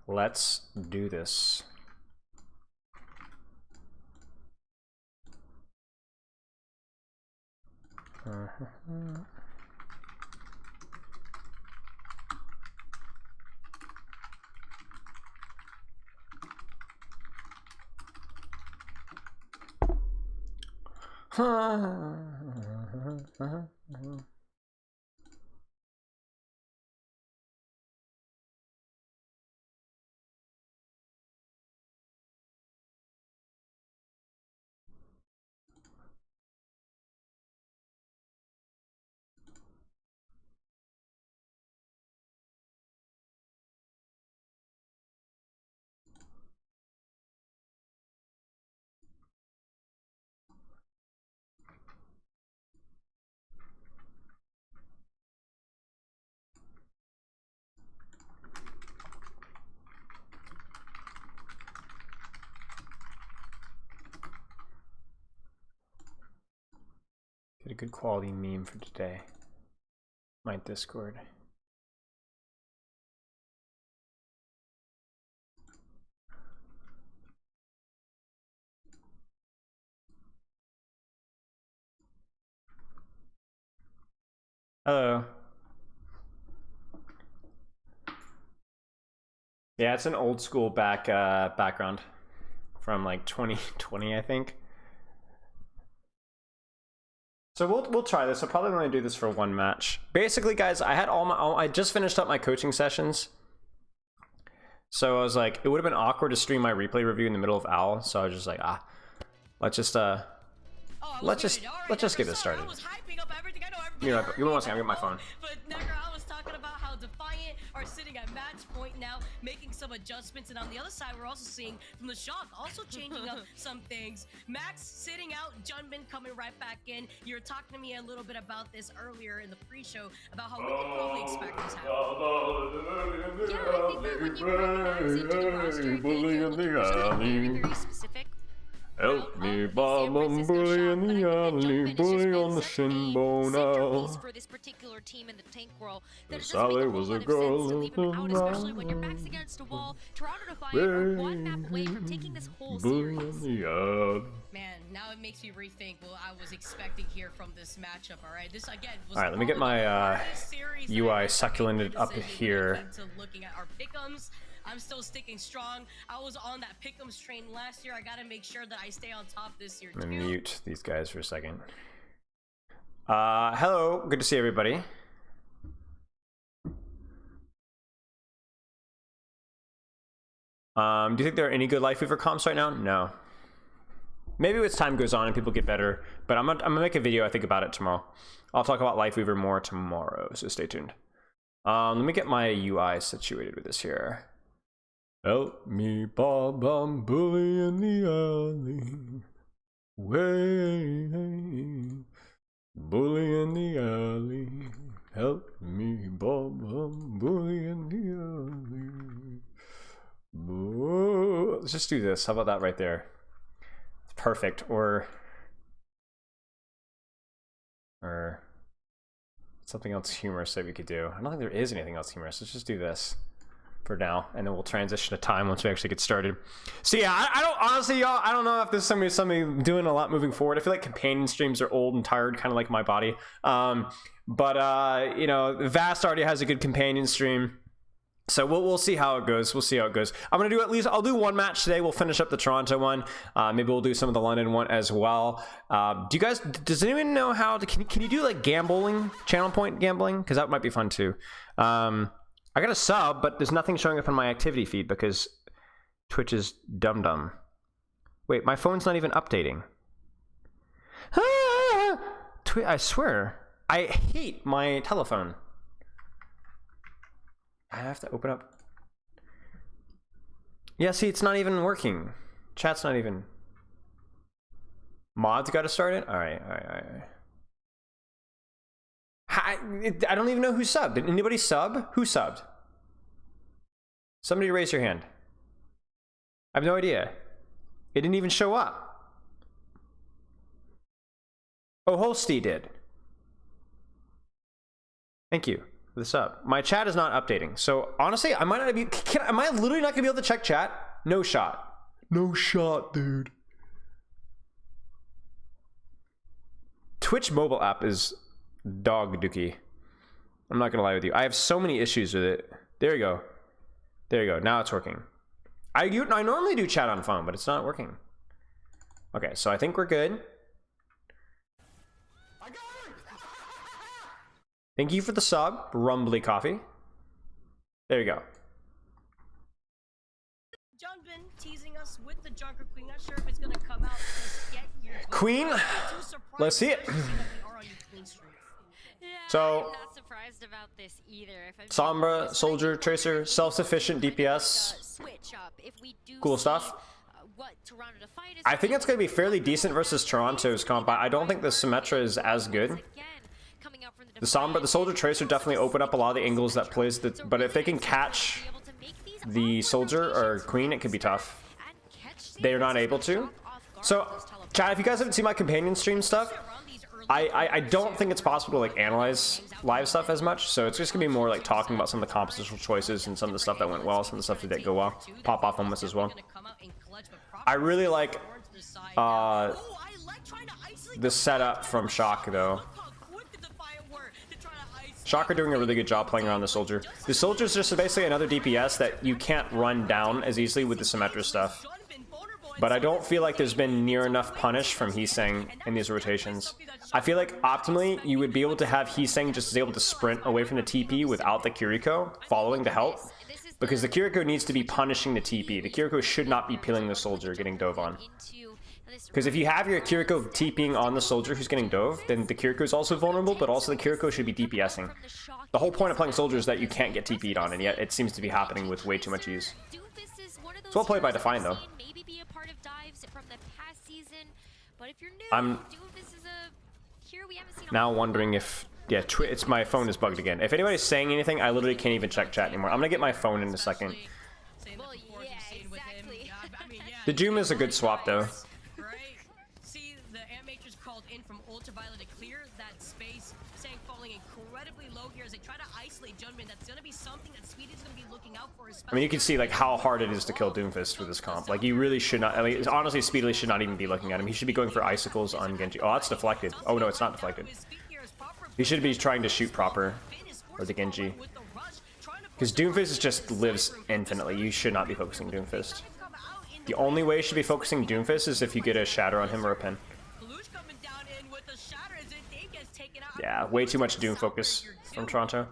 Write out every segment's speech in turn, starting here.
Let's do this. Get a good quality meme for today. My Discord. Hello. Yeah, it's an old school background from like 2020, I think. So we'll try this. I'll probably only do this for one match. Basically, guys, I had I just finished up my coaching sessions. So I was like, it would have been awkward to stream my replay review in the middle of OWL. So I was just like, let's just get this started. You know, give me 1 second, I'll get my phone. But Necker, I was talking about how Defiant are sitting at match point now, making some adjustments, and on the other side, we're also seeing from the Shock also changing up some things. Max sitting out, Junbin coming right back in. You were talking to me a little bit about this earlier in the pre-show about how we could probably expect this happen. Yeah, I think that when you recognize into the roster, I think you're looking for something very specific. Help me, Bob, I'm bully in the alley, bully on the shin bone now. For this particular team in the tank world, that it Sally doesn't make was a a whole lot of girl sense to leave him out, especially when your back's against a wall. Toronto Defiant are one map away from taking this whole series. Man, now it makes me rethink what I was expecting here from this matchup. All right, this again was All right, let me get my UI succulent up here. Looking at our pick'ems. I'm still sticking strong. I was on that pick'ems train last year. I gotta make sure that I stay on top this year too. I'm gonna mute these guys for a second. Hello, good to see everybody. Do you think there are any good Life Weaver comps right now? No. Maybe as time goes on and people get better, but I'm gonna make a video, I think, about it tomorrow. I'll talk about Life Weaver more tomorrow, so stay tuned. Let me get my UI situated with this here. Help me, Bob, I'm bully in the alley. Way, bully in the alley. Help me, Bob, I'm bully in the alley. Let's just do this. How about that right there? It's perfect. Or something else humorous that we could do. I don't think there is anything else humorous. Let's just do this for now, and then we'll transition to time once we actually get started. So yeah, I don't honestly, y'all, I don't know if this is something doing a lot moving forward. I feel like companion streams are old and tired, kind of like my body. But you know, Vast already has a good companion stream, so we'll see how it goes. We'll see how it goes. I'm gonna do I'll do one match today. We'll finish up the Toronto one. Maybe we'll do some of the London one as well. Does anyone know how to, can you do like gambling, channel point gambling? Because that might be fun too. I got a sub, but there's nothing showing up on my activity feed because Twitch is dumb. Wait, my phone's not even updating. I swear, I hate my telephone. I have to open up. Yeah, see, it's not even working. Chat's not even. Mods got to start it? All right. I don't even know who subbed. Did anybody sub? Who subbed? Somebody raise your hand. I have no idea. It didn't even show up. Oh, Holsty did. Thank you. this up. My chat is not updating. So honestly, I might not be. Am I literally not gonna be able to check chat? No shot. No shot, dude. Twitch mobile app is dog dookie. I'm not gonna lie with you. I have so many issues with it. There you go. There you go. Now it's working. I normally do chat on phone, but it's not working. Okay, so I think we're good. Thank you for the sub, Rumbly Coffee. There you go. Junbin teasing us with the Junker Queen. Not sure if it's gonna come out. Just get your Queen, let's see it. So, I'm not surprised about this either. If I'm Sombra, Soldier, Tracer, self-sufficient DPS. switch up if we do Cool see, stuff. What Toronto Defiant is I think it's going to be fairly decent versus Toronto's comp. I don't think the Symmetra is as good. again coming out from The Sombra, the Soldier, Tracer definitely open up a lot of the angles that plays the. But if they can catch the Soldier or Queen, it could be tough. They are not able to. So, chat, if you guys haven't seen my companion stream stuff, I don't think it's possible to like analyze live stuff as much, so it's just gonna be more like talking about some of the compositional choices and some of the stuff that went well, some of the stuff that didn't go well, pop off moments as well. I really like the setup from Shock though. Shock are doing a really good job playing around the Soldier. The Soldier's just basically another DPS that you can't run down as easily with the Symmetra stuff. But I don't feel like there's been near enough punish from Heesang in these rotations. I feel like optimally, you would be able to have Heesang just able to sprint away from the TP without the Kiriko following to help. Because the Kiriko needs to be punishing the TP. The Kiriko should not be peeling the Soldier getting dove on. Because if you have your Kiriko TPing on the Soldier who's getting dove, then the Kiriko is also vulnerable, but also the Kiriko should be DPSing. The whole point of playing Soldier is that you can't get TP'd on, and yet it seems to be happening with way too much ease. It's well played by Defiant though. I'm now wondering if... Yeah, it's my phone is bugged again. If anybody's saying anything, I literally can't even check chat anymore. I'm gonna get my phone in a second. The Doom is a good swap though. See, the Ant Matrix called in from Ultraviolet to clear that space, saying falling incredibly low here as they try to isolate Junbin. That's gonna be something that Speedy's gonna be looking out for. I mean, you can see like how hard it is to kill Doomfist with this comp. Like, you really should not. I mean, honestly, Speedily should not even be looking at him. He should be going for icicles on Genji. Oh, that's deflected. Oh no, it's not deflected. He should be trying to shoot proper, or the Genji. Because Doomfist just lives infinitely. You should not be focusing Doomfist. The only way you should be focusing Doomfist is if you get a shatter on him or a pin. Yeah, way too much Doom focus from Toronto.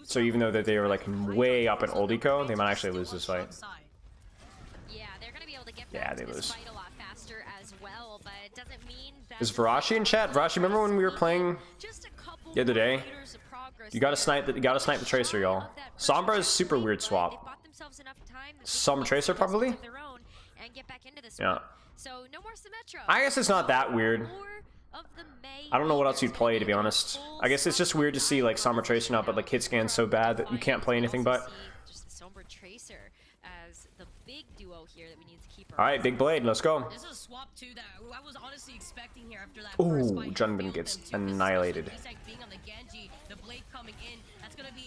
So even though that they were like way up in old eco, they might actually lose this fight. Yeah, they lose. Is Varashi in chat? Varashi, remember when we were playing the other day? You gotta snipe the Tracer, y'all. Sombra is super weird swap. Sombra Tracer probably? Yeah. I guess it's not that weird. I don't know what else you'd play, to be honest. I guess it's just weird to see like Sombra Tracer now, but like hit scan's so bad that you can't play anything but. Alright, Big Blade, let's go. Ooh, Junbin gets annihilated.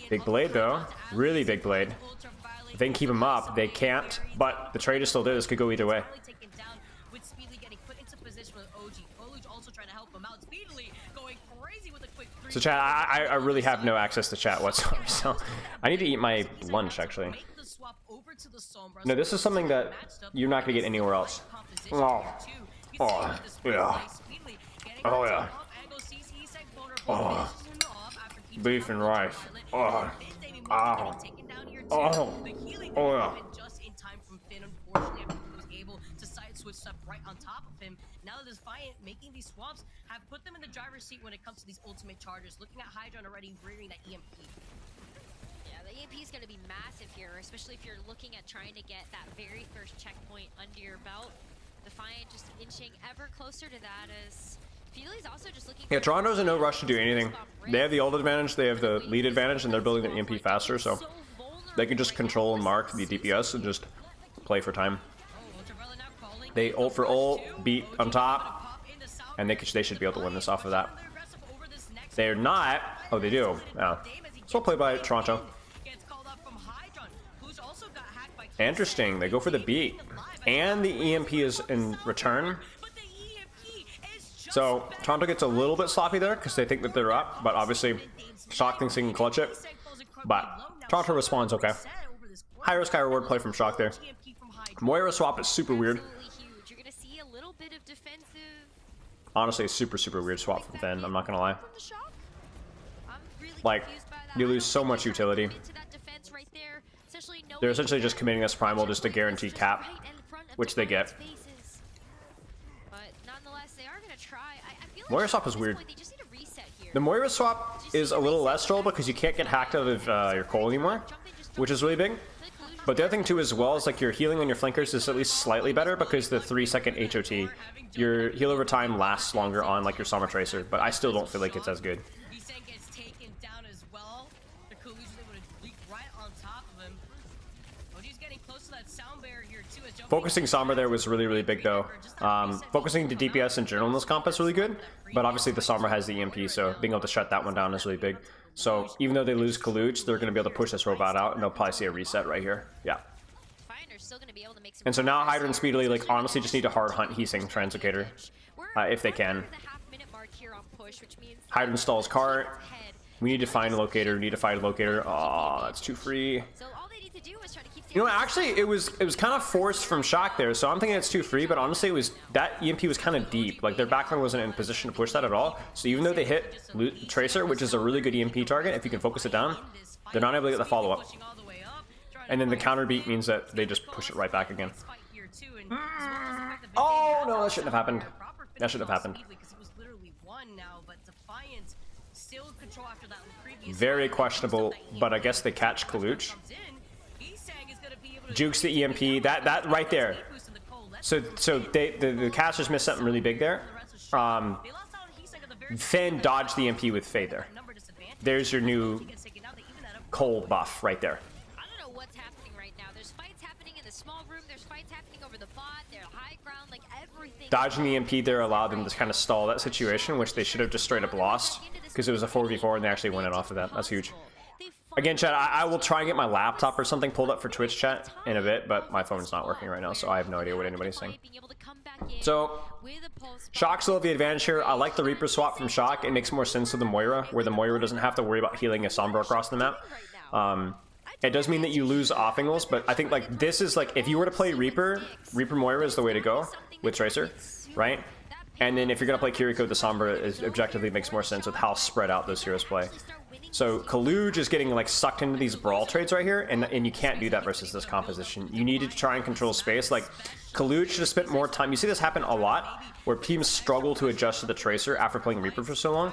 Big Blade though, really big Blade. If they can keep him up, they can't, but the trade is still there. This could go either way. So chat, I really have no access to chat whatsoever, so I need to eat my lunch actually. No, this is something that you're not gonna get anywhere else. Oh, oh, yeah. Oh yeah. Oh, beef and rice. Oh, ow. Oh, oh yeah. Right on top of him. Now that Defiant making these swaps have put them in the driver's seat when it comes to these ultimate charges. Looking at Hydra already rearing that EMP. Yeah, the EMP is going to be massive here, especially if you're looking at trying to get that very first checkpoint under your belt. Defiant just inching ever closer to that as Feely's also just looking. Yeah, Toronto's in no rush to do anything. They have the ult advantage, they have the lead advantage, and they're building the EMP faster, so they can just control and mark the DPS and just play for time. They ult for ult, beat on top, and they should be able to win this off of that. They're not. Oh, they do. Yeah. So play by Toronto. Interesting. They go for the beat. And the EMP is in return. So Toronto gets a little bit sloppy there because they think that they're up. But obviously, Shock thinks he can clutch it. But Toronto responds okay. High risk, high reward play from Shock there. Moira swap is super weird. Honestly, a super, super weird swap from Finn. I'm not going to lie. Like, you lose so much utility. They're essentially just committing this primal just to guarantee cap, which they get. Moira swap is weird. The Moira swap is a little less troll because you can't get hacked out of your coal anymore, which is really big. But the other thing too as well is like your healing on your flankers is at least slightly better because the 3-second HOT, your heal over time lasts longer on like your Sombra Tracer, but I still don't feel like it's as good. Focusing Sombra there was really, really big though. Focusing the DPS in general in this comp is really good, but obviously the Sombra has the EMP, so being able to shut that one down is really big. So even though they lose Kaluch, they're going to be able to push this robot out, and they'll probably see a reset right here. Yeah. And so now Hydra and Speedily, like, honestly just need to hard hunt Heesing Translocator, if they can. Hydra installs cart. We need to find a locator. We need to find a locator. Oh, that's too free. You know, actually, it was kind of forced from Shock there, so I'm thinking it's too free, but honestly, it was that EMP was kind of deep. Like, their backline wasn't in position to push that at all. So even though they hit Tracer, which is a really good EMP target, if you can focus it down, they're not able to get the follow-up. And then the counter beat means that they just push it right back again. Oh, no, that shouldn't have happened. That shouldn't have happened. Very questionable, but I guess they catch Kaluch. Jukes the EMP, that right there. So the casters missed something really big there. Finn dodged the EMP with Fade there. There's your new cold buff right there. I don't know what's happening right now. There's fights happening in the small room. There's fights happening over the bot. They're high ground, like everything. Dodging the EMP there allowed them to kind of stall that situation, which they should have just straight up lost because it was a 4v4 and they actually won it off of that. That's huge. Again, chat, I will try and get my laptop or something pulled up for Twitch chat in a bit, but my phone's not working right now, so I have no idea what anybody's saying. So, Shock still have the advantage here. I like the Reaper swap from Shock. It makes more sense with the Moira, where the Moira doesn't have to worry about healing a Sombra across the map. It does mean that you lose off angles, but I think like this is like, if you were to play Reaper Moira is the way to go with Tracer, right? And then if you're going to play Kiriko, the Sombra is objectively makes more sense with how spread out those heroes play. So Kaluj is getting like sucked into these brawl trades right here, and you can't do that versus this composition. You need to try and control space. Like Kaluj should have spent more time. You see this happen a lot, where teams struggle to adjust to the Tracer after playing Reaper for so long.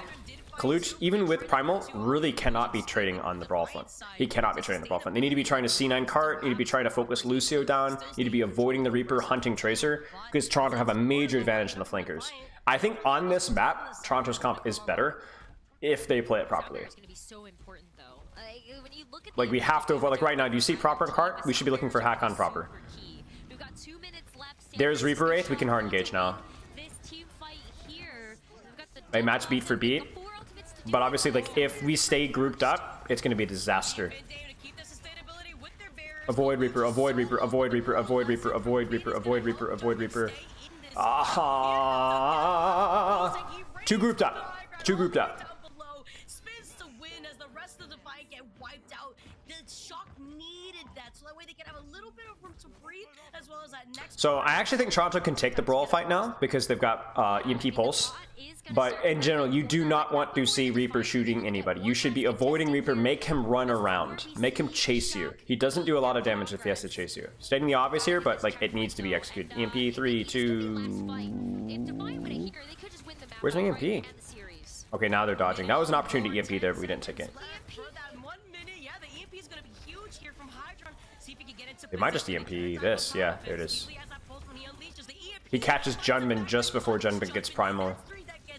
Kaluch, even with Primal, really cannot be trading on the brawl front. He cannot be trading on the brawl front. They need to be trying to C9 cart, need to be trying to focus Lucio down, need to be avoiding the Reaper, hunting Tracer, because Toronto have a major advantage in the flankers. I think on this map, Toronto's comp is better if they play it properly. Like we have to avoid, like right now, do you see proper and cart? We should be looking for hack on proper. There's Reaper Wraith, we can hard engage now. A match beat for beat. But obviously, like, if we stay grouped up, it's going to be a disaster. Avoid Reaper, avoid Reaper, avoid Reaper, avoid Reaper, avoid Reaper, avoid Reaper, avoid Reaper. Ah! Two grouped up. Two grouped up. So I actually think Toronto can take the brawl fight now because they've got EMP Pulse. But in general, you do not want to see Reaper shooting anybody. You should be avoiding Reaper. Make him run around. Make him chase you. He doesn't do a lot of damage if he has to chase you. Stating the obvious here, but like it needs to be executed. EMP 3, 2. Where's my EMP? Okay, now they're dodging. That was an opportunity to EMP there, but we didn't take it. They might just EMP this. Yeah, there it is. He catches Junman just before Junman gets Primal.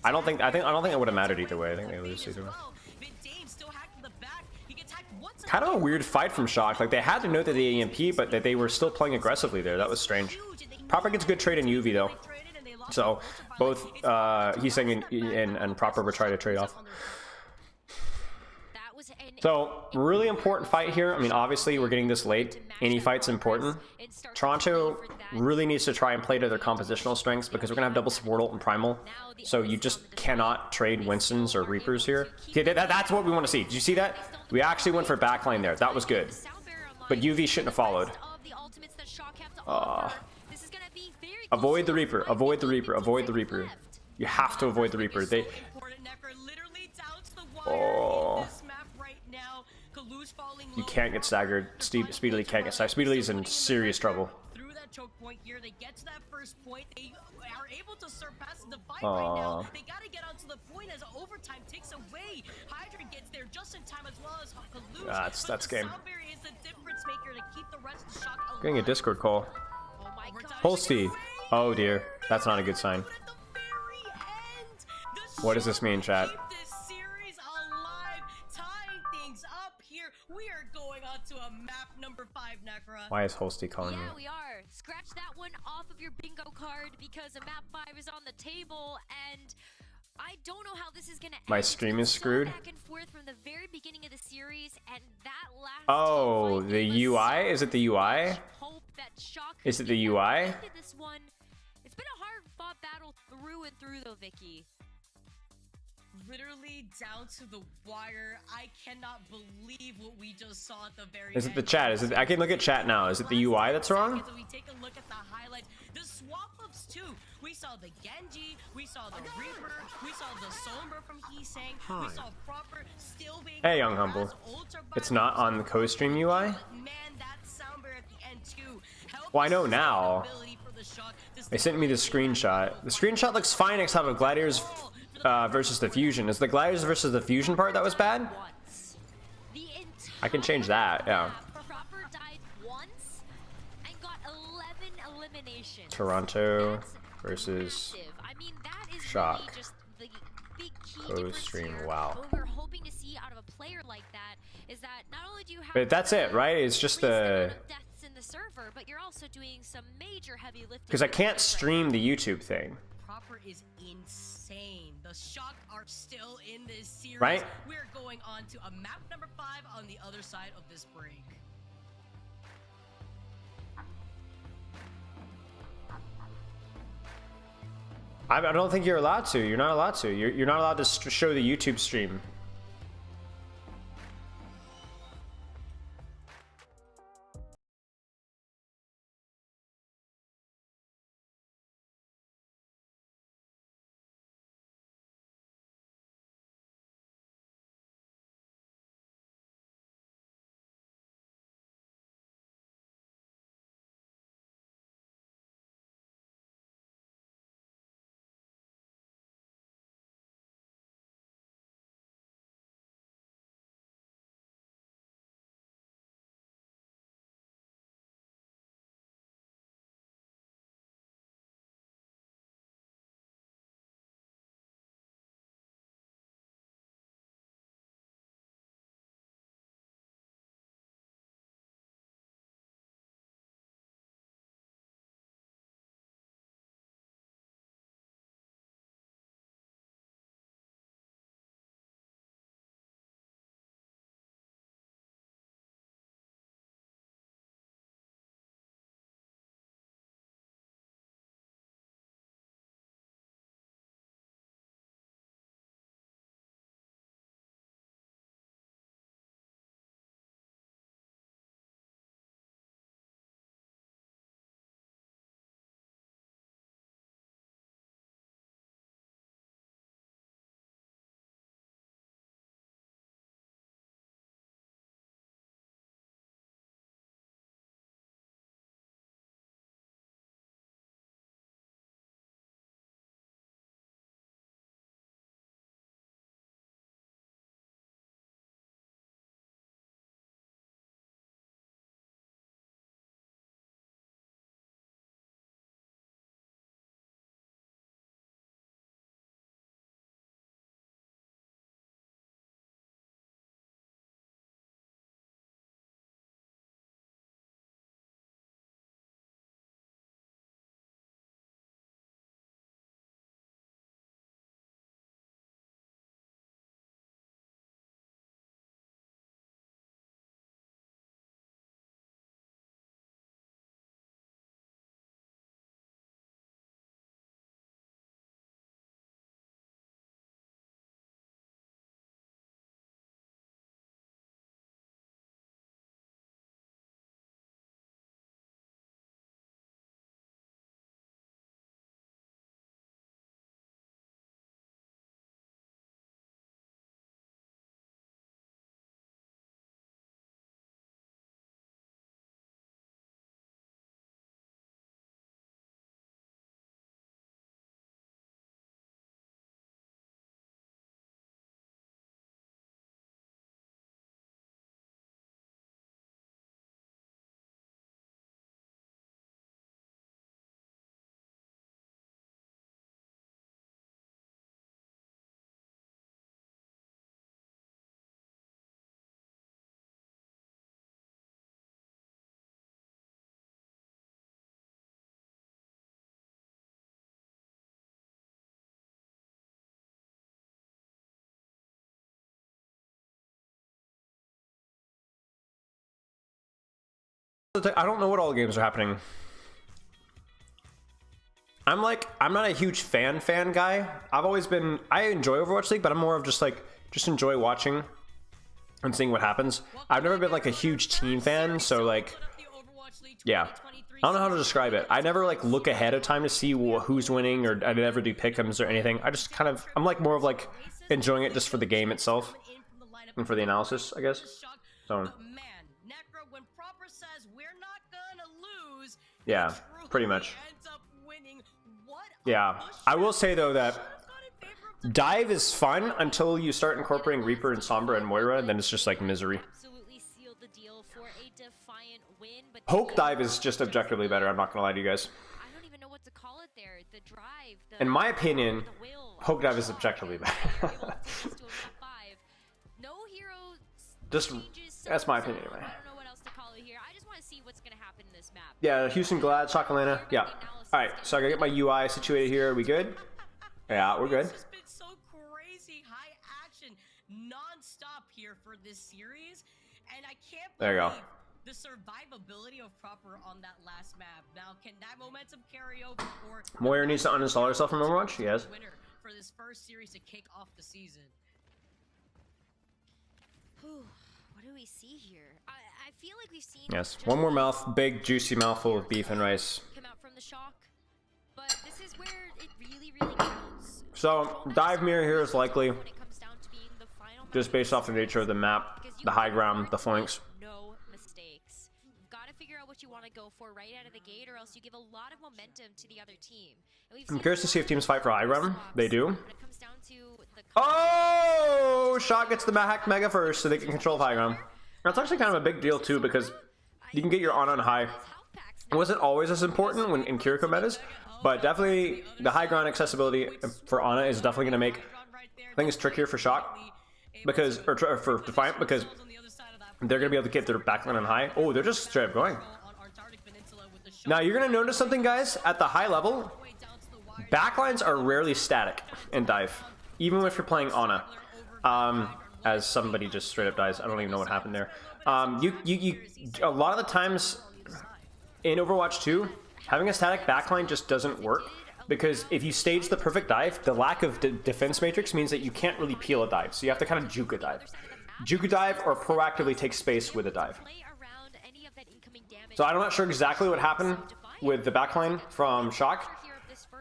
I don't think it would have mattered either way. I think they lose either way. Kind of a weird fight from Shock. Like they had to know that they EMP, but that they were still playing aggressively there. That was strange. Proper gets good trade in UV though. So both Heesing and Proper were trying to trade off. So, really important fight here. I mean, obviously, we're getting this late. Any fight's important. Toronto really needs to try and play to their compositional strengths because we're going to have double support ult and primal. So you just cannot trade Winstons or Reapers here. See, that's what we want to see. Did you see that? We actually went for backline there. That was good. But UV shouldn't have followed. Avoid the Reaper. Avoid the Reaper. Avoid the Reaper. You have to avoid the Reaper. Oh. You can't get staggered. Speedily can't get staggered. Speedily's in serious trouble. Through that choke point here, they get to that first point. They are able to surpass the fight right now. They gotta get onto the point as overtime takes away. Hydra gets there just in time as well as Kaluz. That's game. Is the difference maker to keep the rest of the Shock alive. Getting a Discord call. Oh my god. Holsty. Oh dear. That's not a good sign. What does this mean, chat? We are going on to a map number 5, Necra. Why is Holsty calling me? Yeah, we are. Scratch that one off of your bingo card because a map 5 is on the table, and I don't know how this is gonna end. My stream is screwed. Back and forth from the very beginning of the series, and that last Oh, the UI? Is it the UI? Hope that Shock Is it the UI? This one. It's been a hard-fought battle through and through, though, Vicky. Literally down to the wire. I cannot believe what we just saw at the very Is it the chat? Is it? I can look at chat now. Is it the UI that's wrong? We take a look at the highlights. The swap ups too. We saw the Genji. We saw the Reaper. We saw the Sombra from Heesang. We saw Proper still being. Hey, Young Humble. It's not on the Costream UI. Man, that Sombra at the end too. Well, I know now. They sent me the screenshot. The screenshot looks fine except of Gladiators versus the Fusion. Is the Gladiators versus the Fusion part that was bad? I can change that, yeah. Proper died once and got 11 eliminations. Toronto versus I mean, that is Shock. really just the big key Costream, difference here. wow. What we're hoping to see out of a player like that is that not only do you have But that's it, right? It's just the... deaths in the server, but you're also doing some major heavy lifting. Because I can't stream the YouTube thing. Proper is insane. The Shock are still in this series. Right? We're going on to a map number 5 on the other side of this break. I don't think you're allowed to. You're not allowed to. You're not allowed to show the YouTube stream. I don't know what all the games are happening. I'm not a huge fan guy. I enjoy Overwatch League, but I'm more of just enjoy watching and seeing what happens. I've never been like a huge team fan, so like, yeah. I don't know how to describe it. I never like look ahead of time to see who's winning, or I never do pick'ems or anything. I just kind of, I'm like more of like enjoying it just for the game itself and for the analysis, I guess. So, yeah, pretty much. Yeah, I will say though that Dive is fun until you start incorporating Reaper and Sombra and Moira, and then it's just like misery. Poke Dive is just objectively better, I'm not gonna lie to you guys. I don't even know what to call it there. The drive, in my opinion, Poke Dive is objectively better. No hero just, that's my opinion anyway. I don't know what else to call it here. I just want to see what's gonna happen in this map. Yeah, Houston, Glad, Chocolana, yeah. Alright, so I gotta get my UI situated here. Are we good? Yeah, we're good. It's just been so crazy high action non-stop here for this series, and I can't believe there you go. The survivability of Proper on that last map. Now, can that momentum carry over for Moira needs to uninstall herself from Overwatch? Yes. Winner for this first series to kick off the season. What do we see here? I feel like we've seen Yes. One more big juicy mouthful of beef and rice. Come out from the shock, but this is where it really counts. So dive mirror here is likely When it comes down to being the final just based off the nature of the map, the high ground, the flanks. No mistakes. You've got to figure out what you want to go for right out of the gate, or else you give a lot of momentum to the other team. And we've I'm seen curious to see if teams fight for high ground. They do. when it comes down to the Oh! Shot gets the hacked Mega first so they can control high ground. That's actually kind of a big deal too, because you can get your Ana on high. It wasn't always as important when in Kiriko metas, but definitely the high ground accessibility for Ana is definitely going to make things trickier for Shock, because, or for Defiant, because they're going to be able to get their backline on high. Oh, they're just straight up going. Now you're going to notice something, guys, at the high level, backlines are rarely static in Dive, even if you're playing Ana. As somebody just straight up dies. I don't even know what happened there. A lot of the times in Overwatch 2, having a static backline just doesn't work, because if you stage the perfect dive, the lack of defense matrix means that you can't really peel a dive. So you have to kind of juke a dive. Juke a dive or proactively take space with a dive. So I'm not sure exactly what happened with the backline from Shock,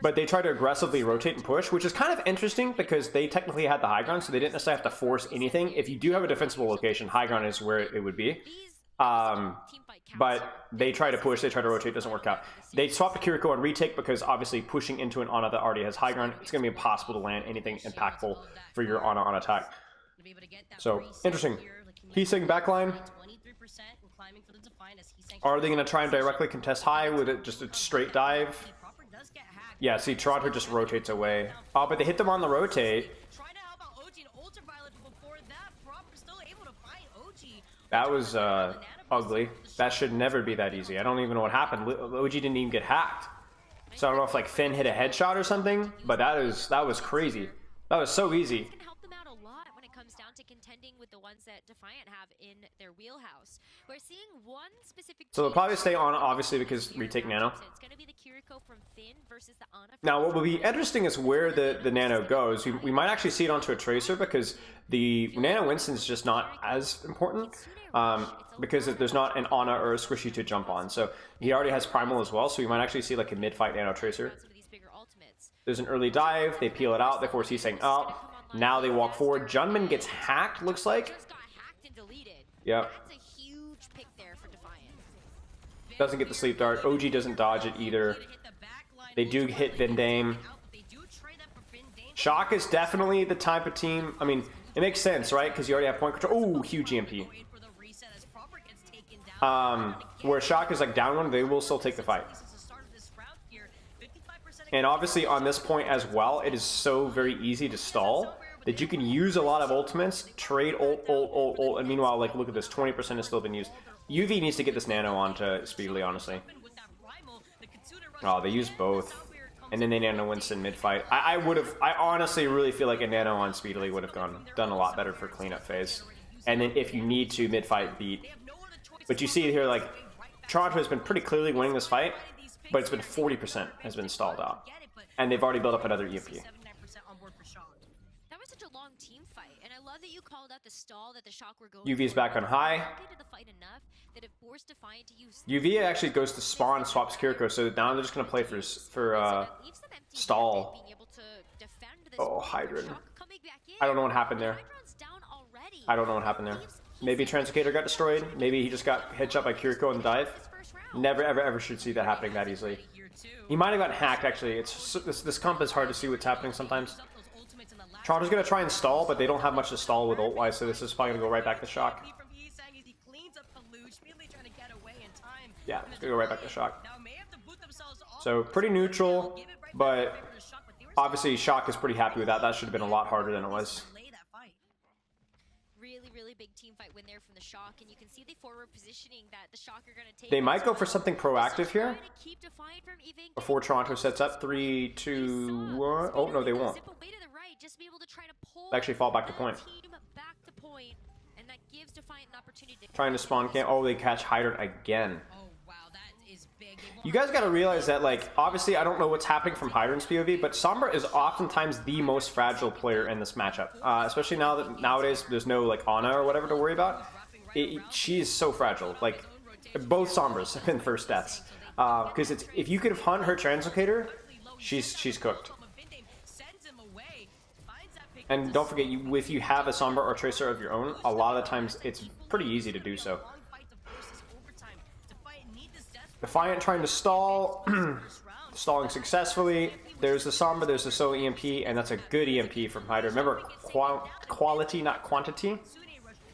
but they try to aggressively rotate and push, which is kind of interesting because they technically had the high ground, so they didn't necessarily have to force anything. If you do have a defensible location, high ground is where it would be. But they try to push, they try to rotate, doesn't work out. They swap to Kiriko and retake because obviously pushing into an Ana that already has high ground, it's going to be impossible to land anything impactful for your Ana on attack. So, interesting. Heatsink backline. Are they going to try and directly contest high with it, just a straight dive? Yeah, see, Toronto just rotates away. Oh, but they hit them on the rotate. That was ugly. That should never be that easy. I don't even know what happened. OG didn't even get hacked. So I don't know if like Finn hit a headshot or something, but that was crazy. That was so easy. To contending with the ones that Defiant have in their wheelhouse. We're seeing one specific. So they'll probably stay on, obviously, because retake Nano. It's going to be the Kiriko from Finn versus the Ana. Now, what will be interesting is where the Nano goes. We might actually see it onto a Tracer, because the Nano Winston's just not as important, because there's not an Ana or a Squishy to jump on. So he already has Primal as well, so we might actually see like a mid-fight Nano Tracer. There's an early dive, they peel it out, they force Heatsink out. Now they walk forward. Junman gets hacked, looks like. Yep. That's a huge pick there for Defiant. Doesn't get the sleep dart. OG doesn't dodge it either. They do hit Vendame. Shock is definitely the type of team. I mean, it makes sense, right? Because you already have point control. Ooh, huge EMP. Where Shock is like down one, they will still take the fight. And obviously on this point as well, it is so very easy to stall that you can use a lot of ultimates, trade ult, and meanwhile, like, look at this, 20% has still been used. UV needs to get this Nano onto Speedily, honestly. Oh, they use both. And then they Nano Winston mid-fight. I honestly really feel like a Nano on Speedily would have done a lot better for cleanup phase. And then if you need to, mid-fight beat. But you see here, like, Toronto has been pretty clearly winning this fight, but it's been 40% has been stalled out. And they've already built up another EMP. That was such a long team fight, and I love that you called out the stall that the Shock were going UV's for. back on high. The fight enough that it forced Defiant to use UV actually goes to spawn, swaps Kiriko, so now they're just gonna play for stall. Oh, Hydran. I don't know what happened there. I don't know what happened there. Maybe Translocator got destroyed. Maybe he just got headshot by Kiriko in the dive. Never, ever, ever should see that happening that easily. He might have gotten hacked, actually. It's this comp is hard to see what's happening sometimes. Toronto's gonna try and stall, but they don't have much to stall with ult-wise, so this is probably gonna go right back to Shock. Yeah, it's gonna go right back to Shock. So pretty neutral, but obviously Shock is pretty happy with that. That should have been a lot harder than it was. Really big team fight win there from the Shock, and you can see the forward positioning that the Shock are going to take. They might go for something proactive here before Toronto sets up. 3, 2, 1. Oh no, they won't. They actually fall back to point. Trying to spawn camp. Oh, they catch Hydran again. You guys got to realize that, like, obviously I don't know what's happening from Hydran's POV, but Sombra is oftentimes the most fragile player in this matchup. Especially now that nowadays there's no, like, Ana or whatever to worry about. She is so fragile. Like, both Sombras have been first deaths. Because if you could hunt her Translocator, she's cooked. And don't forget, if you have a Sombra or Tracer of your own, a lot of the times it's pretty easy to do so. Defiant trying to stall, stalling successfully. There's the Sombra, there's the solo EMP, and that's a good EMP from Hydra. Remember, quality, not quantity.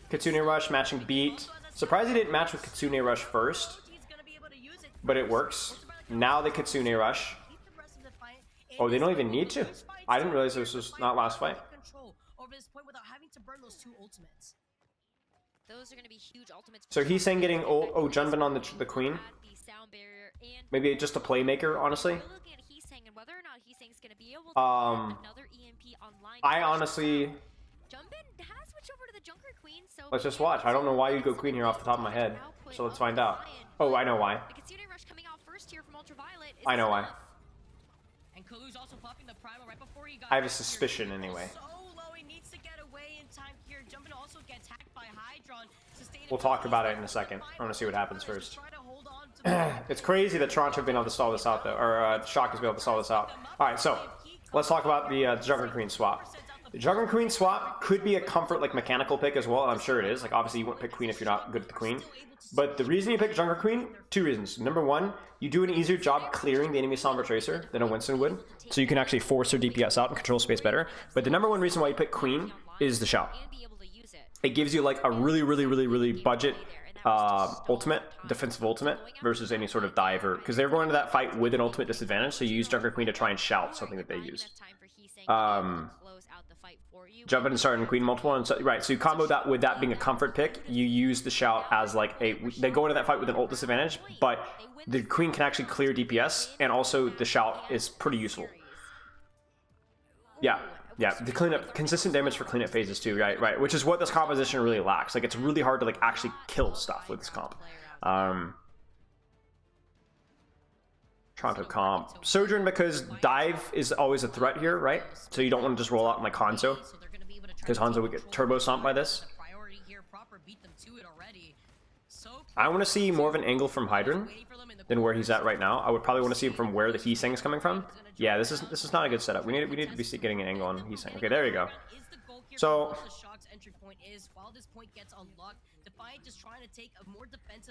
Kitsune Rush matching beat. Surprised he didn't match with Kitsune Rush first, but it works. Now the Kitsune Rush. Oh, they don't even need to. I didn't realize this was not last fight. Those are going to be huge ultimates. So he's saying getting Junbin on the Queen. Maybe just a playmaker, honestly. I honestly... Let's just watch. I don't know why you go Queen here off the top of my head. So let's find out. Oh, I know why. I know why. I have a suspicion anyway. We'll talk about it in a second. I want to see what happens first. It's crazy that Toronto have been able to stall this out, though. Or Shock has been able to stall this out. Alright, so let's talk about the Juggernaut Queen swap. The Juggernaut Queen swap could be a comfort, like, mechanical pick as well. I'm sure it is. Like, obviously, you wouldn't pick Queen if you're not good at the Queen. But the reason you pick Juggernaut Queen, 2 reasons. Number 1, you do an easier job clearing the enemy Sombra Tracer than a Winston would. So you can actually force her DPS out and control space better. But the number 1 reason why you pick Queen is the shout. It gives you, like, a really budget ultimate, defensive ultimate, versus any sort of diver. Because they're going to that fight with an ultimate disadvantage, so you use Juggernaut Queen to try and shout something that they use. Jump in and start in Queen multiple, and so, right, so you combo that with that being a comfort pick. You use the shout as like they go into that fight with an ult disadvantage, but the Queen can actually clear DPS, and also the shout is pretty useful. Yeah, the cleanup, consistent damage for cleanup phases too, right, which is what this composition really lacks. Like, it's really hard to, like, actually kill stuff with this comp. Toronto comp. Sojourn, because dive is always a threat here, right? So you don't want to just roll out like Hanzo, because Hanzo would get turbo stomped by this. I want to see more of an angle from Hydran than where he's at right now. I would probably want to see him from where the Heesang is coming from. Yeah, this is not a good setup. We need to be getting an angle on Heesang. Okay, there you go. So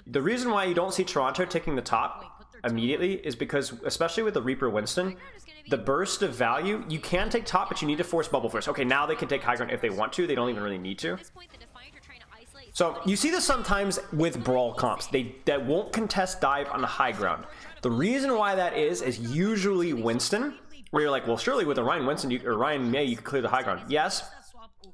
the reason why you don't see Toronto taking the top immediately is because, especially with the Reaper Winston, the burst of value, you can take top, but you need to force bubble first. Okay, now they can take high ground if they want to. They don't even really need to. So you see this sometimes with brawl comps. That won't contest dive on the high ground. The reason why that is usually Winston, where you're like, well, surely with a Ryan Winston or Ryan May, you can clear the high ground. Yes.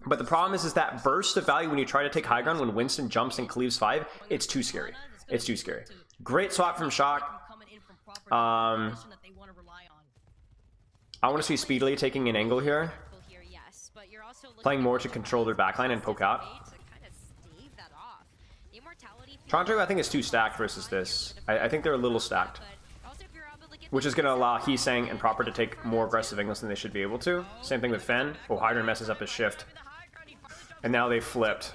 But the problem is that burst of value when you try to take high ground when Winston jumps and cleaves 5, it's too scary. It's too scary. Great swap from Shock. I want to see Speedily taking an angle here. Playing more to control their backline and poke out. Toronto, I think, is too stacked versus this. I think they're a little stacked, which is going to allow Heesang and Proper to take more aggressive angles than they should be able to. Same thing with Fen. Oh, Hydron messes up his shift. And now they flipped.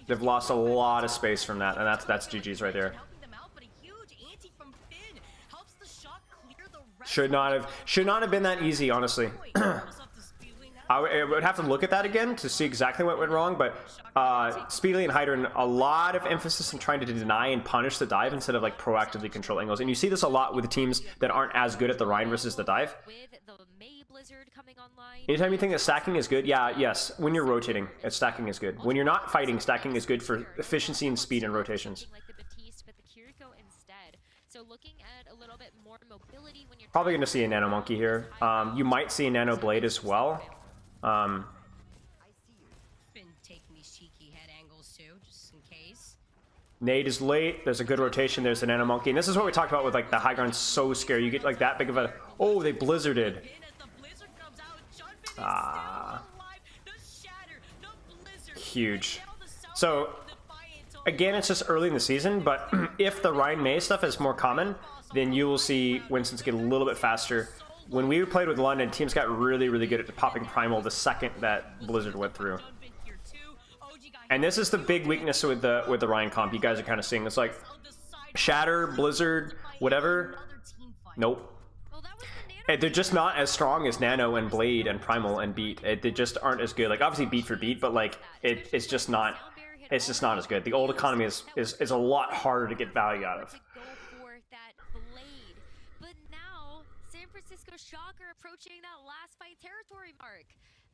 They've lost a lot of space from that, and that's GG's right there. Should not have been that easy, honestly. I would have to look at that again to see exactly what went wrong, but Speedily and Hydron, a lot of emphasis on trying to deny and punish the dive instead of like proactively control angles. And you see this a lot with the teams that aren't as good at the Rhine versus the dive. Anytime you think that stacking is good, yes, when you're rotating, stacking is good. When you're not fighting, stacking is good for efficiency and speed and rotations. Probably going to see a Nano Monkey here. You might see a Nano Blade as well. Nade is late. There's a good rotation. There's a Nano Monkey. And this is what we talked about with like the high ground. So scary. You get like that big of a... Oh, they blizzarded. Huge. So, again, it's just early in the season, but if the Ryan May stuff is more common, then you will see Winston's get a little bit faster. When we played with London, teams got really, really good at popping Primal the second that Blizzard went through. And this is the big weakness with the Ryan comp. You guys are kind of seeing. It's like Shatter, Blizzard, whatever. Nope. They're just not as strong as Nano and Blade and Primal and Beat. They just aren't as good. Like obviously beat for beat, but like it's just not as good. The old economy is a lot harder to get value out of. But now San Francisco Shock are approaching that last fight territory mark.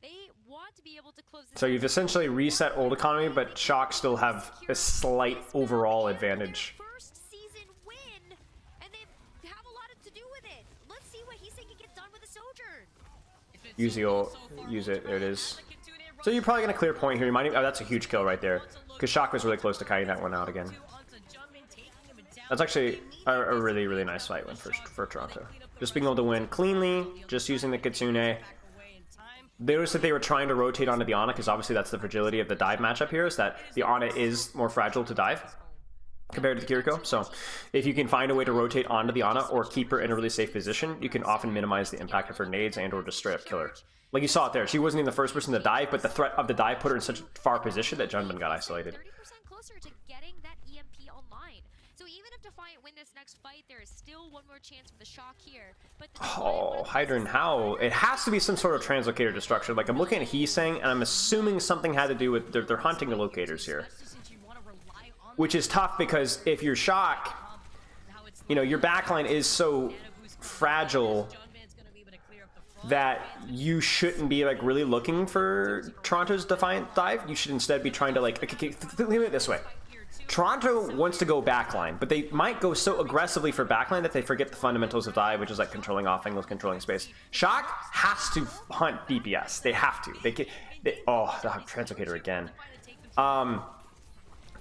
They want to be able to close this. So you've essentially reset old economy, but Shock still have a slight overall advantage. First season win, and they have a lot to do with it. Let's see what Heesang can get done with the Sojourn. Use the ult, use it. There it is. So you're probably gonna clear point here. You might even, oh, that's a huge kill right there, because Shock was really close to kiting that one out again. That's actually a really, really nice fight win for Toronto. Just being able to win cleanly, just using the Kitsune. Notice that they were trying to rotate onto the Ana, because obviously that's the fragility of the dive matchup here, is that the Ana is more fragile to dive compared to the Kiriko. So if you can find a way to rotate onto the Ana or keep her in a really safe position, you can often minimize the impact of her nades and or just straight up kill her. Like you saw it there, she wasn't even the first person to dive, but the threat of the dive put her in such a far position that Junbin got isolated. 30% closer to getting that EMP online. So even if Defiant win this next fight, there is still one more chance for the Shock here. But oh, Hydron, how? It has to be some sort of translocator destruction. Like I'm looking at Heesang, and I'm assuming something had to do with they're hunting the locators here. Which is tough because if you're Shock, you know, your backline is so fragile that you shouldn't be like really looking for Toronto's Defiant dive. You should instead be trying to like, okay, think of it this way. Toronto wants to go backline, but they might go so aggressively for backline that they forget the fundamentals of dive, which is like controlling off angles, controlling space. Shock has to hunt DPS. They have to. Oh, the translocator again.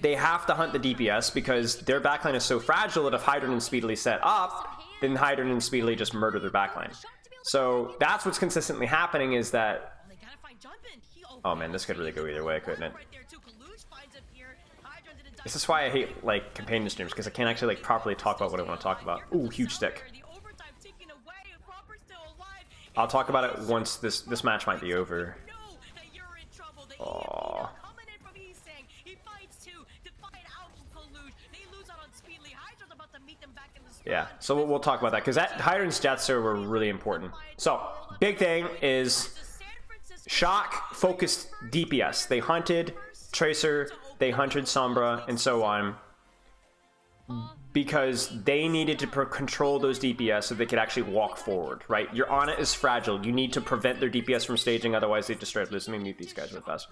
They have to hunt the DPS because their backline is so fragile that if Hydron and Speedily set up, then Hydron and Speedily just murder their backline. So that's what's consistently happening is that... Oh man, this could really go either way, couldn't it? This is why I hate like companion streams, because I can't actually like properly talk about what I want to talk about. Ooh, huge stick. I'll talk about it once this match might be over. Oh. Yeah, so we'll talk about that, because that Hydron's deaths were really important. So, big thing is Shock focused DPS. They hunted Tracer, they hunted Sombra, and so on, because they needed to control those DPS so they could actually walk forward, right? Your Ana is fragile. You need to prevent their DPS from staging, otherwise they just straight up lose. Let me mute these guys real fast.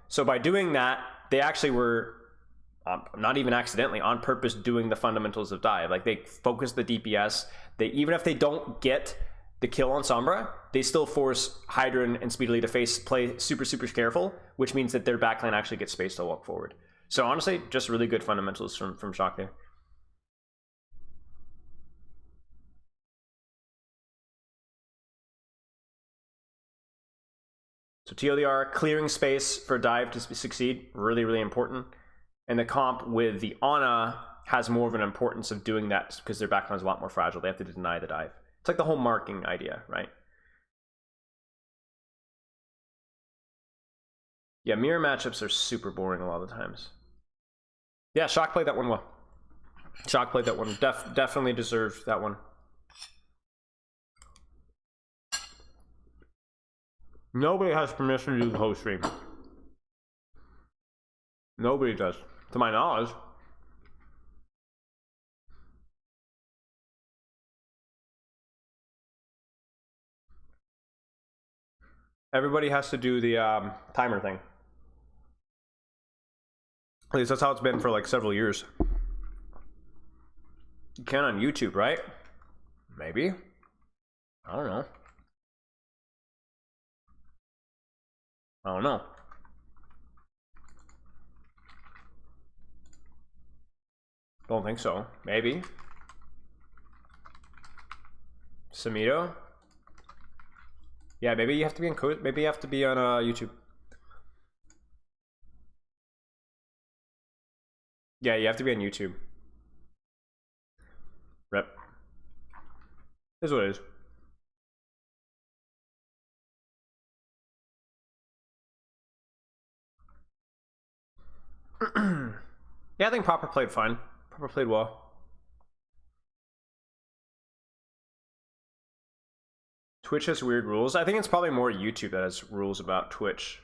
So by doing that, they actually were... not even accidentally, on purpose doing the fundamentals of dive. Like they focus the DPS. They, even if they don't get the kill on Sombra, they still force Hydron and Speedily to play super careful, which means that their backline actually gets space to walk forward. So honestly, just really good fundamentals from Shock there. So TLDR, clearing space for dive to succeed, really important. And the comp with the Ana has more of an importance of doing that because their background is a lot more fragile. They have to deny the dive. It's like the whole marking idea, right? Yeah, mirror matchups are super boring a lot of the times. Yeah, Shock played that one well. Shock played that one. Definitely deserved that one. Nobody has permission to do the whole stream. Nobody does, to my knowledge. Everybody has to do the timer thing. At least that's how it's been for like several years. You can on YouTube, right? Maybe. I don't know. I don't know. Don't think so. Maybe. Samito? Yeah, maybe you have to be on maybe you have to be on YouTube. Yeah, you have to be on YouTube. Rep. Is what it is. Yeah, I think Popper played fine. Popper played well. Twitch has weird rules. I think it's probably more YouTube that has rules about Twitch.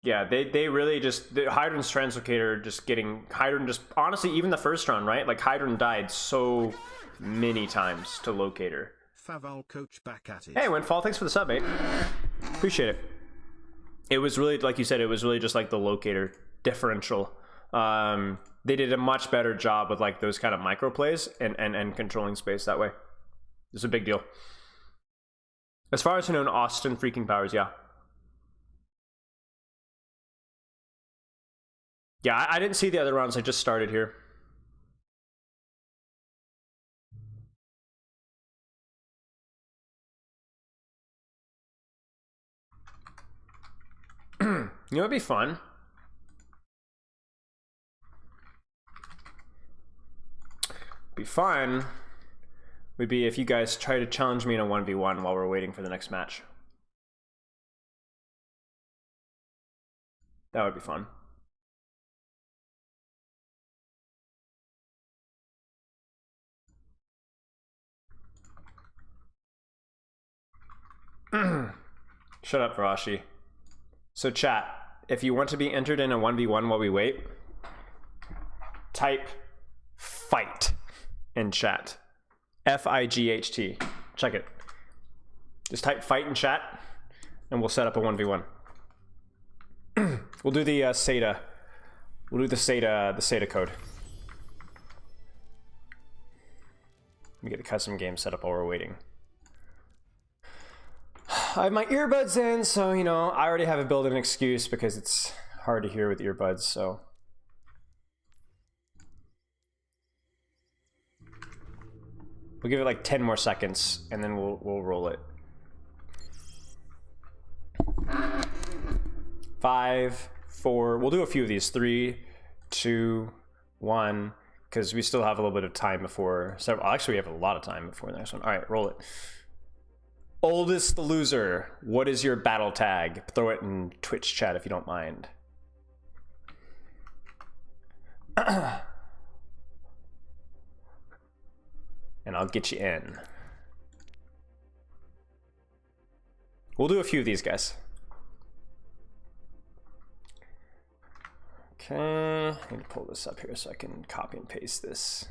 Yeah, they really just, the Hydron's translocator just getting, Hydron just, honestly, even the first run, right? Like, Hydron died so many times to Locator. Faval coach back at it. Hey, Windfall, thanks for the sub, mate. Appreciate it. It was really, like you said, it was really just like the Locator differential. They did a much better job with like those kind of micro plays and controlling space that way. It's a big deal. As far as I know, Austin freaking powers, yeah. Yeah, I didn't see the other rounds. I just started here. You know, it'd be fun. Be fun would be if you guys try to challenge me in a 1v1 while we're waiting for the next match. That would be fun. Shut up, Varashi. So chat, if you want to be entered in a 1v1 while we wait, type fight in chat. F-I-G-H-T. Check it. Just type fight in chat and we'll set up a 1v1. We'll do the SATA. We'll do the SATA code. Let me get a custom game set up while we're waiting. I have my earbuds in, so, you know, I already have a built-in excuse because it's hard to hear with earbuds, so. We'll give it like 10 more seconds, and then we'll roll it. 5, 4, we'll do a few of these. 3, 2, 1, because we still have a little bit of time before several. Actually, we have a lot of time before the next one. All right, roll it. Oldest the loser, what is your battle tag? Throw it in Twitch chat if you don't mind. And I'll get you in. We'll do a few of these guys. Okay, I need to pull this up here so I can copy and paste this.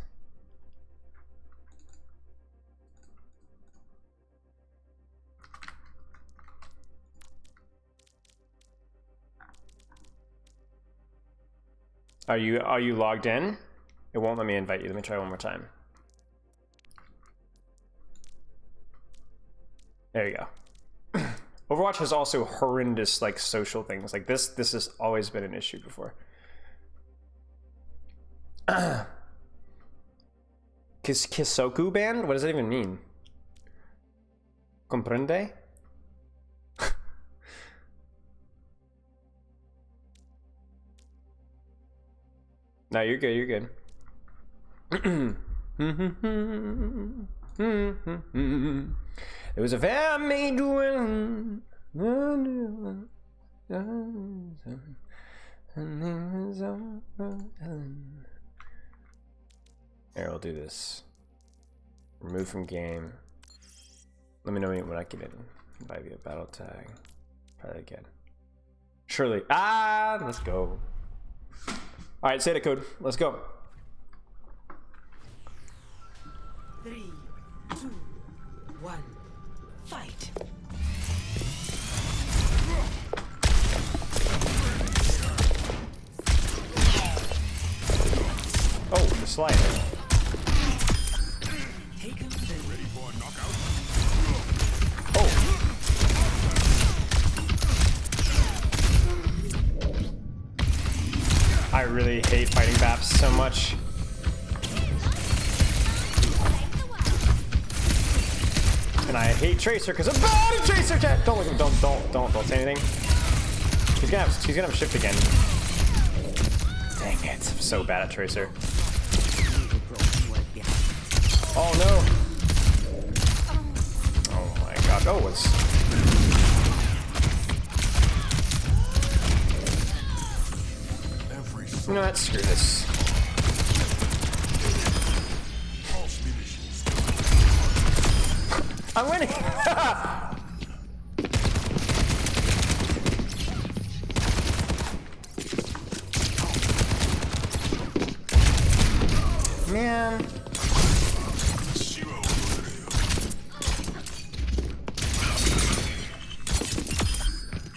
Are you logged in? It won't let me invite you. Let me try one more time. There you go. Overwatch has also horrendous like social things. Like this has always been an issue before. Kisoku banned? What does that even mean? Comprende? No, you're good, you're good. It was a family dwelling. Here, I'll do this. Remove from game. Let me know when I get in. Invite via battle tag. Try that again. Surely. Ah, let's go. All right, say the code. Let's go. 3, 2, 1, fight. Oh, the slide. Taken the Ready for a knockout? Oh. I really hate fighting Baps so much. And I hate Tracer because I'm bad at Tracer, chat. Don't look at him. Don't say anything. He's gonna have shift again. Dang it! I'm so bad at Tracer. Oh no! Oh my god! Oh, it's. You know what? Screw this. I'm winning! Man.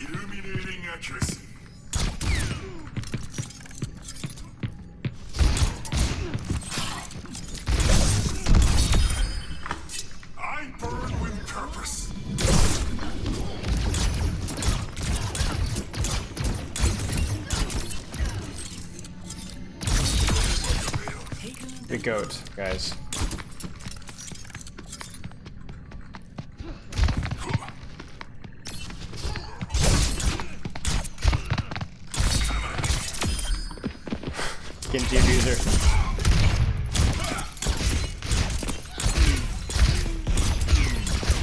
Illuminating accuracy. I burn with purpose. The goat, guys. Genji abuser.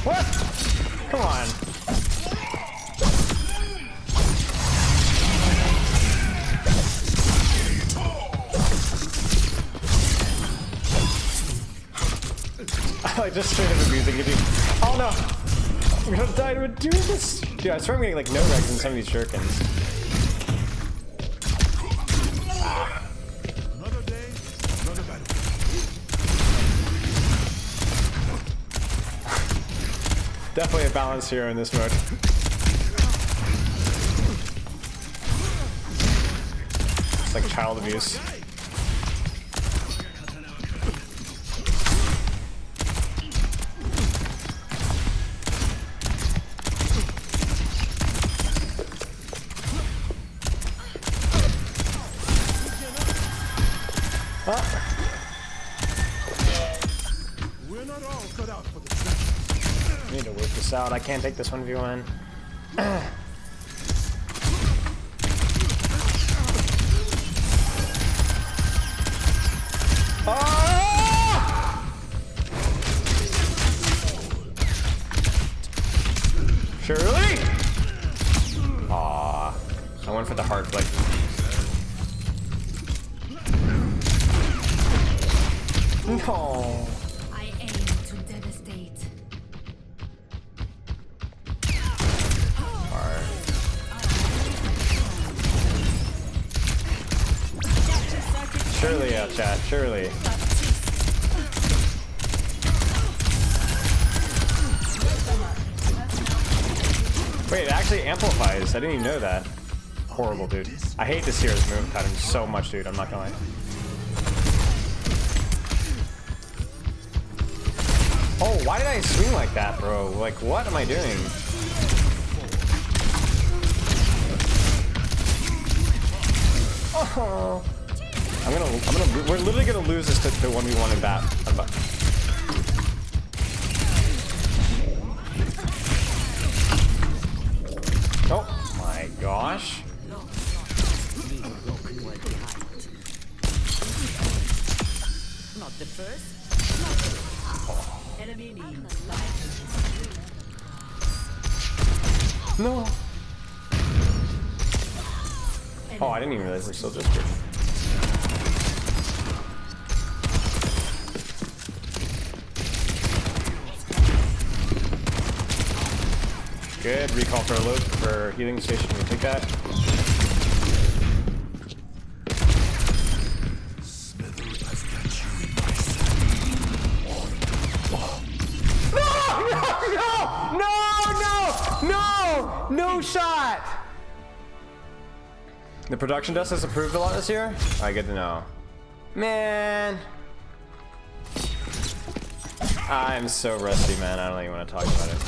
What? Come on. I like just straight up abusing Genji. Oh no! I'm gonna die to do this! Dude, I swear I'm getting like no regs in some of these shurikens. Another day, another battle. Definitely a balance hero in this mode. It's like child abuse. We're not all cut out for the challenge. I need to work this out. I can't take this 1v1. Ah! Surely? Aw. I went for the hard flick. No. I aim to devastate. Surely, yeah, chat. Surely. Wait, it actually amplifies. I didn't even know that. Horrible, dude. I hate this hero's move pattern so much, dude. I'm not gonna lie. Oh, why did I swing like that, bro? Like, what am I doing? Oh, we're literally gonna lose this to the 1v1 in bat. No. Oh, I didn't even realize we're still just good. Good. Recall for a load for healing station. We take that. No shot! The production dust has improved a lot this year? I get to know. Man. I'm so rusty, man. I don't even want to talk about it.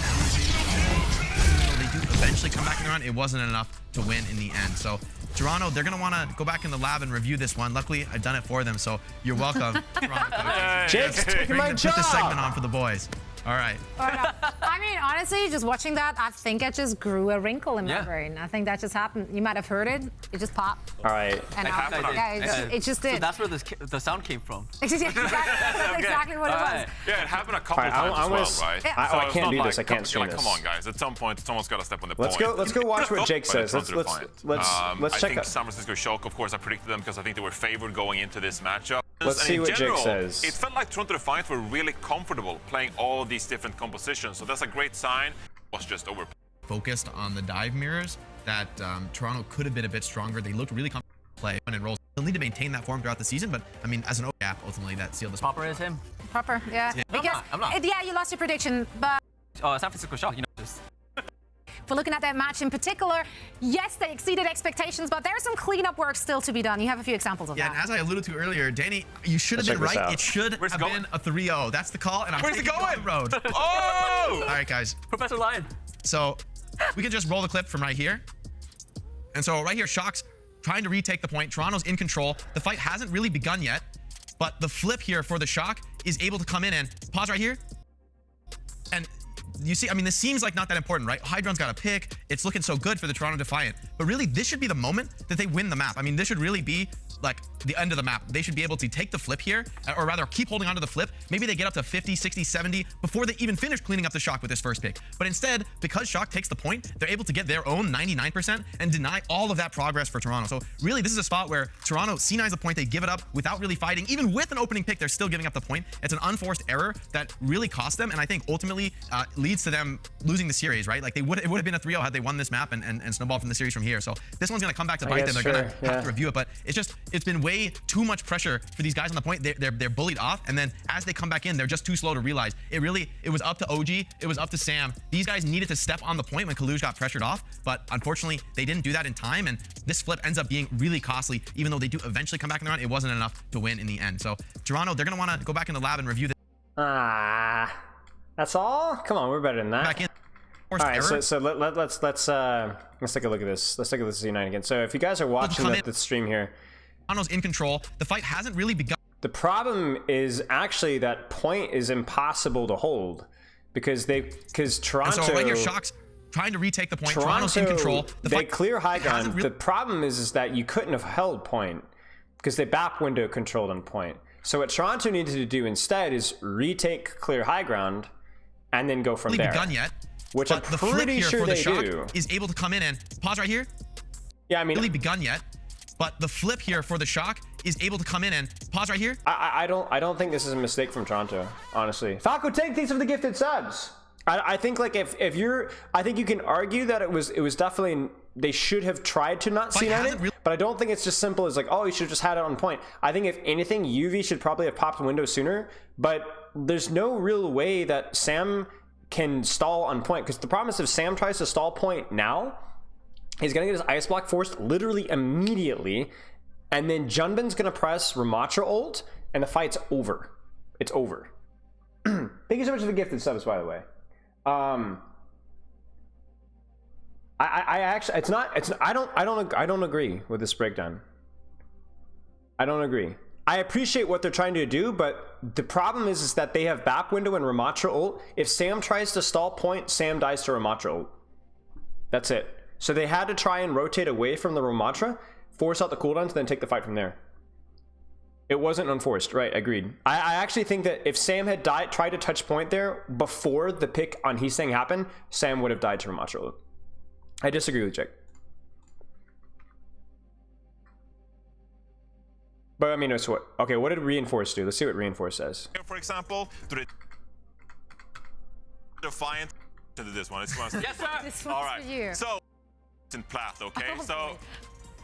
They do eventually come back in the run. It wasn't enough to win in the end. So Toronto, they're going to want to go back in the lab and review this one. Luckily, I've done it for them, so you're welcome. Toronto coaches. Jake's taking my job! Put this segment on for the boys. All right. I mean, honestly, just watching that, I think it just grew a wrinkle in my brain. I think that just happened. You might have heard it. It just popped. All right. And it just did. So that's where the sound came from. Exactly what it was. Yeah, it happened a couple times as well, right? I can't do this. I can't stream this. Come on, guys. At some point, someone's got to step on the point. Let's go watch what Jake says. Let's check I think out. San Francisco Shock, of course, I predicted them because I think they were favored going into this matchup. Let's see what Jake says. It felt like Toronto Defiant were really comfortable playing all these different compositions, so that's a great sign. It was just over. Focused on the dive mirrors that Toronto could have been a bit stronger. They looked really comfortable to play and rolls. They'll need to maintain that form throughout the season, but I mean, as an gap, ultimately that sealed the spot. Popper is him. Proper, yeah. No, I'm not. Yeah, you lost your prediction, but San Francisco Shock, just. for looking at that match in particular, yes, they exceeded expectations, but there's some cleanup work still to be done. You have a few examples of that. Yeah, and as I alluded to earlier, Danny, you should have been right. It should have been a 3-0. That's the call, and I'm Where's it taking going? the road. Oh! All right, guys. Professor Lion. So we can just roll the clip from right here. And so right here, Shock's trying to retake the point. Toronto's in control. The fight hasn't really begun yet, but the flip here for the Shock is able to come in and pause right here. And you see, I mean, this seems like not that important, right? Hydron's got a pick. It's looking so good for the Toronto Defiant. But really, this should be the moment that they win the map. I mean, this should really be like the end of the map. They should be able to take the flip here, or rather keep holding on to the flip. Maybe they get up to 50, 60, 70 before they even finish cleaning up the Shock with this first pick. But instead, because Shock takes the point, they're able to get their own 99% and deny all of that progress for Toronto. So really, this is a spot where Toronto C9's the point. They give it up without really fighting. Even with an opening pick, they're still giving up the point. It's an unforced error that really cost them, and I think ultimately leads to them losing the series, right? Like it would have been a 3-0 had they won this map and snowballed from the series from here. So this one's gonna come back to bite them. They're gonna have to review it, but it's been way too much pressure for these guys on the point. They're bullied off, and then as they come back in, they're just too slow to realize. It was up to OG, it was up to Sam. These guys needed to step on the point when Kaluj got pressured off, but unfortunately they didn't do that in time, and this flip ends up being really costly. Even though they do eventually come back in the round, it wasn't enough to win in the end. So Toronto, they're gonna want to go back in the lab and review this. That's all? Come on, we're better than that. Back in. All right, so let's take a look at this. Let's take a look at this C9 again. So if you guys are watching the stream here, Toronto's in control. The fight hasn't really begun. The problem is actually that point is impossible to hold because Toronto. And so right here, Shock's trying to retake the point. Toronto's in control. They clear high ground. The problem is that you couldn't have held point because they back window controlled on point. So what Toronto needed to do instead is retake clear high ground and then go from there. Begun yet? Which I'm pretty sure they do. Is able to come in and pause right here. Yeah, I mean, really begun yet, but the flip here for the Shock is able to come in and pause right here. I don't think this is a mistake from Toronto, honestly. Falco, take these of the gifted subs. I think like if you're, I think you can argue that it was definitely they should have tried to not C9 it, but I don't think it's just simple as like, oh, you should have just had it on point. I think if anything, UV should probably have popped window sooner, but there's no real way that Sam can stall on point, because the problem is if Sam tries to stall point now, he's gonna get his ice block forced literally immediately, and then Junbin's gonna press Ramatra ult, and the fight's over. It's over. Thank you so much for the gifted subs, by the way. I actually, I don't agree with this breakdown. I don't agree. I appreciate what they're trying to do, but the problem is that they have back window and Ramatra ult. If Sam tries to stall point, Sam dies to Ramatra ult. That's it. So they had to try and rotate away from the Ramatra, force out the cooldowns, then take the fight from there. It wasn't unforced, right? Agreed. I actually think that if Sam had tried to touch point there before the pick on Heesang happened, Sam would have died to Ramatra ult. I disagree with Jake. But I mean, it's what? Okay, what did Reinforce do? Let's see what Reinforce says. For example, to the Defiant to this one. It's Yes, sir. This one's all right. for you. So in Plath, okay? Oh, so boy.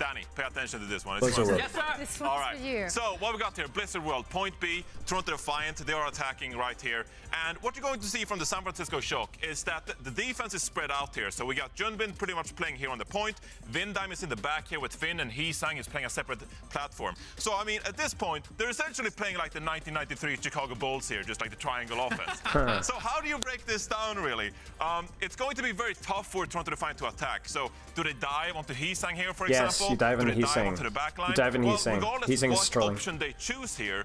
Danny, pay attention to this one. Blizzard World. Yes, sir. This one's All right. for you. So what we got here, Blizzard World, point B, Toronto Defiant, they are attacking right here. And what you're going to see from the San Francisco Shock is that the defense is spread out here. So we got Junbin pretty much playing here on the point. Vindime is in the back here with Finn, and Heesang is playing a separate platform. So, I mean, at this point, they're essentially playing like the 1993 Chicago Bulls here, just like the triangle offense. So how do you break this down, really? It's going to be very tough for Toronto Defiant to attack. So do they dive onto Heesang here, for Yes, example? you dive Do into they dive Heesang. onto the back line? You dive into Well, Heesang. regardless Heesang is what trolling. option they choose here,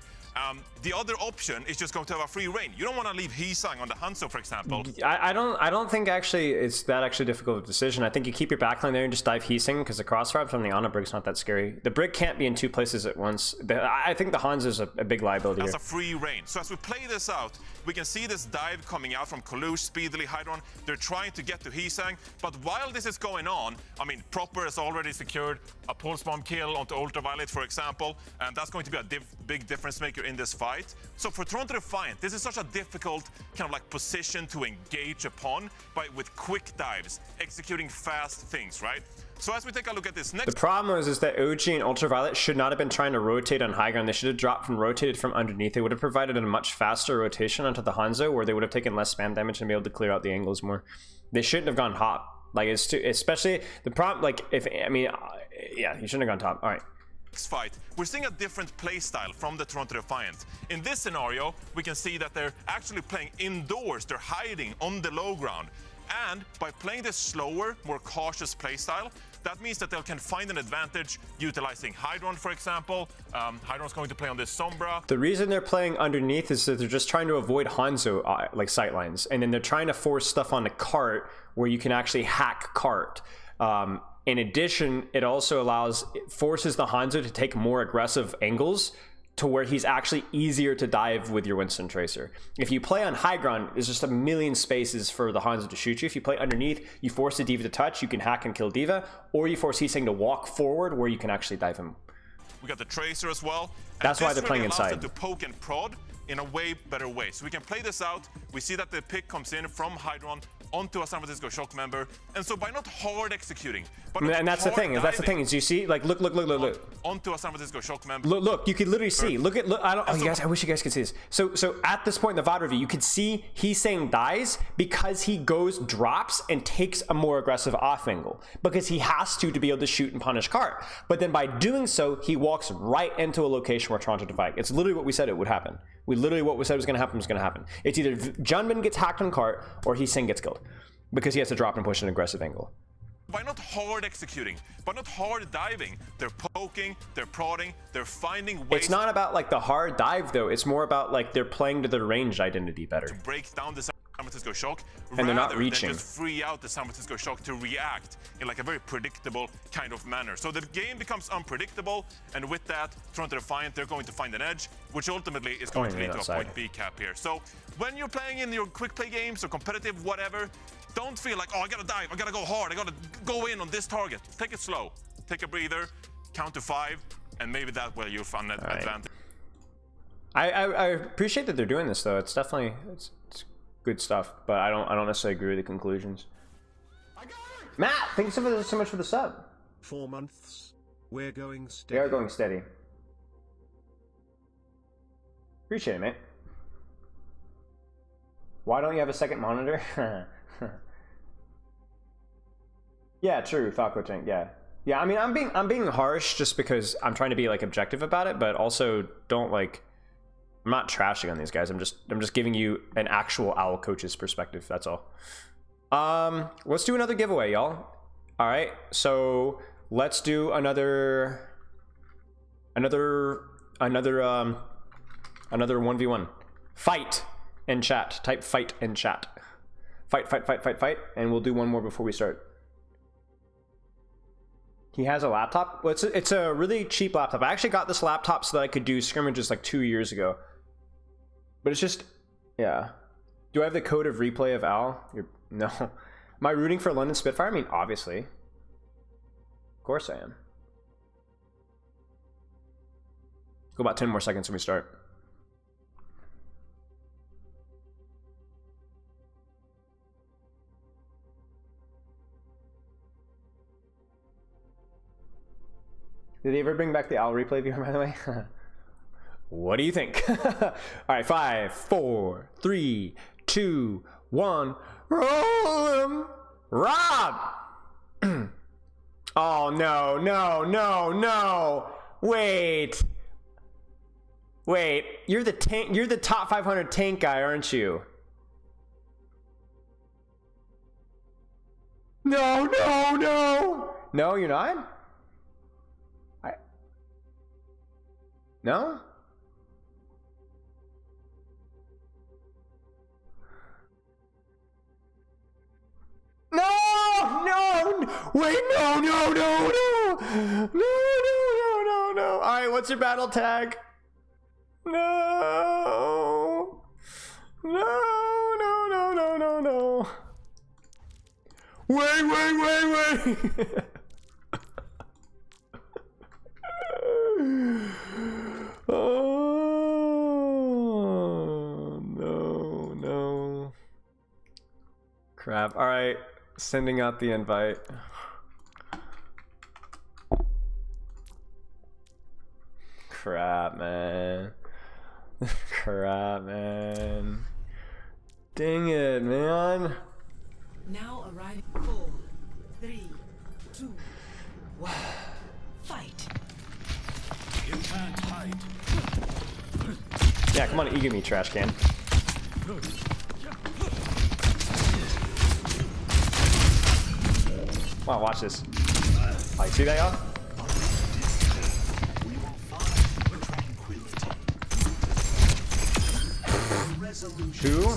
the other option is just going to have a free reign. You don't want to leave Heesang on the Hanzo, for example. I don't think actually it's that actually difficult of a decision. I think you keep your backline there and just dive Heesing because the crossfire from the Ana Brig's not that scary. The Brig can't be in two places at once. I think the Hanzo is a big liability That's here. a free reign. So as we play this out, we can see this dive coming out from Kalush, speedily Hydron. They're trying to get to Heesang, but while this is going on, I mean, Proper has already secured a pulse bomb kill onto Ultraviolet, for example, and that's going to be a big difference maker in this fight. So for Toronto Defiant, this is such a difficult kind of like position to engage upon, but with quick dives, executing fast things, right? So as we take a look at this next... The problem is that OG and Ultraviolet should not have been trying to rotate on high ground. They should have dropped and rotated from underneath. It would have provided a much faster rotation onto the Hanzo, where they would have taken less spam damage and be able to clear out the angles more. They shouldn't have gone top. Like, it's too... Especially the problem, like, if... I mean, yeah, you shouldn't have gone top. All right. Fight, we're seeing a different play style from the Toronto Defiant. In this scenario, we can see that they're actually playing indoors. They're hiding on the low ground. And by playing this slower, more cautious play style, that means that they can find an advantage utilizing Hydron, for example. Hydron's going to play on this Sombra. The reason they're playing underneath is that they're just trying to avoid Hanzo like sightlines, and then they're trying to force stuff on the cart where you can actually hack cart. In addition, it also forces the Hanzo to take more aggressive angles to where he's actually easier to dive with your Winston Tracer. If you play on high ground, there's just a million spaces for the Hanzo to shoot you. If you play underneath, you force the Diva to touch, you can hack and kill Diva, or you force Heesang to walk forward where you can actually dive him. We got the Tracer as well. That's why they're playing allows inside. them to poke and prod in a way better way. So we can play this out. We see that the pick comes in from Hydron onto a San Francisco Shock member. And so by not hard executing, but And that's the thing. That's the thing. Is you see, like, look. Onto a San Francisco Shock member. Look, you could literally see. Look. Oh, you guys, I wish you guys could see this. So at this point in the VOD review, you could see Heesang dies because he drops and takes a more aggressive off angle because he has to be able to shoot and punish Cart. But then by doing so, he walks right into a location where Toronto Defiant. It's literally what we said it would happen. What we said was going to happen was going to happen. It's either Junbin gets hacked on Cart or Heesang gets killed because he has to drop and push an aggressive angle. By not hard executing, by not hard diving, they're poking, they're prodding, they're finding ways. It's not about like the hard dive though. It's more about like they're playing to their ranged identity better. To break down the San Francisco Shock, and they're not reaching. Than just free out the San Francisco Shock to react in like a very predictable kind of manner. So the game becomes unpredictable, and with that, Toronto Defiant, they're going to find an edge, which ultimately is going to lead to a point B cap here. So when you're playing in your quick play games or competitive whatever, don't feel like, oh, I gotta dive, I gotta go hard, I gotta go in on this target. Take it slow, take a breather, count to 5, and maybe that way you'll find an advantage. I appreciate that they're doing this though. It's definitely it's good stuff, but I don't necessarily agree with the conclusions. Matt, thanks so much for the sub. 4 months. We're going steady. We are going steady. Appreciate it, mate. Why don't you have a second monitor? Yeah, true, Falco Tank, yeah. Yeah, I mean, I'm being harsh just because I'm trying to be like objective about it, but also don't like, I'm not trashing on these guys. I'm just giving you an actual OWL coach's perspective. That's all. Let's do another giveaway, y'all. All right, so let's do another 1v1. Fight in chat. Type fight in chat. Fight, and we'll do one more before we start. He has a laptop. Well, it's a really cheap laptop. I actually got this laptop so that I could do scrimmages like 2 years ago. But it's just, yeah. Do I have the code of replay of Al? No. Am I rooting for London Spitfire? I mean, obviously. Of course I am. Go about 10 more seconds when we start. Did they ever bring back the owl replay viewer, by the way? What do you think? All right, 5, 4, 3, 2, 1. Roll him! Rob! Oh, no, no, no, no. Wait. Wait, you're the tank, you're the top 500 tank guy, aren't you? No, no, no. No, you're not? No? No! No! Wait, no, no, no, no! No, no, no, no, no. Alright, what's your battle tag? No! No, no, no, no, no, no. Wait, wait, wait, wait! Oh, no, no. Crap. All right, sending out the invite. Crap, man. Crap, man. Dang it, man. Now arrive. 4, 3, 2, 1. Fight. You can't hide. Yeah, come on, eat me, trash can. Wow, watch this. Like, see that, y'all? Two.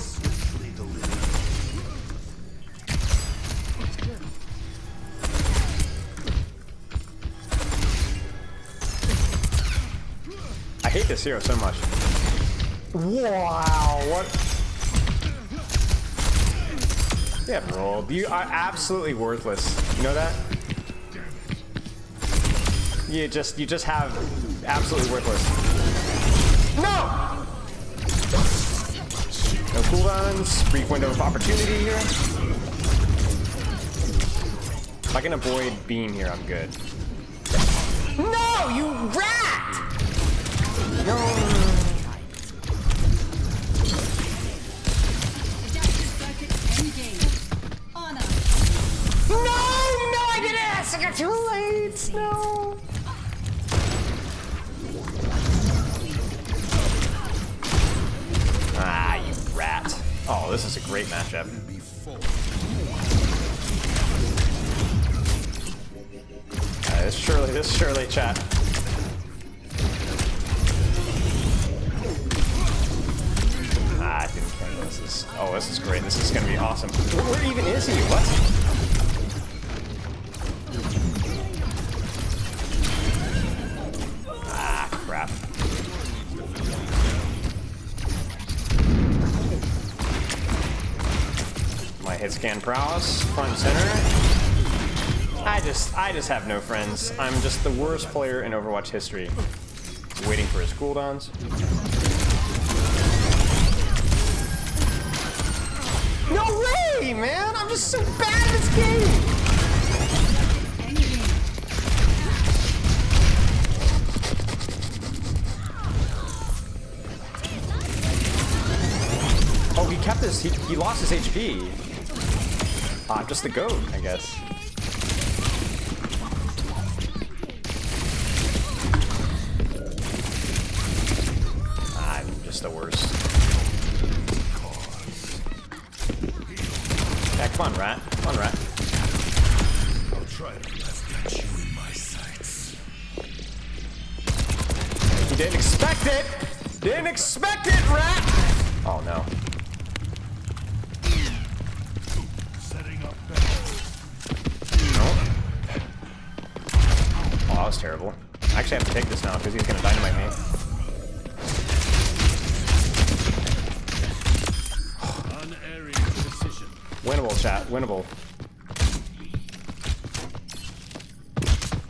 I hate this hero so much. Wow, what? You have rolled. You are absolutely worthless. You know that? You just have absolutely worthless. No! No cooldowns. Brief window of opportunity here. If I can avoid beam here, I'm good. No, you rat! No. No, no, I didn't! I got too late! No! Ah, you rat. Oh, this is a great matchup. This surely chat. Ah, I didn't care. This is great. This is gonna be awesome. Where even is he? What? Ah, crap. My hit scan prowess, front and center. I just have no friends. I'm just the worst player in Overwatch history. Waiting for his cooldowns. No way, man! I'm just so bad at this game! Oh, he kept his, he lost his HP. Ah, just the goat, I guess. I'm just the worst. Yeah, come on, rat. Come on, rat. I'll try to get you in my sights. You didn't expect it! Didn't expect it, rat! Oh, no. Setting up No. Oh, that was terrible. I actually have to take this now because he's gonna dynamite me. unerring precision. Winnable, chat. Winnable.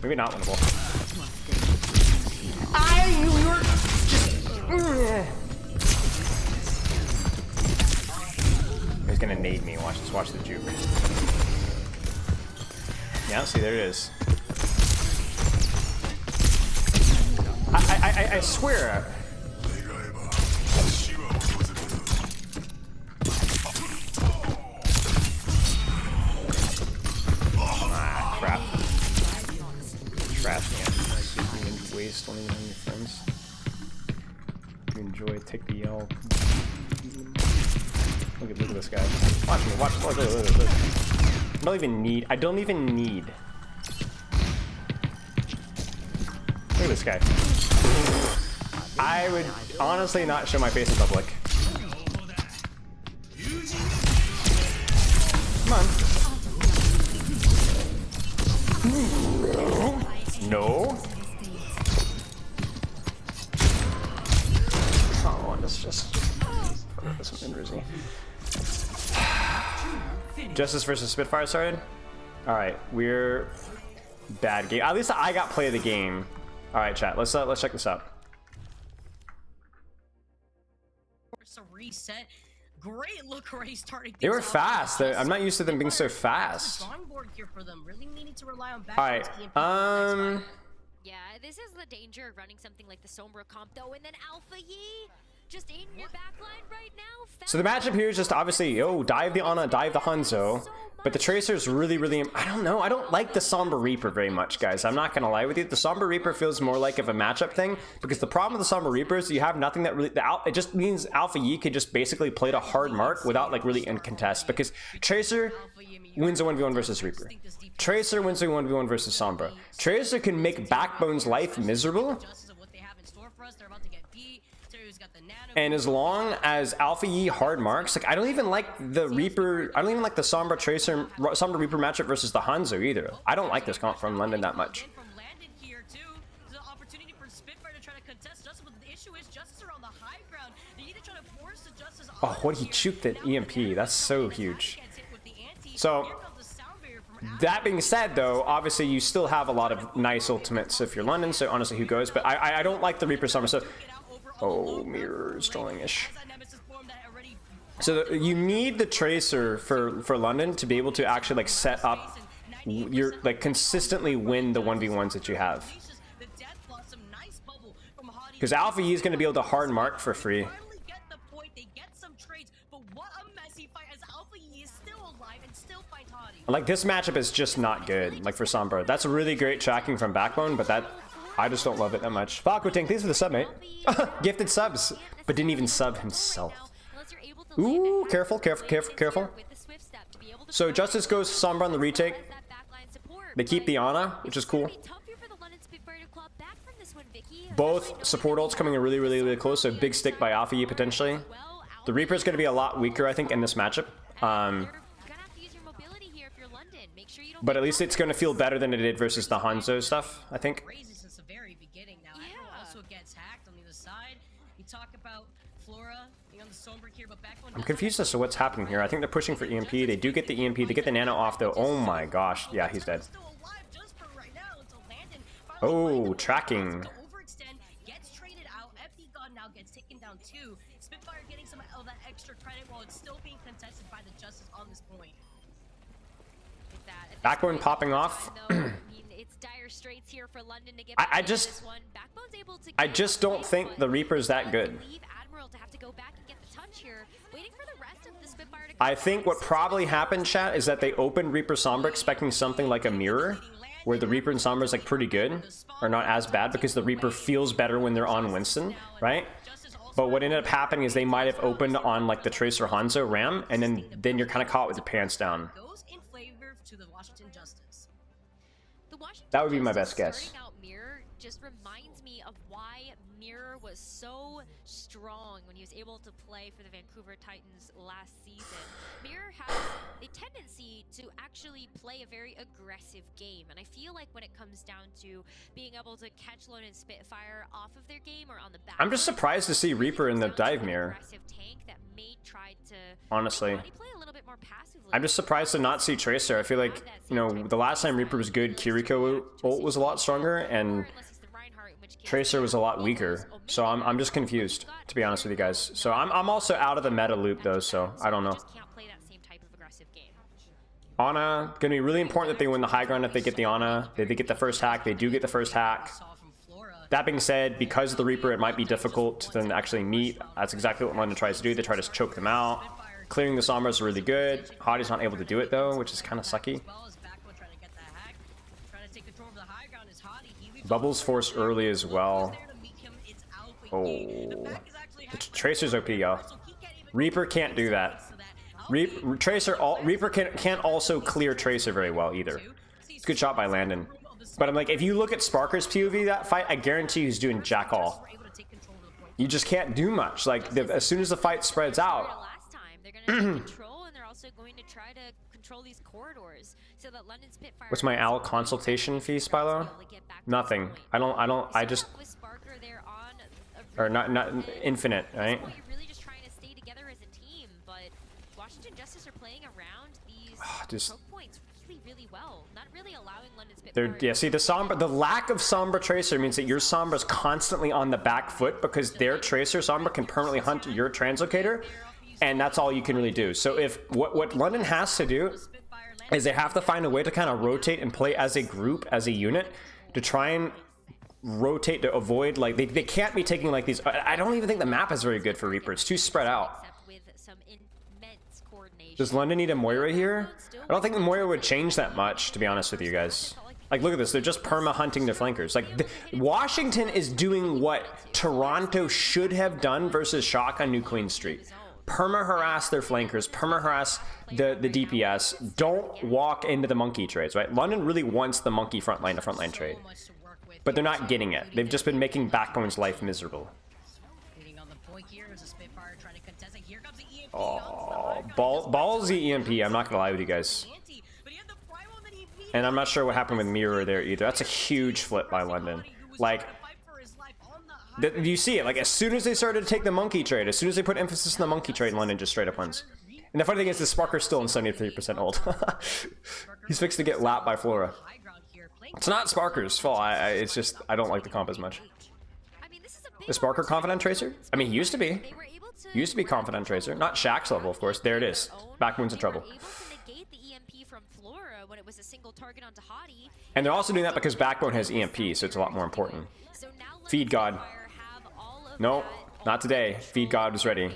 Maybe not winnable. He's gonna nade me. Watch this. Watch the juke. Yeah, see, there it is. I swear. Ah, crap. Trash man. Waste, don't even have any friends. You enjoy, take the L. Look at this guy. Watch me, watch, look. I don't even need. Look at this guy. I would honestly not show my face in public. Come on. No. Oh, let's just put this one in Rizzy. Justice versus Spitfire started. All right, we're bad game. At least I got play of the game. All right, chat. Let's check this out. A reset. Great look already starting. They were fast. I'm not used to them being so fast. All right. Yeah, this is the danger of running something like the Sombra comp though, and then Alpha Yi just in your backline right now. So the matchup here is just obviously, dive the Ana, dive the Hanzo. But the Tracer's really, I don't know. I don't like the Sombra Reaper very much, guys. I'm not going to lie with you. The Sombra Reaper feels more like of a matchup thing. Because the problem with the Sombra Reaper is you have nothing that really... It just means Alpha Yi could just basically play to hard mark without like really in contest. Because Tracer wins a 1v1 versus Reaper. Tracer wins a 1v1 versus Sombra. Tracer can make Backbone's life miserable. And as long as Alpha Yi hard marks, like I don't even like the Reaper, I don't even like the Sombra Reaper matchup versus the Hanzo either. I don't like this comp from London that much. Oh, what he juked at EMP, that's so huge. So that being said though, obviously you still have a lot of nice ultimates if you're London, so honestly who goes, but I don't like the Reaper Sombra, so oh, mirrors, trolling-ish. So you need the Tracer for London to be able to actually like set up your like consistently win the 1v1s that you have. Because Alpha Yi is going to be able to hard mark for free. Like this matchup is just not good. Like for Sombra, that's a really great tracking from Backbone, but that. I just don't love it that much. Falco Tank, thanks for the sub, mate. Gifted subs, but didn't even sub himself. Ooh, careful. So Justice goes Sombra on the retake. They keep the Ana, which is cool. Both support ults coming in really close, so big stick by Alpha Yi potentially. The Reaper is going to be a lot weaker, I think, in this matchup. But at least it's going to feel better than it did versus the Hanzo stuff, I think. I'm confused as to what's happening here. I think they're pushing for EMP. They do get the EMP. They get the nano off though. Oh my gosh. Yeah, he's dead. Oh, tracking. Backbone popping off. I just don't think the Reaper's that good. I think what probably happened, chat, is that they opened Reaper Sombra expecting something like a mirror, where the Reaper and Sombra is like pretty good, or not as bad, because the Reaper feels better when they're on Winston, right? But what ended up happening is they might have opened on like the Tracer Hanzo Ram, and then you're kind of caught with your pants down. That would be my best guess. Just reminds me of why Mirror was so strong when he was able to play for the Vancouver Titans last season. Mirror has a tendency to actually actually play a very aggressive game. And I feel like when it comes down to being able to catch Lone and Spitfire off of their game or on the back, I'm just surprised to see Reaper in the dive mirror. Honestly. I'm just surprised to not see Tracer. I feel like, you know, the last time Reaper was good, Kiriko ult was a lot stronger, and Tracer was a lot weaker. So I'm just confused, to be honest with you guys. So I'm also out of the meta loop, though, so I don't know. Ana, gonna be really important that they win the high ground if they get the Ana. They get the first hack. They do get the first hack. That being said, because of the Reaper, it might be difficult to then actually meet. That's exactly what London tries to do. They try to choke them out. Clearing the Sombra is really good. Hadi's not able to do it, though, which is kind of sucky. Bubbles forced early as well. Oh. The Tracer's OP, y'all. Reaper can't do that. Reaper can't also clear Tracer very well, either. It's a good shot by Landon. But I'm like, if you look at Sparker's POV that fight, I guarantee he's doing jack all. You just can't do much. Like, as soon as the fight spreads out... What's my Owl consultation fee, Spylo? Nothing. I just... Or not infinite, right? Just... Yeah, see, the lack of Sombra Tracer means that your Sombra's constantly on the back foot because their Tracer Sombra can permanently hunt your Translocator, and that's all you can really do. So if what London has to do is they have to find a way to kind of rotate and play as a group, as a unit, to try and rotate to avoid, like, they can't be taking, like, these... I don't even think the map is very good for Reaper. It's too spread out. Does London need a Moira here? I don't think the Moira would change that much, to be honest with you guys. Like, look at this. They're just perma-hunting their flankers. Like, Washington is doing what Toronto should have done versus Shock on New Queen Street. Perma-harass their flankers. Perma-harass the DPS. Don't walk into the monkey trades, right? London really wants the monkey frontline to frontline trade. But they're not getting it. They've just been making Backbone's life miserable. Oh, ballsy EMP. I'm not gonna lie with you guys. And I'm not sure what happened with Mirror there either. That's a huge flip by London. Like, you see it. Like, as soon as they started to take the monkey trade, as soon as they put emphasis on the monkey trade, London just straight up wins. And the funny thing is, the Sparker's still in 73% ult. He's fixed to get lapped by Flora. It's not Sparker's fault. It's just, I don't like the comp as much. Is Sparker confident Tracer? I mean, he used to be. Used to be confident Tracer. Not Shaq's level, of course. There it is. Backbone's in trouble. And they're also doing that because Backbone has EMP, so it's a lot more important. Feed God. No, not today. Feed God was ready.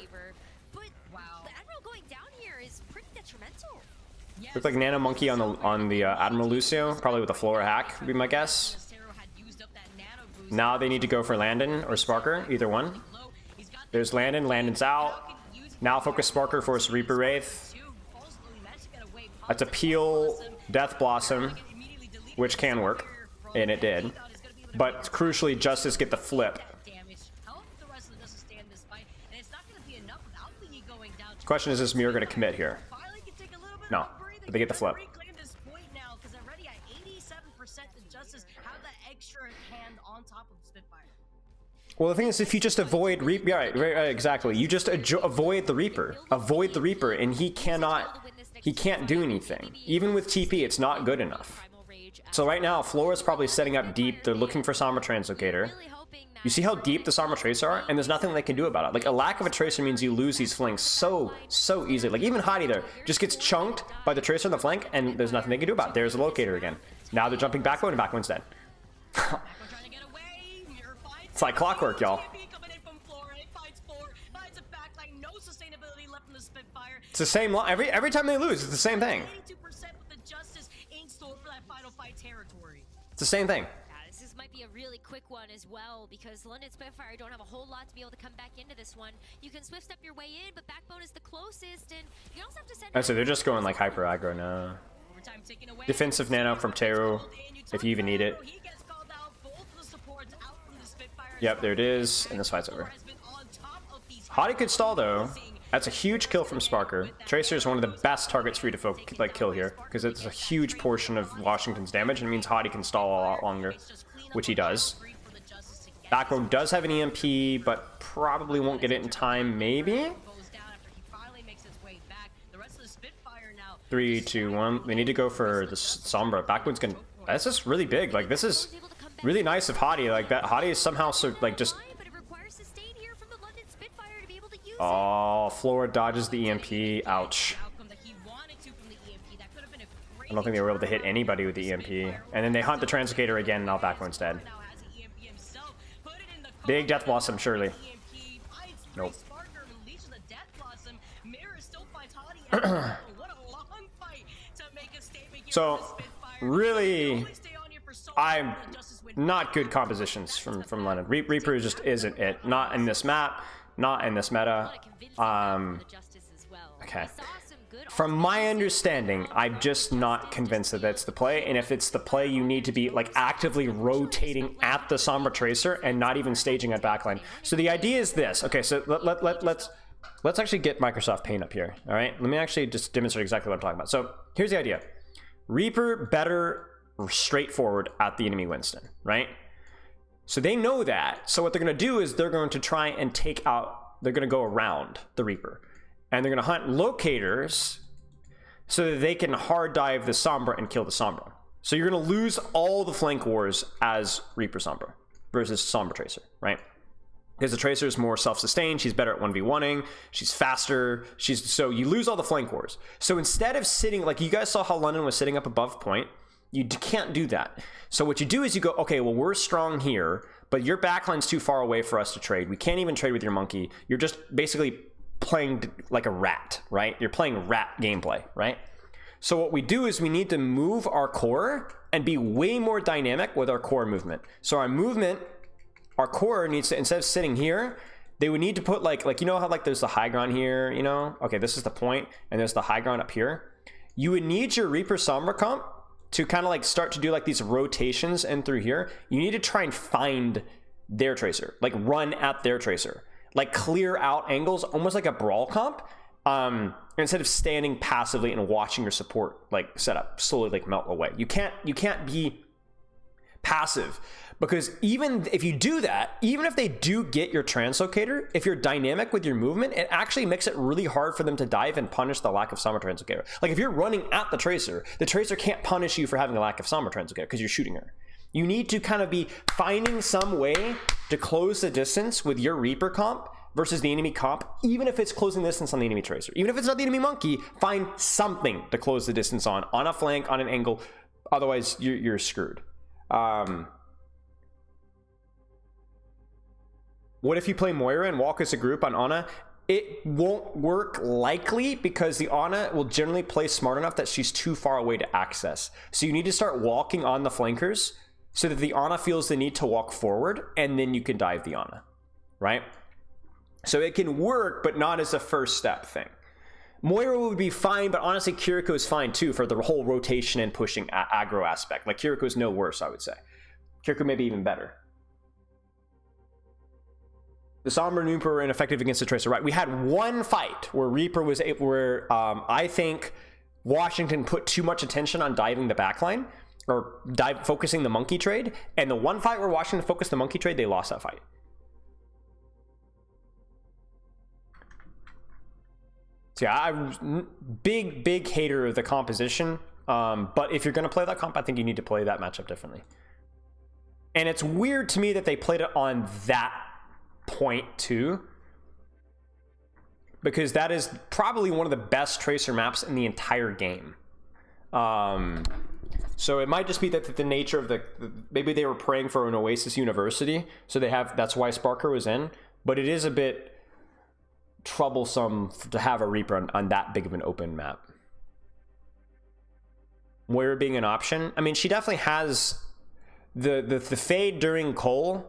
Looked like Nano Monkey on the Admiral Lucio, probably with a Flora hack, would be my guess. Now they need to go for Landon or Sparker, either one. There's Landon. Landon's out. Now focus Sparker, force Reaper Wraith. That's a Peel Death Blossom, which can work, and it did. But crucially, Justice get the flip. The question is Mirror going to commit here? No, but they get the flip. Well, the thing is, if you just avoid Reaper, yeah, right, exactly. You just avoid the Reaper. Avoid the Reaper, and he can't do anything. Even with TP, it's not good enough. So right now, Flora's probably setting up deep. They're looking for Sombra Translocator. You see how deep the Sombra Tracer are? And there's nothing they can do about it. Like, a lack of a Tracer means you lose these flanks so easily. Like, even Hadi there just gets chunked by the Tracer on the flank, and there's nothing they can do about it. There's the Locator again. Now they're jumping Backbone, and Backbone's dead. It's like clockwork, y'all. It's the same every time they lose, it's the same thing. It's the same thing. This might be a really quick one as well, because London Spitfire don't have a whole lot to be able to come back into this one. You can swift step your way in, but Backbone is the closest, and you also have to send... So they're just going like hyper aggro now. Defensive nano from Teru, if you even need it. Yep, there it is, and this fight's over. Hadi could stall though. That's a huge kill from Sparker. Tracer is one of the best targets for you to kill here, because it's a huge portion of Washington's damage, and it means Hottie can stall a lot longer, which he does. Backbone does have an EMP, but probably won't get it in time, maybe? 3, 2, 1. They need to go for the Sombra. Backbone's gonna... This is really big. Like, this is really nice of Hottie. Like, that Hottie is somehow so, like, just... Oh, Flora dodges the EMP. Ouch. I don't think they were able to hit anybody with the EMP. And then they hunt the Translocator again, and now Backbone's dead. Big Death Blossom, surely. Nope. So, really, I'm not good compositions from London. Reaper just isn't it. Not in this map, not in this meta. Okay. From my understanding, I'm just not convinced that that's the play. And if it's the play, you need to be like actively rotating at the Sombra Tracer and not even staging at backline. So the idea is this. Okay, so let's actually get Microsoft Paint up here. All right, let me actually just demonstrate exactly what I'm talking about. So here's the idea. Reaper better straightforward at the enemy Winston, right? So they know that. So what they're going to do is they're going to try and take out, they're going to go around the Reaper. And they're going to hunt locators so that they can hard dive the Sombra and kill the Sombra. So you're going to lose all the flank wars as Reaper Sombra versus Sombra Tracer, right? Because the Tracer is more self-sustained, she's better at 1v1ing, she's faster, so you lose all the flank wars. So instead of sitting, like you guys saw how London was sitting up above point, you can't do that. So what you do is you go, okay, well, we're strong here, but your backline's too far away for us to trade. We can't even trade with your monkey. You're just basically playing like a rat, right? You're playing rat gameplay, right? So what we do is we need to move our core and be way more dynamic with our core movement. So our movement, our core needs to, instead of sitting here, they would need to put like you know how like there's the high ground here, you know? Okay, this is the point, and there's the high ground up here. You would need your Reaper Sombra comp to kind of like start to do like these rotations in through here. You need to try and find their Tracer, like run at their Tracer. Like clear out angles, almost like a brawl comp, instead of standing passively and watching your support like setup slowly like melt away. You can't be passive, because even if you do that, even if they do get your translocator, if you're dynamic with your movement, it actually makes it really hard for them to dive and punish the lack of Sombra translocator. Like if you're running at the Tracer can't punish you for having a lack of Sombra translocator because you're shooting her. You need to kind of be finding some way to close the distance with your Reaper comp versus the enemy comp, even if it's closing the distance on the enemy Tracer. Even if it's not the enemy monkey, find something to close the distance on a flank, on an angle. Otherwise, you're screwed. What if you play Moira and walk as a group on Ana? It won't work likely because the Ana will generally play smart enough that she's too far away to access. So you need to start walking on the flankers so that the Ana feels the need to walk forward, and then you can dive the Ana, right? So it can work, but not as a first step thing. Moira would be fine, but honestly, Kiriko is fine too for the whole rotation and pushing aggro aspect. Like Kiriko is no worse, I would say. Kiriko may be even better. The Sombra and Reaper were ineffective against the Tracer, right? We had one fight where Reaper was able, where I think Washington put too much attention on diving the backline, or focusing the monkey trade, and the one fight where Washington focused the monkey trade, they lost that fight. So yeah, I'm big hater of the composition, but if you're going to play that comp, I think you need to play that matchup differently. And it's weird to me that they played it on that point too, because that is probably one of the best Tracer maps in the entire game. So it might just be that the nature of maybe they were praying for an Oasis University, so that's why Sparker was in, but it is a bit troublesome to have a Reaper on that big of an open map. Moira being an option, I mean, she definitely has the fade during Cole,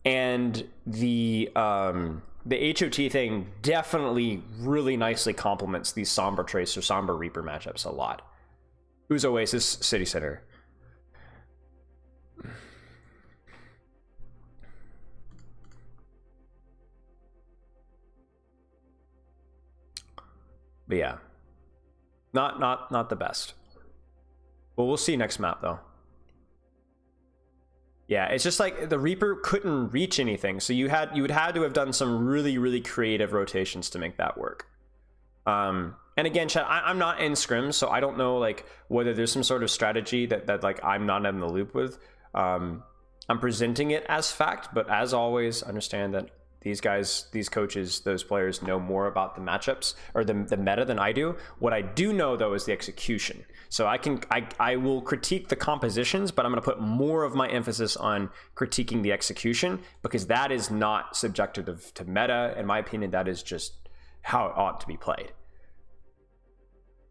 and the HOT thing definitely really nicely complements these Sombra Tracer, Sombra Reaper matchups a lot. Who's Oasis City Center? But yeah, not the best. Well, we'll see next map though. Yeah, it's just like the Reaper couldn't reach anything, so you would have to have done some really creative rotations to make that work. And again, chat, I'm not in scrims, so I don't know like whether there's some sort of strategy that like I'm not in the loop with. I'm presenting it as fact, but as always, understand that these guys, these coaches, those players know more about the matchups or the meta than I do. What I do know though is the execution. So I will critique the compositions, but I'm going to put more of my emphasis on critiquing the execution, because that is not subjective to meta. In my opinion, that is just how it ought to be played.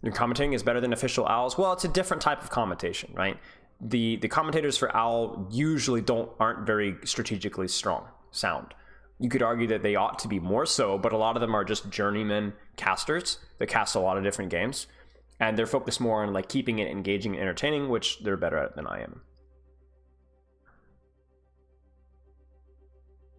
Your commentating is better than official owls. Well, it's a different type of commentation, right? The commentators for owl usually aren't very strategically sound. You could argue that they ought to be more so, but a lot of them are just journeyman casters that cast a lot of different games, and they're focused more on like keeping it engaging and entertaining, which they're better at than I am.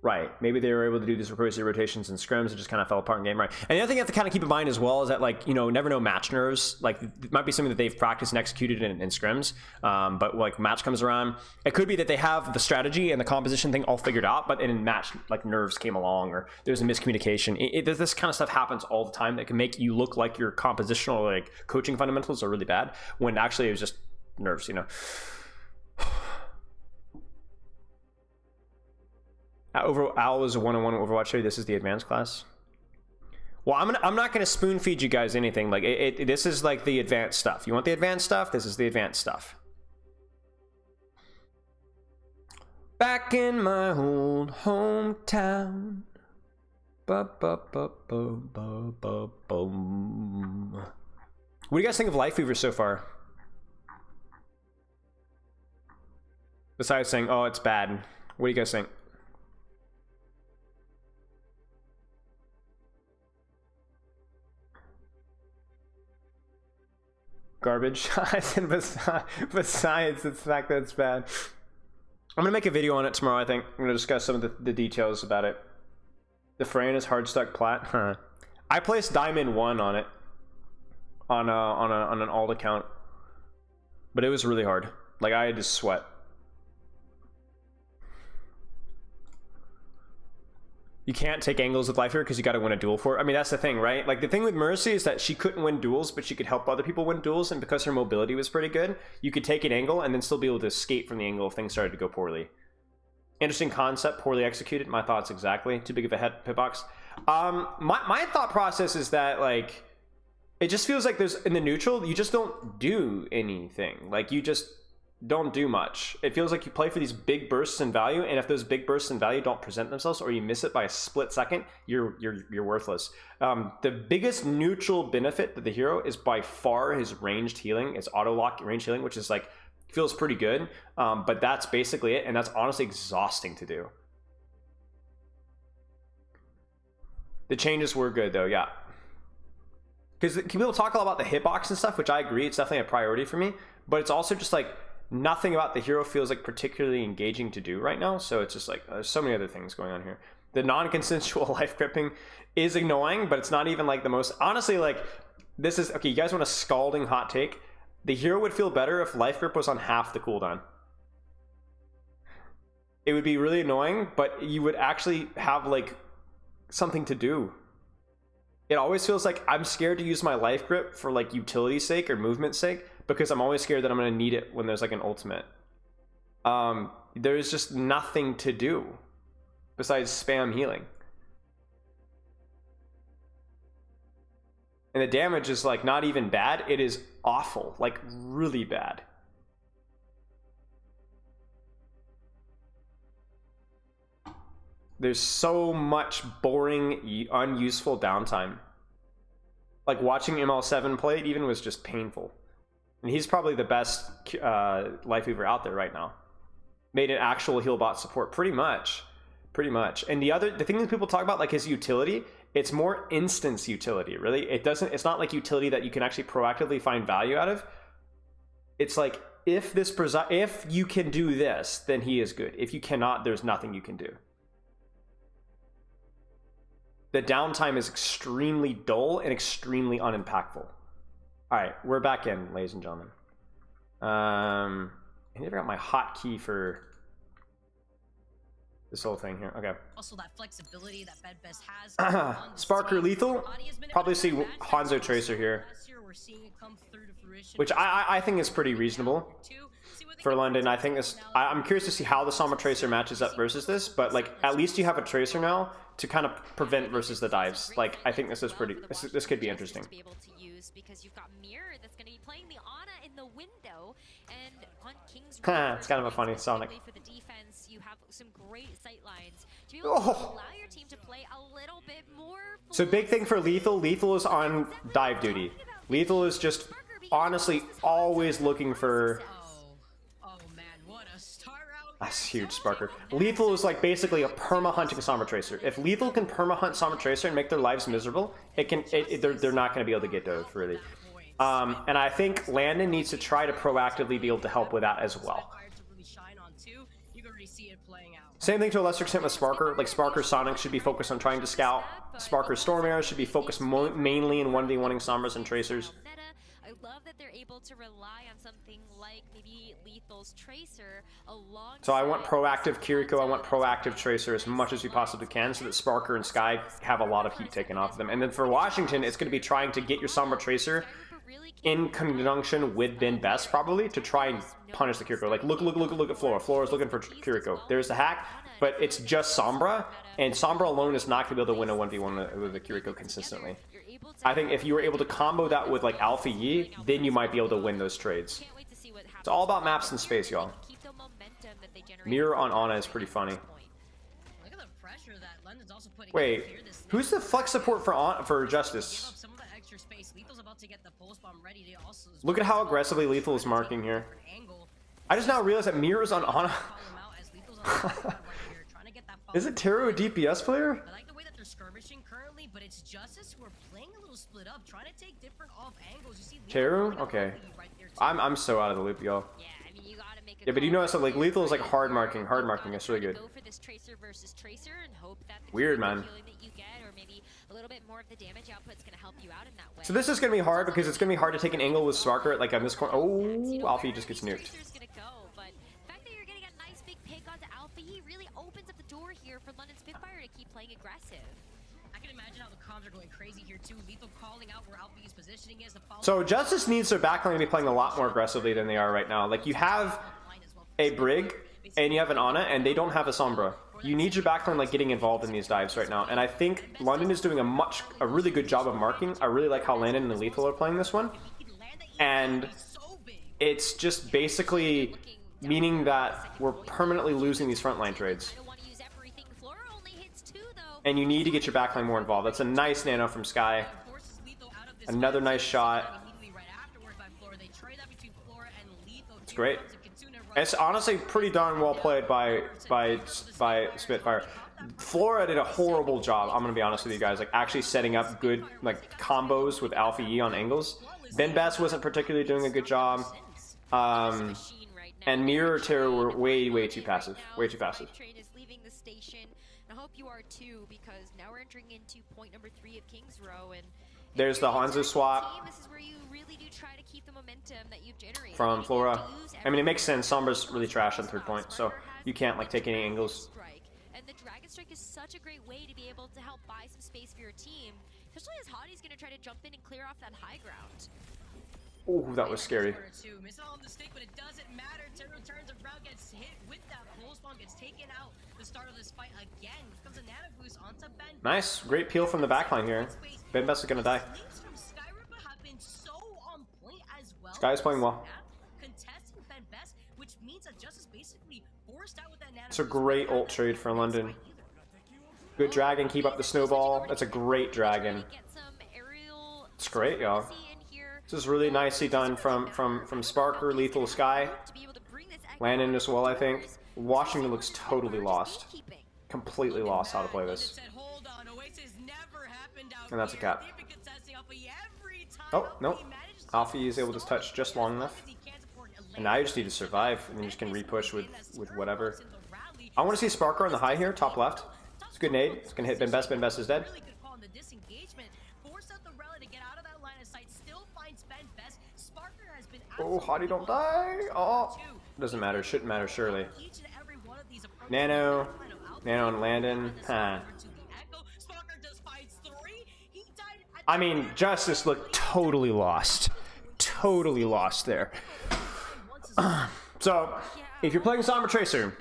Right. Maybe they were able to do these recursive rotations and scrims. It just kind of fell apart in game, right? And the other thing you have to kind of keep in mind as well is that, like, you know, never know match nerves. Like, it might be something that they've practiced and executed in scrims. But like match comes around, it could be that they have the strategy and the composition thing all figured out, but in match, like nerves came along or there's a miscommunication. This kind of stuff happens all the time that can make you look like your compositional, like coaching fundamentals are really bad when actually it was just nerves, you know. Owl is a 1-on-1 Overwatch trade. This is the advanced class. Well, I'm not gonna spoon feed you guys anything. Like this is like the advanced stuff. You want the advanced stuff? This is the advanced stuff. Back in my old hometown. What do you guys think of Life Weaver so far? Besides saying, oh, it's bad. What do you guys think? Garbage. I said besides the fact that it's bad. I'm gonna make a video on it tomorrow. I think I'm gonna discuss some of the details about it. The Fran is hard stuck plat. Huh. I placed Diamond 1 on it on an alt account, but it was really hard. Like I had to sweat. You can't take angles with Life Weaver because you got to win a duel for it. I mean, that's the thing, right? Like the thing with Mercy is that she couldn't win duels, but she could help other people win duels, and because her mobility was pretty good, you could take an angle and then still be able to escape from the angle if things started to go poorly. Interesting concept, poorly executed. My thoughts exactly. Too big of a hitbox. My thought process is that like it just feels like there's in the neutral you just don't do anything. Like you just don't do much. It feels like you play for these big bursts in value, and if those big bursts in value don't present themselves or you miss it by a split second, you're worthless. The biggest neutral benefit to the hero is by far his ranged healing, his auto lock ranged healing, which is like feels pretty good. But that's basically it, and that's honestly exhausting to do. The changes were good though, yeah. Because people talk a lot about the hitbox and stuff, which I agree, it's definitely a priority for me. But it's also just like nothing about the hero feels like particularly engaging to do right now, so it's just like there's so many other things going on here. The non-consensual life gripping is annoying, but it's not even like the most honestly. Like this is okay. You guys want a scalding hot take? The hero would feel better if life grip was on half the cooldown. It would be really annoying, but you would actually have like something to do. It always feels like I'm scared to use my life grip for like utility's sake or movement's sake, because I'm always scared that I'm going to need it when there's like an ultimate. There's just nothing to do besides spam healing. And the damage is like not even bad, it is awful, like really bad. There's so much boring, unuseful downtime. Like watching ML7 play it even was just painful. And he's probably the best Life Weaver out there right now. Made an actual heal bot support, pretty much. And the thing that people talk about, like his utility, it's more instance utility, really. It's not like utility that you can actually proactively find value out of. It's like, if you can do this, then he is good. If you cannot, there's nothing you can do. the downtime is extremely dull and extremely unimpactful. All right, we're back in, ladies and gentlemen. I never got my hotkey for this whole thing here. Okay. Also, that flexibility that Bed Best has. Sparker Lethal. Probably see Hanzo Tracer here, which I think is pretty reasonable for London. I think this. I'm curious to see how the Sombra Tracer matches up versus this, but like at least you have a Tracer now to kind of prevent versus the dives. Like I think this is pretty. This could be interesting. Because you've got Mirror that's going to be playing the Ana in the window, and on King's It's kind of a funny Sonic. For the defense, you have some great sight lines to be able to allow your team to play a little bit more. So big thing for Lethal. Lethal is on dive duty. Lethal is just honestly always looking for. That's huge, Sparker. Lethal is like basically a perma-hunting Sombra Tracer. If Lethal can perma-hunt Sombra Tracer and make their lives miserable, they're not going to be able to get dove, really. And I think Landon needs to try to proactively be able to help with that as well. Same thing to a lesser extent with Sparker. Like Sparker Sonic should be focused on trying to scout. Sparker Storm Arrow should be focused mainly in 1v1ing Sombras and Tracers. I love that they're able to rely on something like maybe Lethal's Tracer along. So I want proactive Kiriko, I want proactive Tracer as much as we possibly can so that Sparker and Sky have a lot of heat taken off of them. And then for Washington, it's going to be trying to get your Sombra Tracer in conjunction with Ben Best probably to try and punish the Kiriko. Like look at Flora. Flora's looking for Kiriko. There's the hack, but it's just Sombra, and Sombra alone is not going to be able to win a 1v1 with the Kiriko consistently. I think if you were able to combo that with like Alpha Yi, then you might be able to win those trades. It's all about maps and space, y'all. Mirror on Ana is pretty funny. Wait, who's the flex support for Justice? Look at how aggressively Lethal is marking here. I just now realized that Mirror is on Ana. Is it Taro a DPS player? I like the way that they're skirmishing currently, but it's Justice who are playing a little split up, trying to take different off angles. You see Taro? Okay. I'm so out of the loop, y'all. Yeah, but you notice that like Lethal is like hard marking. Hard marking is really good. Weird, man. So this is gonna be hard because it's gonna be hard to take an angle with Sparker like on this corner. Oh, Alfie just gets nuked. For London Spitfire to keep playing aggressive. I can imagine how the comms are going crazy here too. Lethal calling out where Alfie's positioning is. So Justice needs their backline to be playing a lot more aggressively than they are right now. Like you have a Brig and you have an Ana and they don't have a Sombra. You need your backline like getting involved in these dives right now. And I think London is doing a really good job of marking. I really like how Landon and Lethal are playing this one. And it's just basically meaning that we're permanently losing these frontline trades. And you need to get your backline more involved. That's a nice nano from Sky. Another nice shot. It's great. It's honestly pretty darn well played by Spitfire. Flora did a horrible job, I'm gonna be honest with you guys, like actually setting up good like combos with Alpha E on angles. Ben Bass wasn't particularly doing a good job. And Mirror Terror were way too passive. Way too passive. I hope you are too, because now we're entering into point number 3 of King's Row, and there's the Hanzo swap. This is where you really do try to keep the momentum that you've generated from Flora. I mean, it makes sense. Sombra's really trash on third point, so you can't like take any angles. And the Dragon Strike is such a great way to be able to help buy some space for your team, especially as Hottie's going to try to jump in and clear off that high ground. Ooh, that was scary. Miss it on the stick, but it doesn't matter. Taro turns around, gets hit with that pole spawn, gets taken out. The start of this fight again. Comes a nano boost onto Ben. Nice, great peel from the backline here. Ben Best is gonna die. Sky's playing well. Contesting Ben Best, which means that Justice basically forced out with that nano. It's a great ult trade for London. Good dragon, keep up the snowball. That's a great dragon. It's great, y'all. This is really nicely done from Sparker, Lethal, Sky. Landon as well, I think. Washington looks totally lost. Completely lost how to play this. And that's a cap. Oh, nope. Alfie is able to touch just long enough. And now you just need to survive, and then you just can repush with whatever. I want to see Sparker on the high here, top left. It's a good nade. It's going to hit Ben Best. Ben Best is dead. Oh, Hottie, don't die. Oh, doesn't matter. Shouldn't matter, surely. Each and every one of these approaches Nano. to the final Nano and Landon. Huh. over to the Echo. Sparker does finds 3. He died at I mean, Justice looked totally lost. Totally lost there. So, if you're playing Sombra Tracer,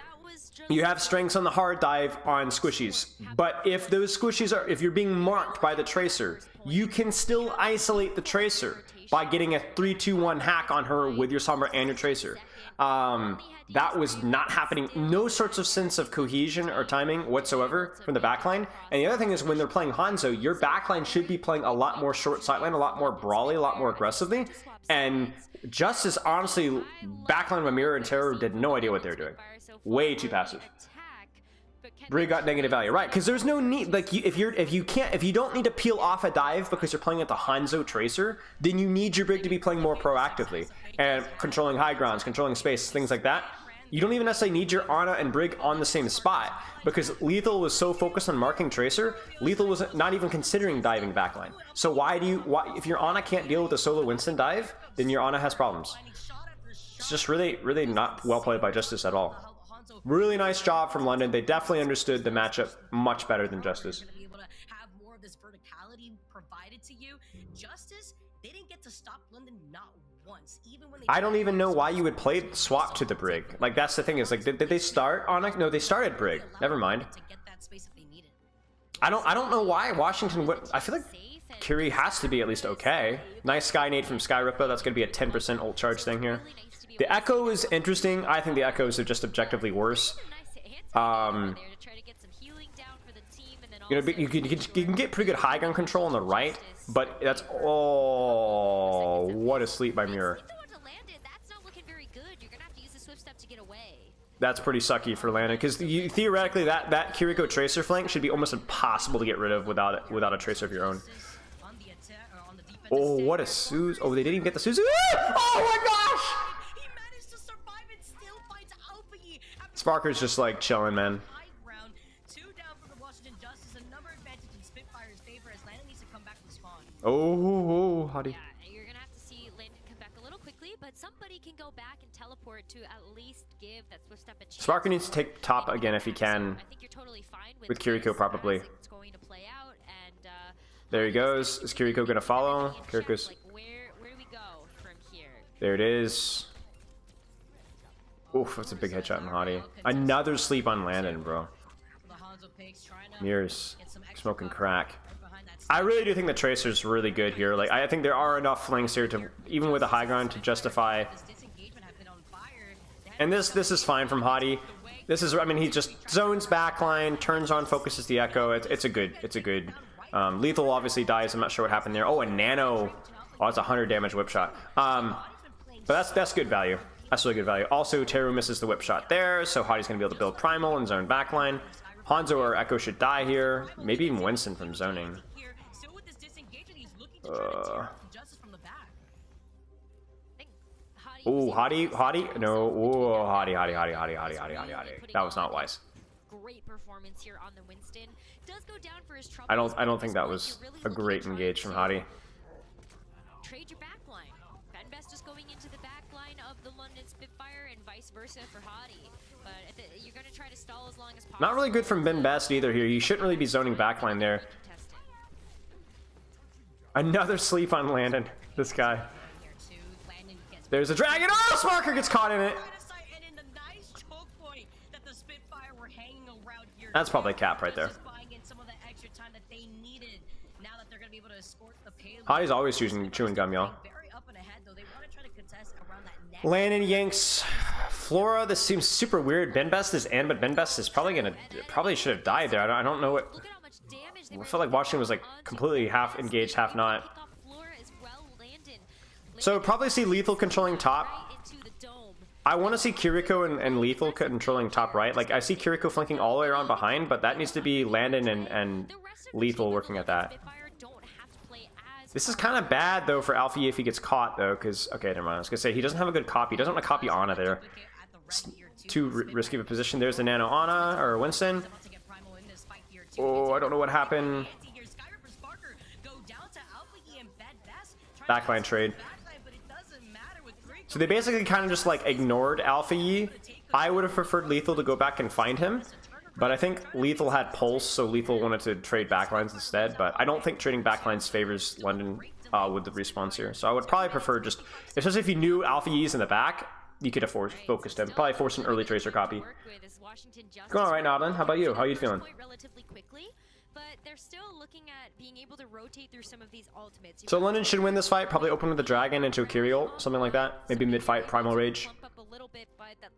you have strengths on the hard dive on squishies. But if those squishies are, if you're being marked by the Tracer, you can still isolate the Tracer by getting a 3-2-1 hack on her with your Sombra and your Tracer. That was not happening. No sorts of sense of cohesion or timing whatsoever from the backline. And the other thing is when they're playing Hanzo, your backline should be playing a lot more short sideline, a lot more brawly, a lot more aggressively. And Justice, honestly, backline with Mirror and Terror did no idea what they were doing. Way too passive. Brig got negative value, right? Because there's no need, like, if you don't need to peel off a dive because you're playing at the Hanzo Tracer, then you need your Brig to be playing more proactively and controlling high grounds, controlling space, things like that. You don't even necessarily need your Ana and Brig on the same spot because Lethal was so focused on marking Tracer, Lethal was not even considering diving backline. So why if your Ana can't deal with a solo Winston dive, then your Ana has problems. It's just really, really not well played by Justice at all. Really nice job from London. They definitely understood the matchup much better than Justice. Be able to have more of this verticality provided to you. Justice, they didn't get to stop London not once, even when they I don't even know why you would play swap to the Brig. Like, that's the thing is, like, did they start on it? No, they started Brig. Never mind. to get that space if they needed. I don't know why Washington would. I feel like Curie has to be at least okay. Nice Sky Nade from Sky Rippa. That's going to be a 10% ult charge thing here. The Echo is interesting. I think the Echoes are just objectively worse. You can get pretty good high gun control on the right, but that's what a sleep by Mirror. That's pretty sucky for Landon because theoretically that Kiriko Tracer flank should be almost impossible to get rid of without a Tracer of your own. Oh, what a Suze! Oh, they didn't even get the Suze. Oh my gosh! Sparker's just like chilling, man. Oh, howdy. Yeah, you're gonna have to see Landon come back a little quickly, but somebody can go back and teleport to at least give that swift step a chance. Sparker needs to take top again if he can. I think you're totally fine with Kiriko probably. It's going to play out, and there he goes. Is Kiriko gonna follow? Kiriko's. like, where do we go from here? There it is. Oof, that's a big headshot from Hottie. Another sleep on Landon, bro. Mirrors smoking crack. I really do think the Tracer's really good here. Like, I think there are enough flanks here to, even with a high ground, to justify. And this is fine from Hottie. This is, I mean, he just zones backline, turns on, focuses the Echo. It's a good. Lethal obviously dies. I'm not sure what happened there. Oh, a Nano. Oh, it's 100 damage whip shot. But that's good value. That's really good value. Also, Teru misses the whip shot there, so Hottie's gonna be able to build Primal and zone backline. Hanzo or Echo should die here. Maybe even Winston from zoning. Oh, Hottie. No, oh, Hottie. That was not wise. Great performance here on the Winston. Does go down for his I don't think that was a great engage from Hottie. Trade your backline. Benbest just going into the backline of the London Spitfire and vice versa for Hottie. But you're going to try to stall as long as possible. Not really good from Ben Best either here. You shouldn't really be zoning backline there. Another sleep on Landon. This guy. There's a dragon. Oh, Sparker gets caught in it. That's probably cap right there. Hottie's always choosing chewing gum, y'all. Landon yanks Flora. This seems super weird. Benbest is in, but Benbest is probably should have died there. I don't know what. I felt like Washington was like completely half engaged, half not. So probably see Lethal controlling top. I want to see Kiriko and Lethal controlling top right. Like, I see Kiriko flanking all the way around behind, but that needs to be Landon and Lethal working at that. This is kind of bad, though, for Alfie if he gets caught, though, because... Okay, never mind. I was going to say, he doesn't have a good copy. He doesn't want to copy Ana there. It's too risky of a position. There's the Nano Ana, or Winston. Oh, I don't know what happened. Backline trade. So they basically kind of just like ignored Alpha Yi. I would have preferred Lethal to go back and find him, but I think Lethal had Pulse, so Lethal wanted to trade backlines instead. But I don't think trading backlines favors London with the respawns here. So I would probably prefer just, especially if you knew Alpha Yi's in the back, you could have focused him. Probably force an early tracer copy. Going on right now, then. How about you? How are you feeling? But they're still looking at being able to rotate through some of these ultimates. So London should win this fight. Probably open with the Dragon into a Kiri ult, something like that. Maybe mid-fight, Primal Rage.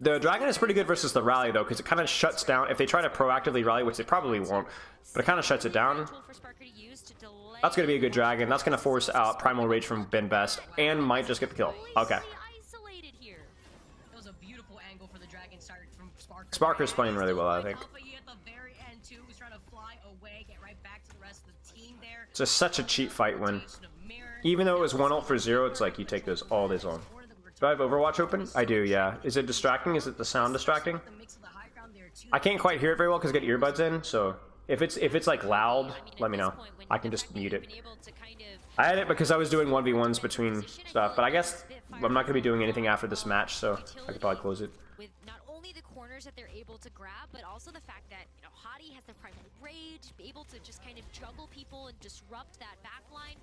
The Dragon is pretty good versus the Rally, though, because it kind of shuts down. If they try to proactively rally, which they probably won't, but it kind of shuts it down. That's going to be a good Dragon. That's going to force out Primal Rage from Ben Best, and might just get the kill. Okay. Sparker's playing really well, I think. It's just such a cheap fight win. Even though it was 1 ult for 0, it's like you take those all day long. Do I have Overwatch open? I do, yeah. Is it distracting? Is it the sound distracting? I can't quite hear it very well because I get earbuds in, so if it's like loud, let me know. I can just mute it. I had it because I was doing 1v1s between stuff, but I guess I'm not going to be doing anything after this match, so I could probably close it. That they're able to grab, but also the fact that, you know, Hottie has the Primal Rage, be able to just kind of juggle people and disrupt that backline.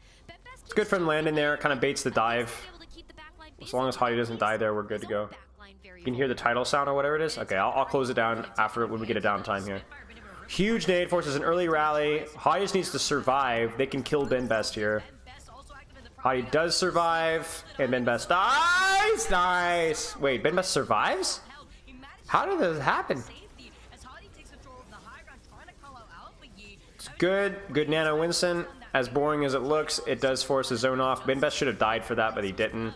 It's good from Landon there, kind of baits the dive. As long as Hottie doesn't die there, we're good to go. You can hear the title sound or whatever it is. Okay, I'll close it down after when we get a downtime here. Huge nade forces an early rally. Hottie just needs to survive. They can kill Ben Best here. Hottie does survive, and Ben Best dies. Nice. Wait, Ben Best survives? How did this happen? It's good. Good Nano Winston. As boring as it looks, it does force his zone off. Ben Best should have died for that, but he didn't.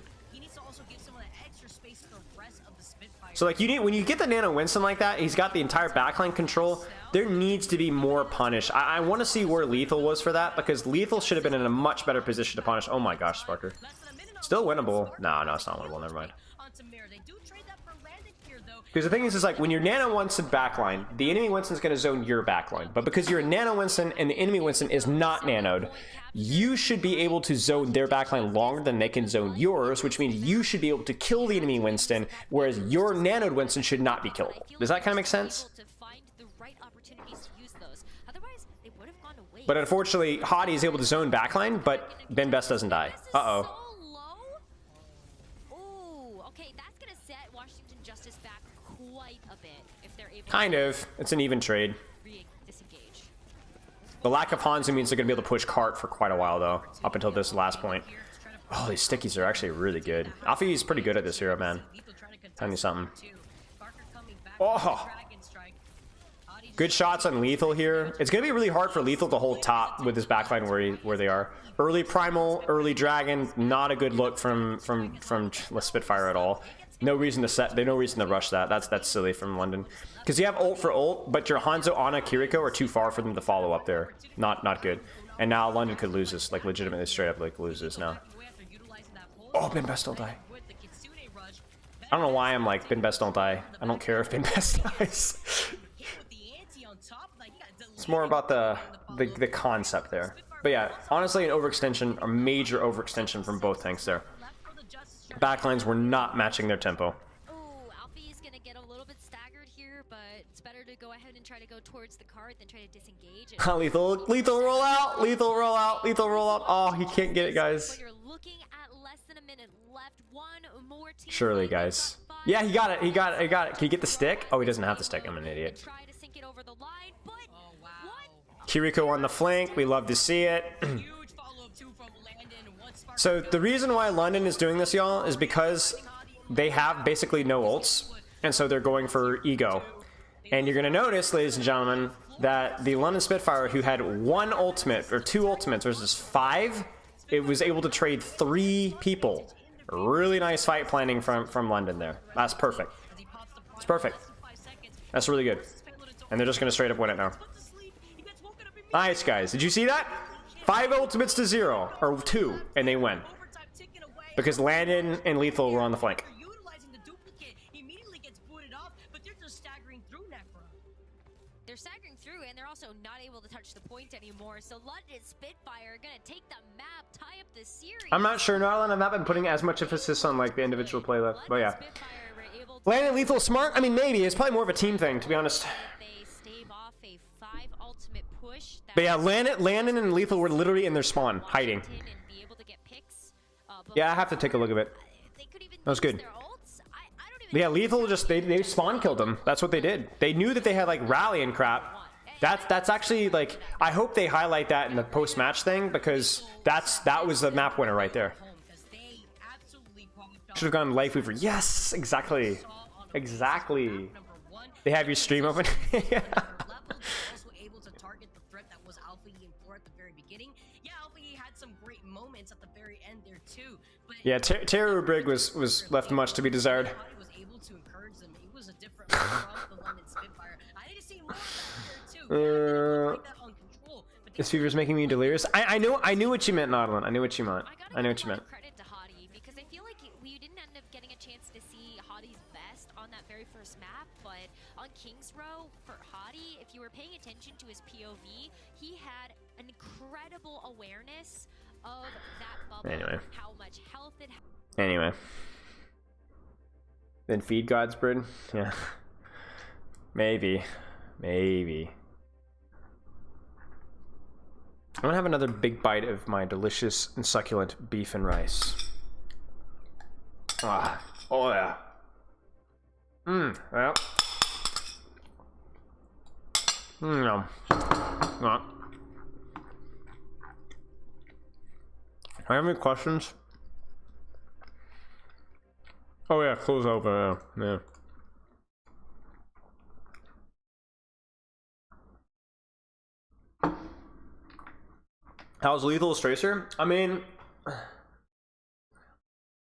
So like when you get the Nano Winston like that, he's got the entire backline control. There needs to be more punish. I want to see where Lethal was for that, because Lethal should have been in a much better position to punish. Oh my gosh, Sparker. Still winnable. No, it's not winnable. Never mind. Because the thing is like, when you're Nano Winston backline, the enemy Winston's going to zone your backline. But because you're a Nano Winston and the enemy Winston is not nanoed, you should be able to zone their backline longer than they can zone yours, which means you should be able to kill the enemy Winston, whereas your nanoed Winston should not be killable. Does that kind of make sense? But unfortunately, Hottie is able to zone backline, but Ben Best doesn't die. Uh-oh. Kind of. It's an even trade. The lack of Hanzo means they're going to be able to push Cart for quite a while, though, up until this last point. Oh, these stickies are actually really good. Alpha is pretty good at this hero, man. Tell me something. Oh! Good shots on Lethal here. It's going to be really hard for Lethal to hold top with his backline where they are. Early Primal, early Dragon, not a good look from Spitfire at all. No reason to set. There's no reason to rush that. That's silly from London. Because you have ult for ult, but your Hanzo, Ana, Kiriko are too far for them to follow up there. Not good. And now London could lose this, like legitimately straight up like lose this now. Oh, Ben Best don't die. I don't know why I'm like Ben Best don't die. I don't care if Ben Best dies. It's more about the concept there. But yeah, honestly, an overextension, a major overextension from both tanks there. Backlines were not matching their tempo. Oh, Alfie's gonna get a little bit staggered here, but it's better to go ahead and try to go towards the card than try to disengage. Lethal roll out, lethal roll out, lethal roll out. Oh, he can't get it, guys. You're looking at less than a minute left. One more team. Surely, guys. Yeah, he got it. He got it. Can you get the stick? Oh, he doesn't have the stick. I'm an idiot. Try to sink it over the line, but Kiriko on the flank. We love to see it. So the reason why London is doing this, y'all, is because they have basically no ults, and so they're going for ego. And you're going to notice, ladies and gentlemen, that the London Spitfire, who had 1 ultimate, or 2 ultimates versus 5, it was able to trade 3 people. Really nice fight planning from London there. That's perfect. It's perfect. That's really good. And they're just going to straight up win it now. Nice, guys. Did you see that? 5 ultimates to 0, or 2, and they win. Because Landon and Lethal were on the flank. they're staggering through, and they're also not able to touch the point anymore. So London Spitfire are gonna take the map, tie up the series. I'm not sure, Narlan. I've not been putting as much emphasis on like the individual play left, but yeah. Landon Lethal smart? I mean, maybe. It's probably more of a team thing, to be honest. They stave off a 5 ultimate push. But yeah, Landon and Lethal were literally in their spawn, hiding. Yeah, I have to take a look at it. That was good. Yeah, Lethal just, they spawn killed them. That's what they did. They knew that they had like rally and crap. That's actually like, I hope they highlight that in the post-match thing, because that was the map winner right there. Should have gone Life Weaver. Yes, exactly. Exactly. They have your stream open. Yeah. Yeah, Terror Brig was left much to be desired. This fever's making me delirious. I knew what you meant, Nautilin. I knew what you meant. I knew what you meant. Credit to Hottie, because I feel like we didn't end up getting a chance to see Hottie's best on that very first map, but on King's Row for Hottie, if you were paying attention to his POV, he had an incredible awareness of that bubble. Anyway. How much health it had. Anyway. Then feed God's bird? Yeah. Maybe. Maybe. I'm gonna have another big bite of my delicious and succulent beef and rice. Ah. Oh yeah. Well. No. No. Do I have any questions? Oh yeah, close open, yeah. How's Lethal Tracer? I mean,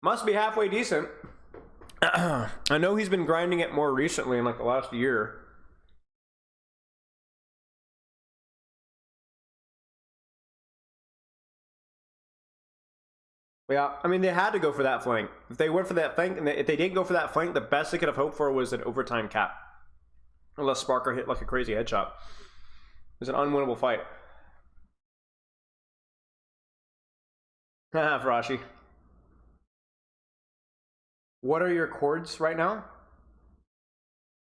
must be halfway decent. I know he's been grinding it more recently in like the last year. Yeah, I mean, they had to go for that flank. If they went for that flank, and if they didn't go for that flank, the best they could have hoped for was an overtime cap. Unless Sparker hit like a crazy headshot. It was an unwinnable fight. Haha, Farashi. What are your chords right now?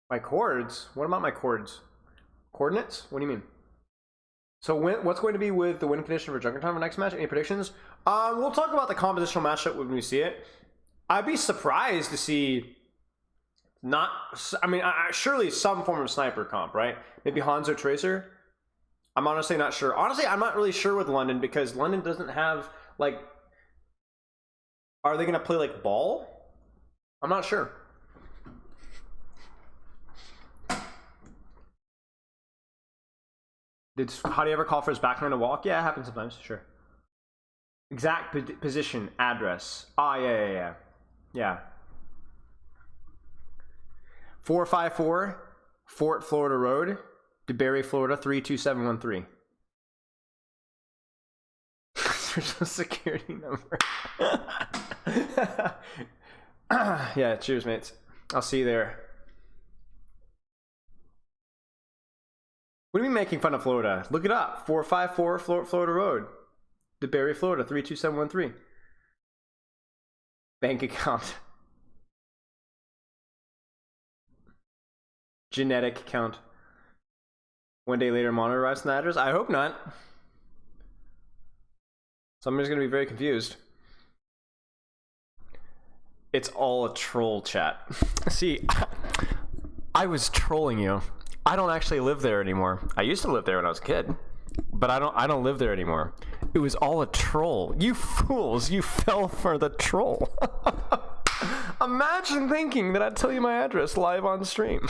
My chords? What about my chords? Coordinates? What do you mean? So what's going to be with the win condition for Junkertown for next match? Any predictions? We'll talk about the compositional matchup when we see it. I'd be surprised to see not... I mean, surely some form of sniper comp, right? Maybe Hanzo Tracer? I'm honestly not sure. Honestly, I'm not really sure with London, because London doesn't have, like... Are they going to play, like, ball? I'm not sure. How do you ever call for his background to walk? Yeah, it happens sometimes, sure. Exact position, address. Ah, yeah. Yeah. 454 Fort Florida Road, DeBerry, Florida 32713. Social security number. Yeah, cheers, mates. I'll see you there. What do you mean making fun of Florida? Look it up. 454 Florida Road, DeBerry, Florida 32713. Bank account. Genetic account. One day later, monitor arrives in the address. I hope not. Somebody's gonna be very confused. It's all a troll, chat. See, I was trolling you. I don't actually live there anymore. I used to live there when I was a kid, but I don't live there anymore. It was all a troll. You fools, you fell for the troll. Imagine thinking that I'd tell you my address live on stream.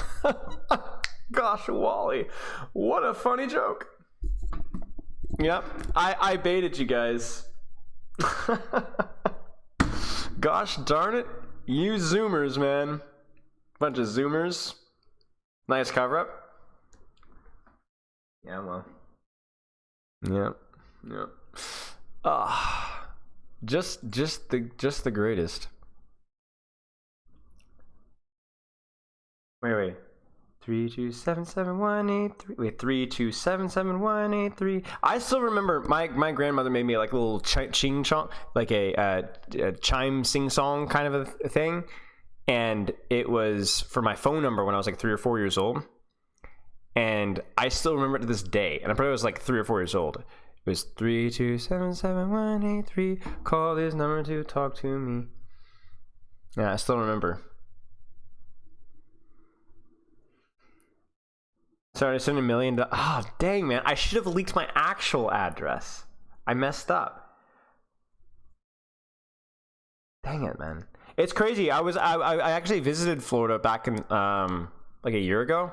Gosh, Wally, what a funny joke. Yep, I baited you guys. Gosh darn it, you zoomers, man. Bunch of zoomers. Nice cover up. Yeah, well. Yep. Just the greatest. Wait. 3277183. Wait, 3277183. I still remember my grandmother made me like a little ching chong, like a chime sing song kind of a thing, and it was for my phone number when I was like 3 or 4 years old, and I still remember it to this day. And I probably was like 3 or 4 years old. It was 3277183. Call this number to talk to me. Yeah, I still remember. Sorry, I sent $1 million. Oh, dang, man. I should have leaked my actual address. I messed up. Dang it, man. It's crazy. I actually visited Florida back in like a year ago.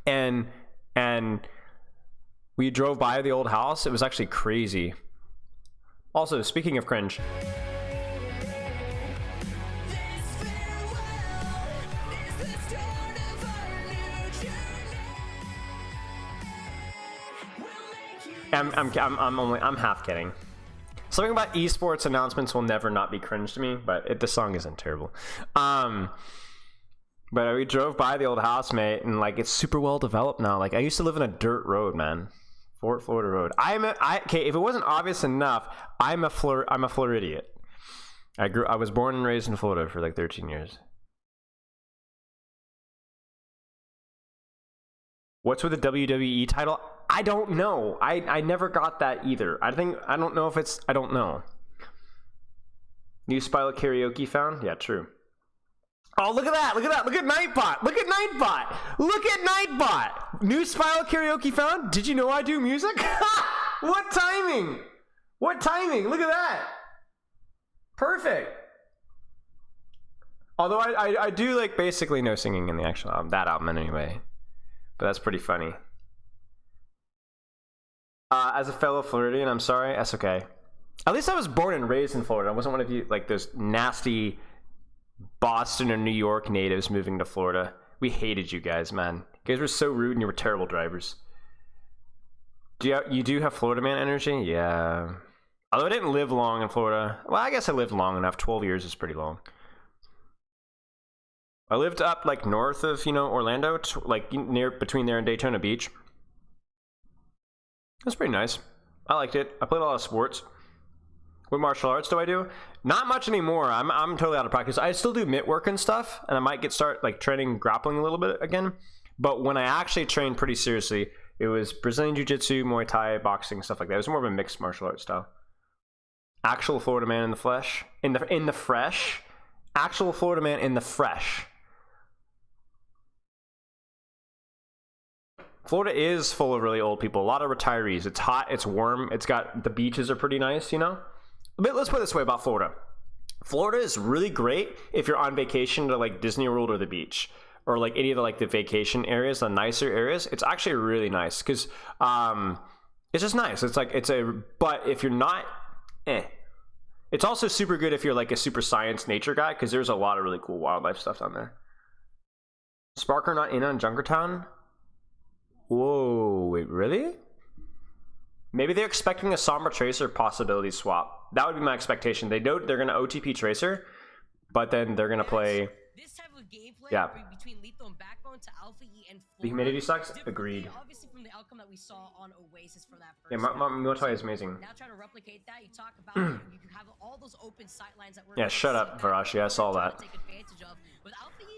And we drove by the old house. It was actually crazy. Also, speaking of cringe, I'm half kidding. Something about esports announcements will never not be cringe to me, but the song isn't terrible. But we drove by the old house, mate, and like it's super well developed now. Like I used to live in a dirt road, man. Fort Florida Road. Okay, if it wasn't obvious enough, I'm a Floridian. I was born and raised in Florida for like 13 years. What's with the WWE title? I don't know. I never got that either. I don't know if it's, I don't know. New Spilo karaoke found? Yeah, true. Oh, look at that. Look at that. Look at Nightbot. Look at Nightbot. Look at Nightbot. New Spilo karaoke found? Did you know I do music? What timing? What timing? Look at that. Perfect. Although I do like basically no singing in the actual album, that album anyway. But that's pretty funny. As a fellow Floridian, I'm sorry. That's okay. At least I was born and raised in Florida. I wasn't one of you, like those nasty Boston or New York natives moving to Florida. We hated you guys, man. You guys were so rude and you were terrible drivers. You do have Florida man energy? Yeah. Although I didn't live long in Florida. Well, I guess I lived long enough. 12 years is pretty long. I lived up like north of, Orlando, like near between there and Daytona Beach. That's pretty nice. I liked it. I played a lot of sports. What martial arts do I do? Not much anymore. I'm totally out of practice. I still do mitt work and stuff, and I might start like training grappling a little bit again. But when I actually trained pretty seriously, it was Brazilian Jiu-Jitsu, Muay Thai, boxing, stuff like that. It was more of a mixed martial arts style. Actual Florida man in the flesh, in the fresh. Actual Florida man in the fresh. Florida is full of really old people. A lot of retirees. It's hot. It's warm. The beaches are pretty nice, But let's put it this way about Florida. Florida is really great if you're on vacation to like Disney World or the beach or like any of the vacation areas, the nicer areas. It's actually really nice because it's just nice. But if you're not, It's also super good if you're like a super science nature guy because there's a lot of really cool wildlife stuff down there. Sparker not in on Junkertown? Whoa, wait, really? Maybe they're expecting a Sombra Tracer possibility swap. That would be my expectation. They know they're going to OTP Tracer, but then they're going to play... This type of gameplay between Lethal and Backbone to Alpha E and The humidity sucks? Agreed. Obviously from the outcome that we saw on Oasis for that first. Yeah, Muay Thai is amazing. Now trying to replicate that, you talk about you have all those open sight lines that we're Yeah, shut up, Varashi. I saw that.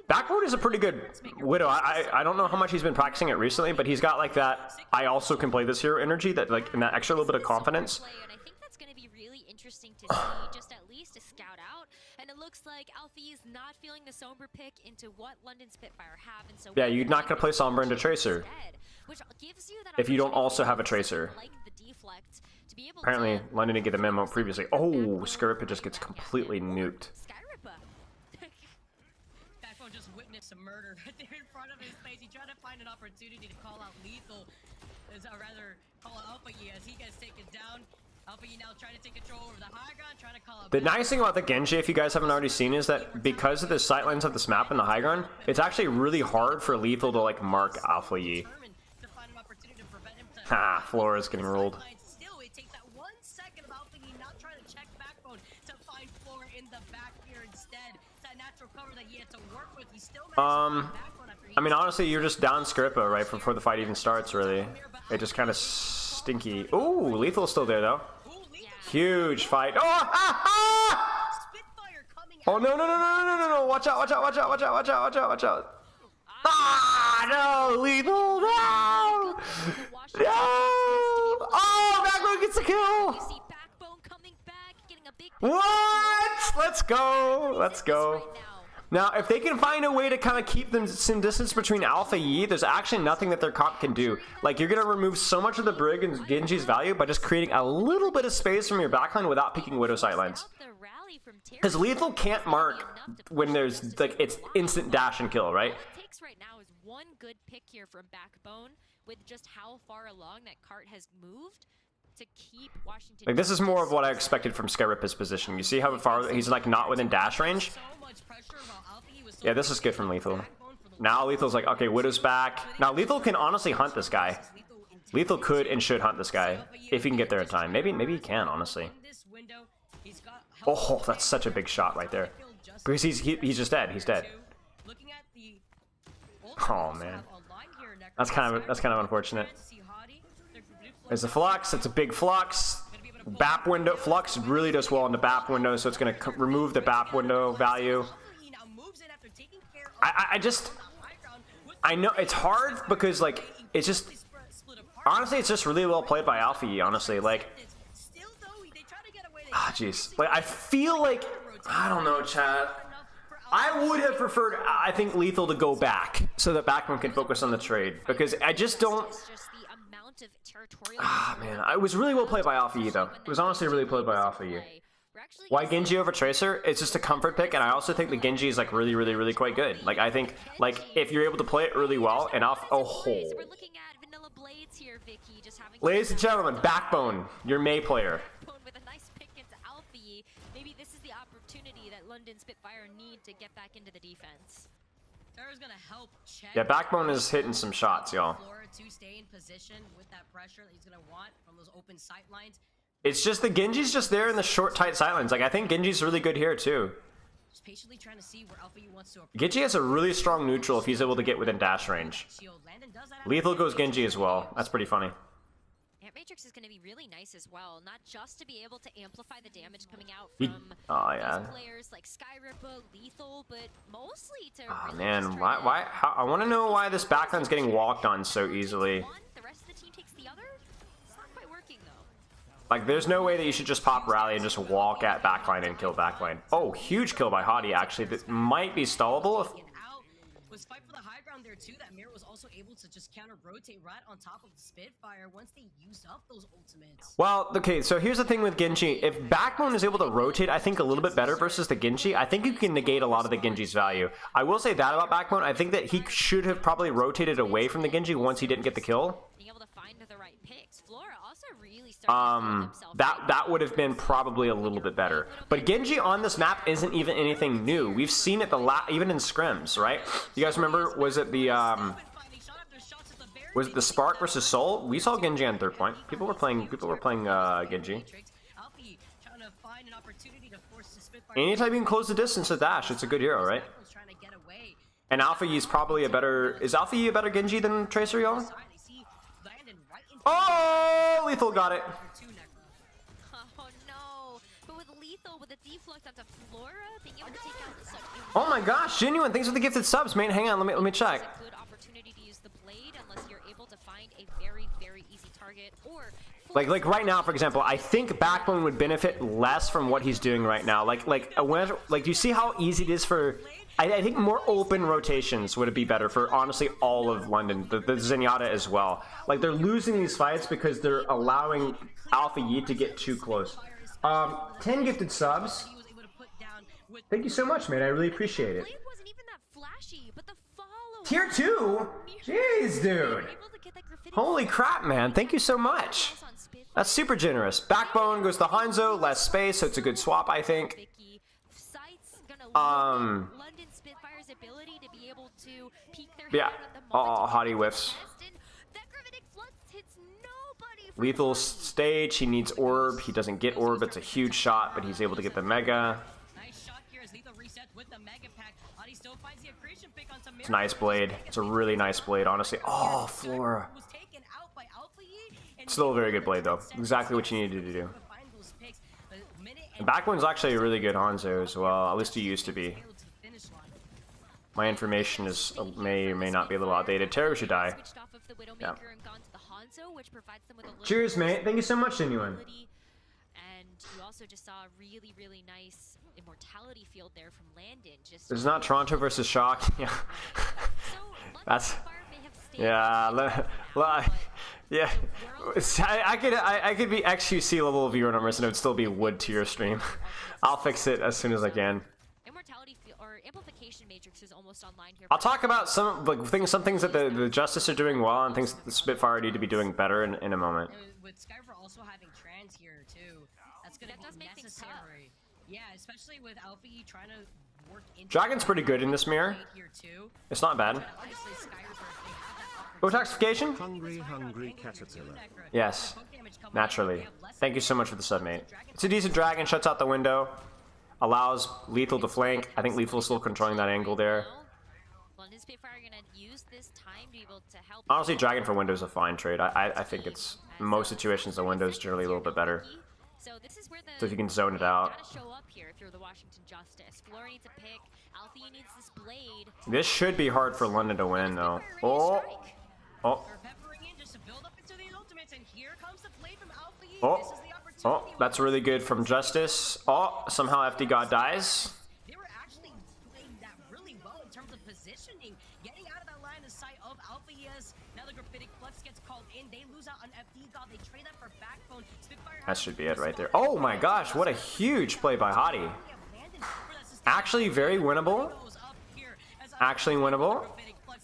Backbone is a pretty good Widow. I don't know how much he's been practicing it recently, but he's got like that I also can play this hero energy, that like and that extra little bit of confidence. And I think that's going to be really interesting to see, just at least to scout out. And it looks like Alfie is not feeling the Sombra pick into what London Spitfire have, and so yeah, you're not going to play Sombra into Tracer if you don't also have a Tracer. Apparently, London didn't get the memo previously. Oh, Scarpa just gets completely nuked. Backbone just witnessed a murder right there in front of his face. He tried to find an opportunity to call out Lethal, or rather call out Alpha E as he gets taken down. Alpha E now trying to take control over the high ground, trying to call out... The nice thing about the Genji, if you guys haven't already seen, is that because of the sightlines of this map and the high ground, it's actually really hard for Lethal to like mark Alpha E. Ha, Flora's getting rolled. Still, it takes that 1 second of Alpha E not trying to check Backbone to find Flora in the back here instead. It's that natural cover that he had to work with. He still managed to find Backbone after he I mean, honestly, you're just down Skrippa right before the fight even starts, really. It just kind of stinky. Ooh, Lethal's still there, though. Huge fight. Oh, oh, no, no, no, no, no, no, no. Watch out, watch out, watch out, watch out, watch out, watch out, watch out. Ah, no, Lethal, no! No! Oh, Backbone gets the kill! What? Let's go, let's go. Now, if they can find a way to kind of keep them some distance between Alpha Yi, there's actually nothing that their comp can do. Like, you're going to remove so much of the Brig and Genji's value by just creating a little bit of space from your backline without picking Widow sightlines. Because Lethal can't mark when there's, like, it's instant dash and kill, right? All it takes right now is one good pick here from Backbone with just how far along that cart has moved to keep Washington. Like, this is more of what I expected from Skyripa's position. You see how far he's, like, not within dash range? Yeah, this is good from Lethal. Now Lethal's like, okay, Widow's back. Now Lethal can honestly hunt this guy. Lethal could and should hunt this guy if he can get there in time. Maybe he can, honestly. Oh, that's such a big shot right there. Because he's just dead. He's dead. Oh man, that's kind of unfortunate. There's a flux. It's a big flux. BAP window flux really does well in the BAP window, so it's going to remove the BAP window value. I know it's hard because, like, it's just, honestly, it's just really well played by Alpha Yi, honestly. Like, jeez. Like, I feel like, I don't know, chat. I would have preferred, I think, Lethal to go back so that Backbone can focus on the trade, because I just don't. Man, it was really well played by Alpha Yi, though. It was honestly really played by Alpha Yi. Why Genji over Tracer? It's just a comfort pick, and I also think the Genji is, like, really quite good. Like, I think, like, if you're able to play it really well, and ladies and gentlemen, Backbone, your May player. With a nice pick into Alpha Yi, maybe this is the opportunity that London Spitfire need to get back into the defense. Gonna help check. Yeah, Backbone is hitting some shots, y'all. To stay in position with that pressure that he's gonna want from those open sight lines. It's just the Genji's just there in the short, tight sightlines. Like, I think Genji's really good here, too. Just patiently trying to see where Alpha Yi wants to approach. Genji has a really strong neutral if he's able to get within dash range. Lethal goes Genji as well. That's pretty funny. Ant Matrix is going to be really nice as well, not just to be able to amplify the damage coming out from those players like Skyripa, Lethal, but mostly to really man, why I want to know why this backline's getting walked on so easily. The rest of the team takes the other. It's not quite working though. Like, there's no way that you should just pop rally and just walk at backline and kill backline. Oh, huge kill by Hottie, actually. That might be stallable if... Was fight for the high ground there too. That Mirror was also able to just counter rotate right on top of the Spitfire once they used up those ultimates. Well, okay, so here's the thing with Genji. If Backbone is able to rotate, I think, a little bit better versus the Genji, I think you can negate a lot of the Genji's value. I will say that about Backbone. I think that he should have probably rotated away from the Genji once he didn't get the kill. Being able to find the right picks. Flora also really started that would have been probably a little bit better. But Genji on this map isn't even anything new. We've seen it even in scrims, right? You guys remember, was it the Spark versus Soul? We saw Genji on third point. People were playing Genji. Anytime you can close the distance with dash, it's a good hero, right? And Alpha Yi is probably a better... Is Alpha Yi a better Genji than Tracer, y'all? Oh, Lethal got it. Oh no! But with Lethal, with the deflux onto Flora, being able to take out such. Oh my gosh, Genuine! Thanks for the gifted subs, man. Hang on, let me check. It's a good opportunity to use the blade unless you're able to find a very easy target or. Like right now, for example, I think Backbone would benefit less from what he's doing right now. Like do you see how easy it is for? I think more open rotations would be better for, honestly, all of London, the Zenyatta as well. Like, they're losing these fights because they're allowing Alpha Yi to get too close. 10 gifted subs. Thank you so much, man. I really appreciate it. Tier 2? Jeez, dude. Holy crap, man. Thank you so much. That's super generous. Backbone goes to Hanzo, less space, so it's a good swap, I think. Yeah. Oh, Hottie whiffs. Lethal stage. He needs orb. He doesn't get orb. It's a huge shot, but he's able to get the mega. Nice shot here as Lethal resets with the mega pack. Hottie's still finds the accretion pick on some It's a nice blade. It's a really nice blade, honestly. Oh, Flora. was taken out by Alpha Yi, and Still a very good blade, though. Exactly what you needed to do. find those picks. A minute The and back one's actually a really good Hanzo as well. At least he used to be. able to the finish line. My information is may or may not be a little outdated. Teru should die. Switched off of the Widowmaker Yeah. and gone to the Hanzo, which provides them with a little Cheers, more mate. Thank you so much, Genuine. stability. And you also just saw a really, really nice immortality field there from Landon. Just It's not Toronto versus Shock. Yeah. so That's- Fire may have stayed Yeah. but Yeah. I could be XQC level viewer numbers and it would still be wood to your stream. I'll fix it as soon as I can. immortality field or amplification matrix is almost online here. I'll talk about some things that the Justice are doing well and things that the Spitfire need to be doing better in a moment. And with Skyver also having trans here too, that's gonna That be does make things tough. necessary. Yeah, especially with Alpha E trying to work into Dragon's pretty good in this mirror. here too. It's not bad. Obviously, Skyver, they have that Botoxification? Hungry caterpillar. Yes. Naturally. Thank you so much for the sub, mate. It's a decent dragon, shuts out the window, allows Lethal to flank. I think Lethal's still controlling that angle there. London Spitfire are gonna use this time to be able to help. Honestly, dragon for window is a fine trade. I think it's, in most situations, the window's generally a little bit better. So this is where the So if you can zone it out. gotta show up here if you're the Washington Justice. Flora needs a pick. Alfie needs this blade. This should be hard for London to win, though. Oh! Oh! They're peppering in just to build up into these ultimates, and here comes the play from Alpha E. Oh! This is the opportunity. Oh, that's really good from Justice. Oh, somehow FD God dies. They were actually playing that really well in terms of positioning, getting out of that line of sight of Alpha Yes. Now the Graphitic Flux gets called in. They lose out on FD God. They trade that for Backbone. Spitfire That should be it right there. Oh my gosh, what a huge play by Hottie. Actually very winnable. Actually winnable.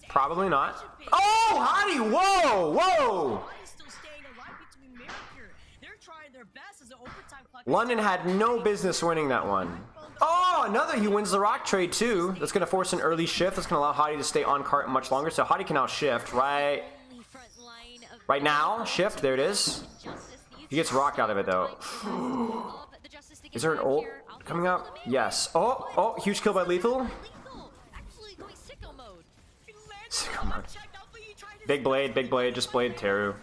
Probably not. Oh, Hottie! Whoa! Whoa! London had no business winning that one. Oh, another. He wins the rock trade too. That's going to force an early shift. That's going to allow Hottie to stay on cart much longer. So Hottie can now shift right now. Shift. There it is. He gets rocked out of it though. Is there an ult coming up? Yes. Oh, oh, huge kill by Lethal. Sicko mode. Big blade, just blade Teru.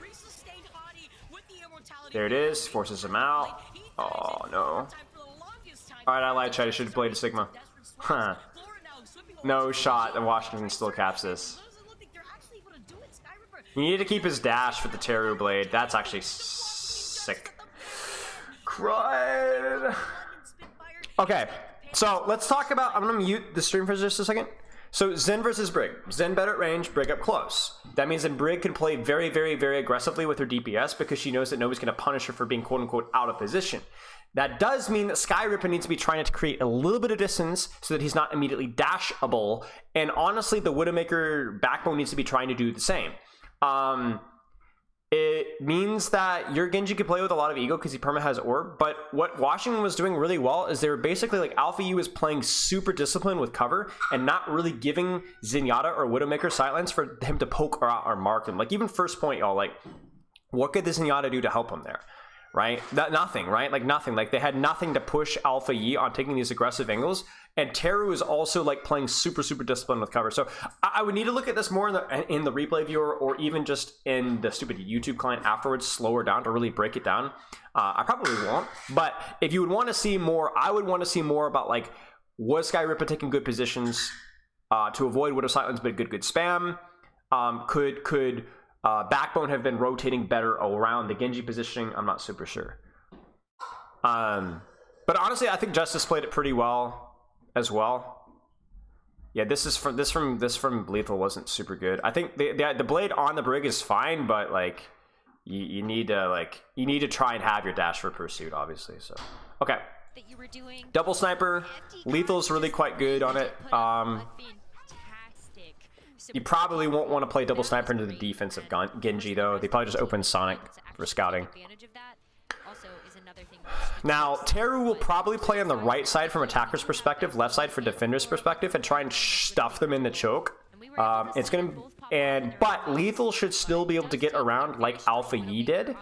There it is, forces him out. Oh no. Alright, I lied, Chad, I should have played a Sigma. Huh. No shot, and Washington still caps this. He needed to keep his dash for the Teru blade. That's actually sick. Cried. Okay, so let's talk about, I'm gonna mute the stream for just a second. So Zen versus Brig. Zen better at range, Brig up close. That means that Brig can play very, very, very aggressively with her DPS because she knows that nobody's going to punish her for being quote-unquote out of position. That does mean that Skyripper needs to be trying to create a little bit of distance so that he's not immediately dashable. And honestly, the Widowmaker backbone needs to be trying to do the same. It means that your Genji can play with a lot of ego because he perma has orb, but what Washington was doing really well is they were basically like Alpha U is playing super disciplined with cover and not really giving Zenyatta or Widowmaker sightlines for him to poke or mark him. Like even first point, y'all, like what could the Zenyatta do to help him there? Right? Nothing, right? Like nothing. Like they had nothing to push Alpha Yi on taking these aggressive angles. And Teru is also like playing super, super disciplined with cover. So I would need to look at this more in the replay viewer or even just in the stupid YouTube client afterwards, slower down to really break it down. I probably won't. But if you would want to see more, I would want to see more about like, was Skyripper taking good positions to avoid Widow Sightlines, but good spam? Could Backbone have been rotating better around the Genji positioning? I'm not super sure. But honestly, I think Justice played it pretty well as well. Yeah, this from Lethal wasn't super good. I think the blade on the Brig is fine, but like you need to try and have your dash for pursuit, obviously. So okay. Double sniper. Lethal's really quite good on it. You probably won't want to play double sniper into the defense of Genji though. They probably just open Sonic for scouting. Now, Teru will probably play on the right side from attacker's perspective, left side for defender's perspective, and try and stuff them in the choke. But Lethal should still be able to get around like Alpha Yi did.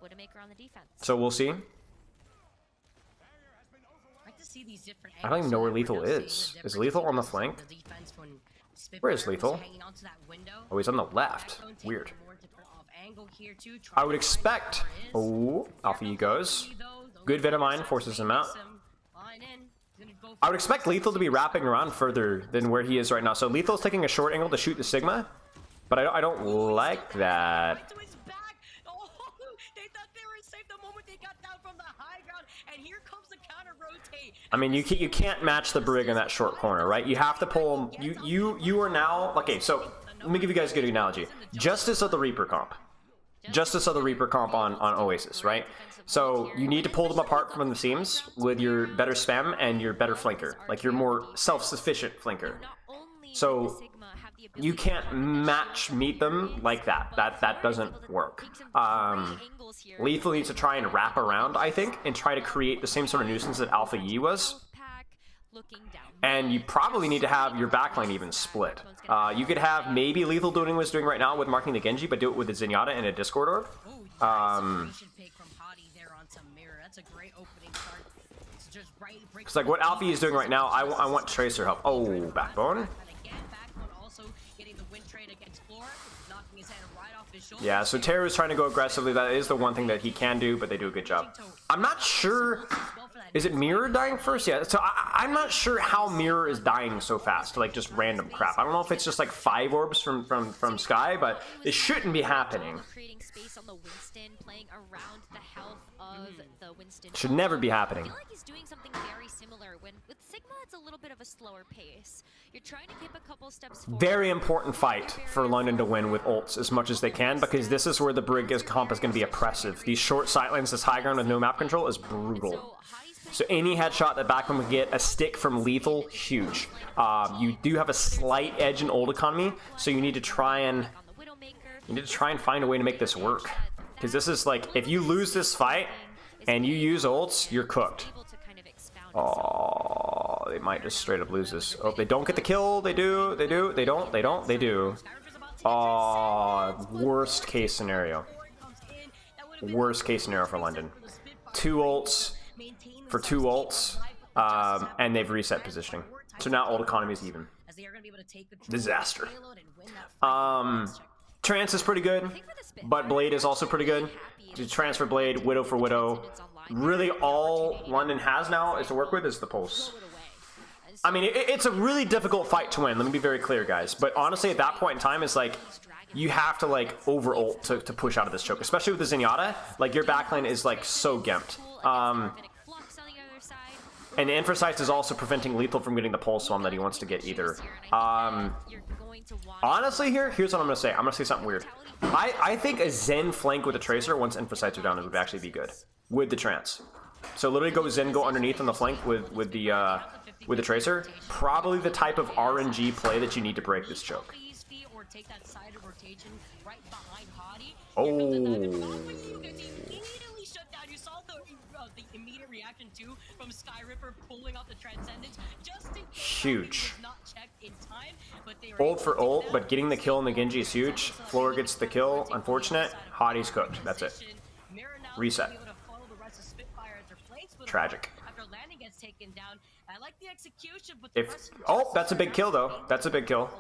Widowmaker on the defense. So we'll see. to see these different I don't even know where angles so Lethal that we're now is. seeing the Is difference Lethal on the between flank? the defense when Where is Spitfire was Lethal? hanging onto that window. Oh, he's on the left. Backbone taking Weird. a more different off angle here too, I trying would to find expect. where it is. Oh, Alpha E goes. Though, Good Venomine forces him out. I would expect Lethal to be wrapping around further than where he is right now. So Lethal's taking a short angle to shoot the Sigma, but I don't like that. Right to his back. Oh, they thought they were safe the moment they got down from the high ground, and here comes the counter rotate. I mean, you can't match the Brig in that short corner, right? You have to pull him. You are now okay. So let me give you guys a good analogy. Justice of the Reaper comp. Justice of the Reaper comp on Oasis, right? So you need to pull them apart from the seams with your better spam and your better flanker, like your more self-sufficient flanker. So you can't meet them like that. That doesn't work. Lethal needs to try and wrap around, I think, and try to create the same sort of nuisance that Alpha Yi was. And you probably need to have your backline even split. You could have maybe Lethal doing what he's doing right now with marking the Genji, but do it with the Zenyatta and a Discord Orb. It's like what Alfie is doing right now. I want Tracer help. Oh, Backbone. Yeah, so Terror is trying to go aggressively. That is the one thing that he can do, but they do a good job. I'm not sure. Is it Mirror dying first? Yeah, so I'm not sure how Mirror is dying so fast, like just random crap. I don't know if it's just like 5 orbs from Sky, but it shouldn't be happening. Should never be happening. I feel like he's doing something very similar. When with Sigma, it's a little bit of a slower pace. You're trying to keep a couple steps forward. Very important fight for London to win with ults as much as they can, because this is where the Brig comp is going to be oppressive. These short sightlines, this high ground with no map control is brutal. So any headshot that Backman would get, a stick from Lethal, huge. You do have a slight edge in ult economy, so you need to try and find a way to make this work. Because this is like, if you lose this fight and you use ults, you're cooked. Oh, they might just straight up lose this. Oh, they don't get the kill. They do. They do. They don't. They don't. They do. Oh, worst case scenario. Worst case scenario for London. 2 ults for 2 ults, and they've reset positioning. So now ult economy is even. Disaster. Trance is pretty good, but Blade is also pretty good. To transfer Blade, Widow for Widow. Really all London has now is to work with is the Pulse. I mean, it's a really difficult fight to win, let me be very clear, guys. But honestly, at that point in time, it's like, you have to like over ult to push out of this choke. Especially with the Zenyatta, like your backline is like so gimped. And the Infrasight is also preventing Lethal from getting the Pulse Swarm that he wants to get either. Honestly, here's what I'm going to say. I'm going to say something weird. I think a Zen flank with a Tracer once Infrasights are down would actually be good. With the Trance. So literally go Zen, go underneath on the flank with the Tracer. Probably the type of RNG play that you need to break this choke. Oh. Huge. Ult for ult, but getting the kill in the Genji is huge. Floor gets the kill. Unfortunate. Hottie's cooked. That's it. Reset. Tragic. Oh, that's a big kill though. That's a big kill.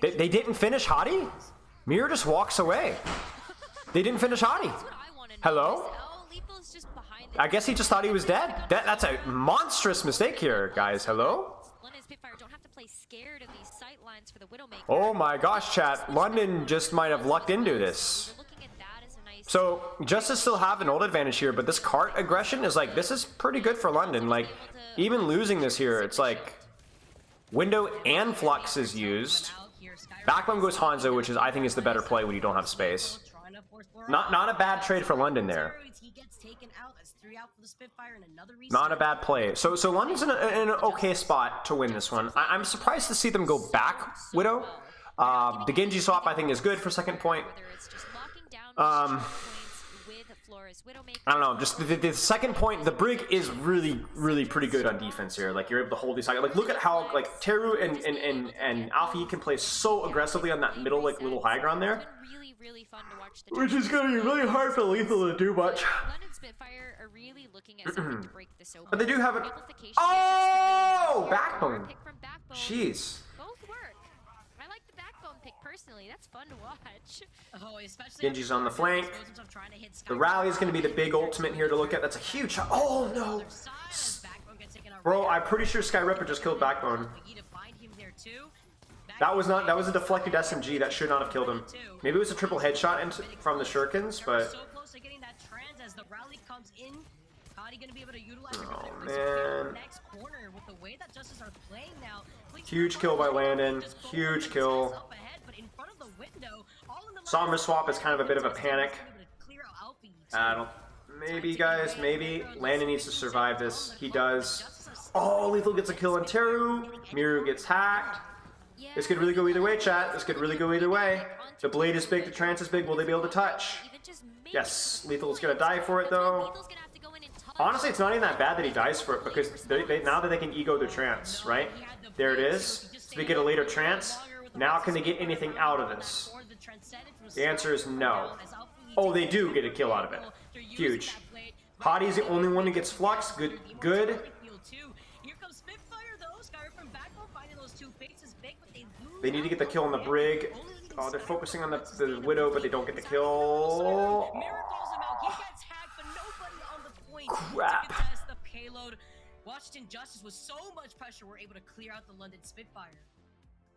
They didn't finish Hottie? Mirror just walks away. They didn't finish Hottie. Hello? I guess he just thought he was dead. That's a monstrous mistake here, guys. Hello? Oh my gosh, chat. London just might have lucked into this. So, Justice still have an ult advantage here, but this cart aggression is like, this is pretty good for London. Like, even losing this here, it's like, Window and Flux is used. Backbone goes Hanzo, which is I think is the better play when you don't have space. Not a bad trade for London there. Not a bad play. So London's in an okay spot to win this one. I'm surprised to see them go back Widow. The Genji swap I think is good for second point. floor as Widowmaker. I don't know, just the second point, the Brig is really pretty good on defense here. Like, you're able to hold these, like, look at how, like, Teru and Alfie can play so aggressively on that middle, like, little high ground there. Really fun to watch the Which is gonna be really hard for Lethal to do much. London Spitfire are really looking at something to break this open. But they do have an... Amplification Oh! matrix to really Backbone! pick from Backbone. Jeez. Both work. I like the Backbone pick personally. That's fun to watch. Oh, especially Genji's on the flank. The rally is going to be the big ultimate here to look at. That's a huge shot. Oh, no. Bro, I'm pretty sure Sky Ripper just killed Backbone. That was not. That was a deflected SMG. That should not have killed him. Maybe it was a triple headshot from the Shurikens, but... Oh, man. Huge kill by Landon. Huge kill. Sombra swap is kind of a bit of a panic. I don't... Maybe, guys, maybe. Landon needs to survive this. He does. Oh, Lethal gets a kill on Teru. Miru gets hacked. This could really go either way, chat. This could really go either way. The blade is big, the trance is big. Will they be able to touch? Yes, Lethal's gonna die for it, though. Honestly, it's not even that bad that he dies for it, because now that they can ego their trance, right? There it is. So they get a later trance. Now can they get anything out of this? The answer is no. Oh, they do get a kill out of it. Huge. Hottie's the only one that gets flux. Good. They need to get the kill on the Brig. Oh, they're focusing on the Widow, but they don't get the kill. Crap. Washington Justice with so much pressure were able to clear out the London Spitfire.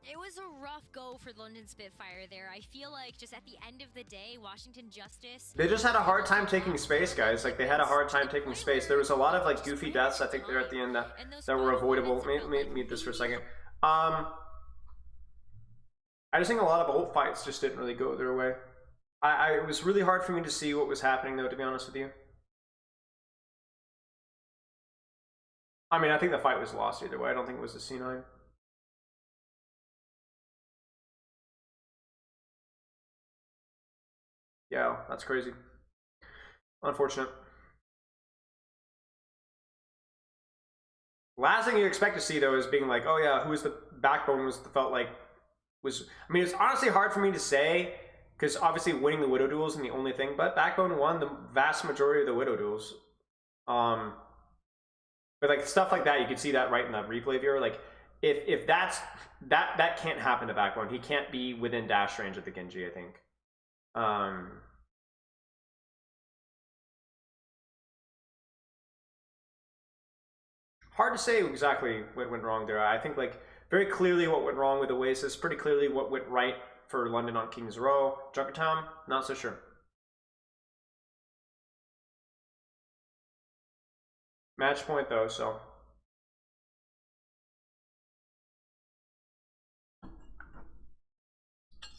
It was a rough go for London Spitfire there. I feel like just at the end of the day, Washington Justice... They just had a hard time taking space, guys. Like, they had a hard time taking space. There was a lot of, like, goofy deaths, I think, there at the end that were avoidable. Let me mute this for a second. I just think a lot of ult fights just didn't really go their way. It was really hard for me to see what was happening, though, to be honest with you. I mean, I think the fight was lost either way. I don't think it was a C9. Yeah, that's crazy. Unfortunate. Last thing you expect to see, though, is being like, oh yeah, who was the Backbone felt like was... I mean, it's honestly hard for me to say, because obviously winning the Widow duels isn't the only thing, but Backbone won the vast majority of the Widow duels. But like stuff like that, you can see that right in the replay viewer. Like, if that can't happen to Backbone. He can't be within dash range of the Genji, I think. Hard to say exactly what went wrong there. I think like very clearly what went wrong with Oasis, pretty clearly what went right for London on King's Row. Junkertown, not so sure. Match point though, so.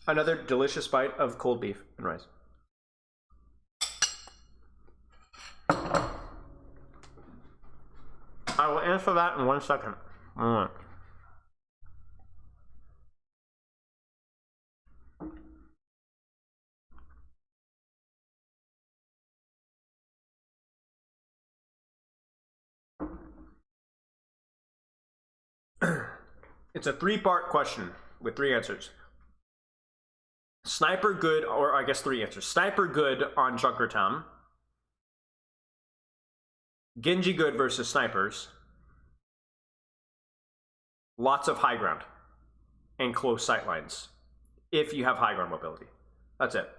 Another delicious bite of cold beef and rice. I will answer that in 1 second. It's a 3-part question with 3 answers. Sniper good, or I guess 3 answers. Sniper good on Junkertown. Genji good versus snipers. Lots of high ground and close sight lines if you have high ground mobility. That's it.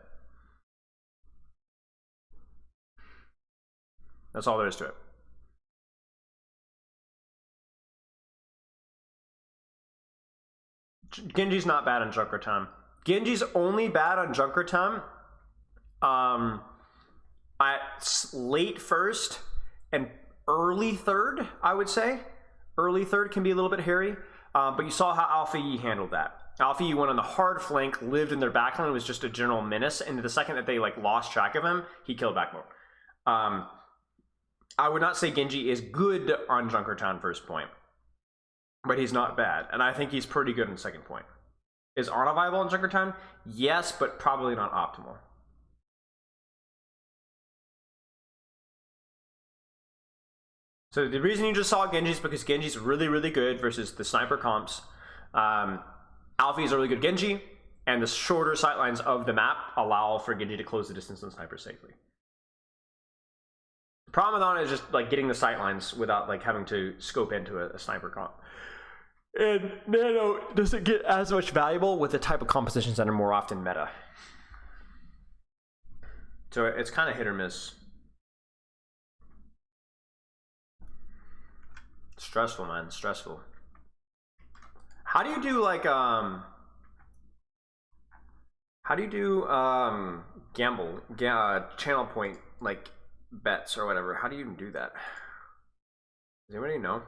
That's all there is to it. Genji's not bad on Junkertown. Genji's only bad on Junkertown at late first and early third, I would say. Early third can be a little bit hairy, but you saw how Alpha Yi handled that. Alpha Yi went on the hard flank, lived in their backline, was just a general menace, and the second that they like lost track of him, he killed Backbone. I would not say Genji is good on Junkertown first point, but he's not bad, and I think he's pretty good in second point. Is Ana viable in Junkertown? Yes, but probably not optimal. So the reason you just saw Genji is because Genji's really, really good versus the sniper comps. Alfie is a really good Genji, and the shorter sightlines of the map allow for Genji to close the distance on sniper safely. The problem with Ana is just like getting the sightlines without like having to scope into a sniper comp. And Nano doesn't get as much valuable with the type of compositions that are more often meta. So it's kind of hit or miss. Stressful, man. Stressful. How do you do like how do you do channel point like bets or whatever? How do you even do that? Does anybody know?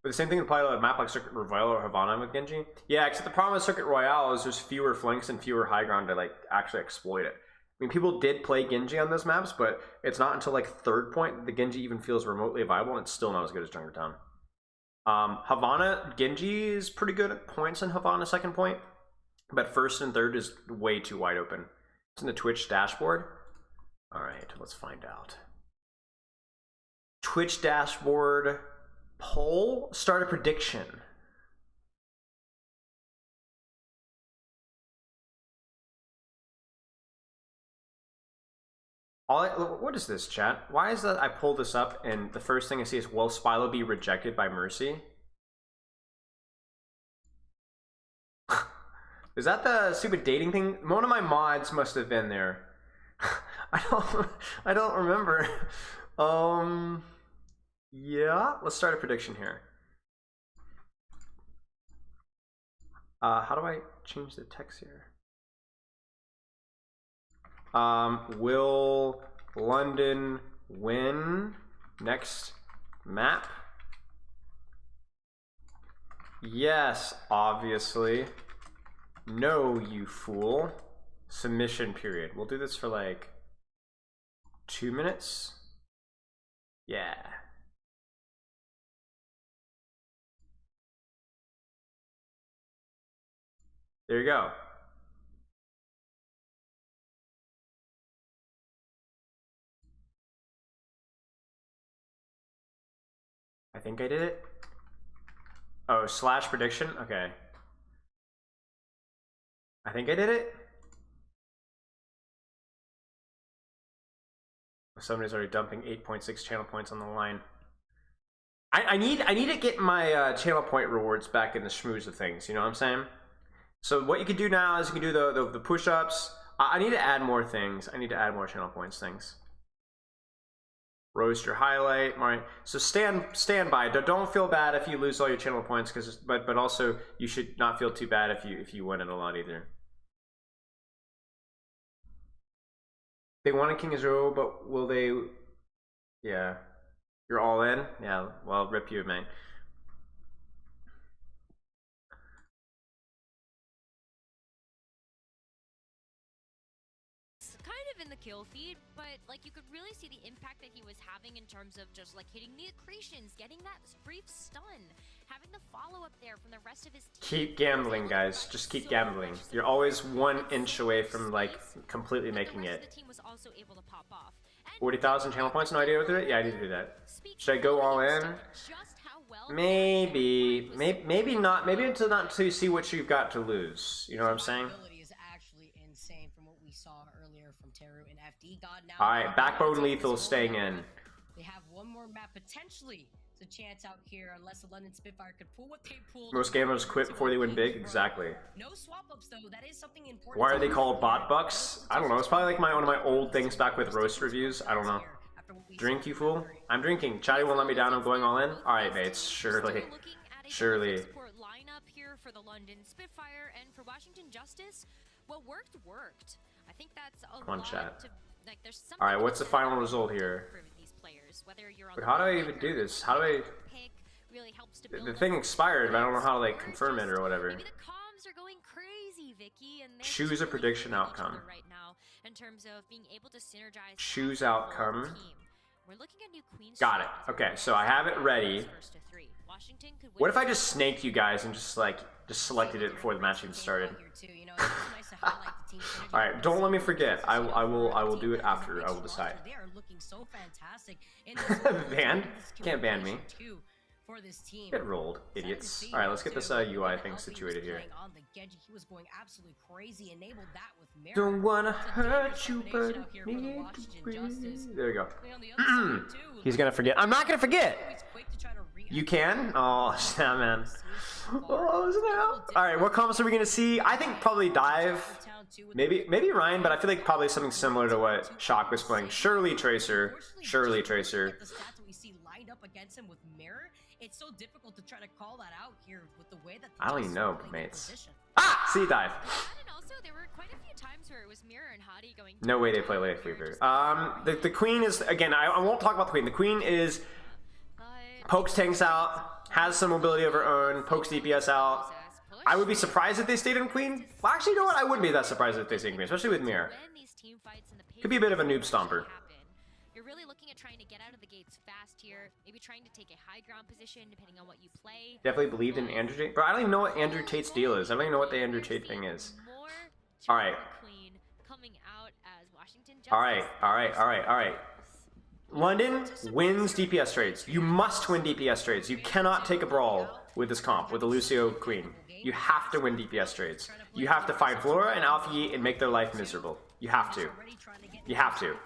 But the same thing apply to a map like Circuit Royale or Havana with Genji. Yeah, except the problem with Circuit Royale is there's fewer flanks and fewer high ground to like actually exploit it. I mean, people did play Genji on those maps, but it's not until like third point that the Genji even feels remotely viable, and it's still not as good as Junkertown. Havana, Genji is pretty good at points in Havana second point, but first and third is way too wide open. It's in the Twitch dashboard. All right, let's find out. Twitch dashboard poll, start a prediction. What is this, chat? Why is that I pull this up and the first thing I see is, will Spilo be rejected by Mercy? Is that the stupid dating thing? One of my mods must have been there. I don't remember. Yeah, let's start a prediction here. How do I change the text here? Will London win next map? Yes, obviously. No, you fool. Submission period. We'll do this for like 2 minutes. Yeah. There you go. I think I did it. Oh, slash prediction? Okay. I think I did it. Somebody's already dumping 8.6 channel points on the line. I need to get my channel point rewards back in the schmooze of things, you know what I'm saying? So what you can do now is you can do the push-ups. I need to add more things. I need to add more channel points things. Roast your highlight, Mario. So stand by. Don't feel bad if you lose all your channel points, but also you should not feel too bad if you win it a lot either. They want a King Israel, but will they? Yeah, you're all in. Yeah, well, rip you, man. In the kill feed, but like you could really see the impact that he was having in terms of just like hitting the accretions, getting that brief stun, having the follow-up there from the rest of his team. Keep gambling, guys. Just keep gambling. You're always 1 inch away from like completely making it. 40,000 channel points, no idea what to do. Yeah, I need to do that. Should I go all in? Maybe not. Maybe until not to see what you've got to lose. You know what I'm saying? Alright, Backbone Lethal staying in. They have one more map potentially. It's a chance out here unless the London Spitfire could pull what they pulled. Most gamers quit before they win big. Exactly. No swap ups though. That is something important. Why are they called bot bucks? I don't know. It's probably like one of my old things back with roast reviews. I don't know. Drink, you fool. I'm drinking. Chatty won't let me down. I'm going all in. Alright, mates. Surely. Surely. Lineup here for the London Spitfire and for Washington Justice. What worked. I think that's a Come on, lot chat. to, like, there's Alright, what's the final result here? But how do I even do this? How do I... The thing expired, but I don't know how to like confirm it or whatever. Maybe the comms are going crazy, Vicky, and Choose a prediction outcome. Right now, in terms of being able to synergize. Choose outcome. We're looking at new Queen's Got it. Okay, so I have it ready. What if I just snaked you guys and just selected it before the match even started? to highlight the team's synergy. All right, don't let me forget. I will do it after. I will decide. They are looking so fantastic in this Banned? Can't ban me. For this team. Get rolled, idiots. All right, let's get this UI thing situated here. On the Genji, he was going absolutely crazy. Enabled that with Mirror. Don't wanna hurt you, but need to breathe. There we go. He's gonna forget. I'm not gonna forget. You can? Oh, snap, man. Oh, snap. All right, what comments are we gonna see? I think probably Dive. Maybe Ryan, but I feel like probably something similar to what Shock was playing. Surely Tracer. Surely Tracer. The stats that we see lined up against him with Mirror, it's so difficult to try to call that out here with the way that. I don't even know, mates. Ah, see Dive. And also, there were quite a few times where it was Mirror and Hottie going. No way they play Lady Fleaver. The Queen is, again, I won't talk about the Queen. The Queen is pokes tanks out, has some mobility of her own, pokes DPS out. I would be surprised if they stayed in Queen. Well, actually, you know what? I wouldn't be that surprised if they stayed in Queen, especially with Mirror. Could be a bit of a noob stomper. You're really looking at trying to get out of the gates fast here, maybe trying to take a high ground position depending on what you play. Definitely believed in Andrew Tate. Bro, I don't even know what Andrew Tate's deal is. I don't even know what the Andrew Tate thing is. All right. All right. London wins DPS trades. You must win DPS trades. You cannot take a brawl with this comp, with the Lucio Queen. You have to win DPS trades. You have to find Flora and Alpha Yi and make their life miserable. You have to. You have to.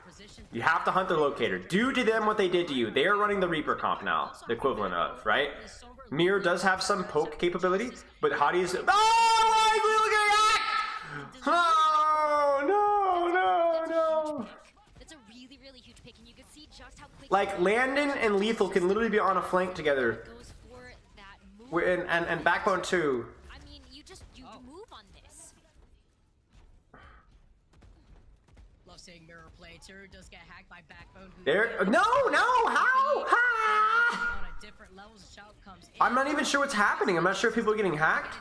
You have to hunt the locator. Do to them what they did to you. They are running the Reaper comp now, the equivalent of, right? Mirror does have some poke capability, but Hottie is... Oh, no. That's a really, really huge pick, and you can see just how quick. Like, Landon and Lethal can literally be on a flank together. And Backbone too. I mean, you move on this. Love seeing Mirror play. Teru does get hacked by Backbone. There. No, how? Ha! On a different level, Shout comes in. I'm not even sure what's happening. I'm not sure if people are getting hacked.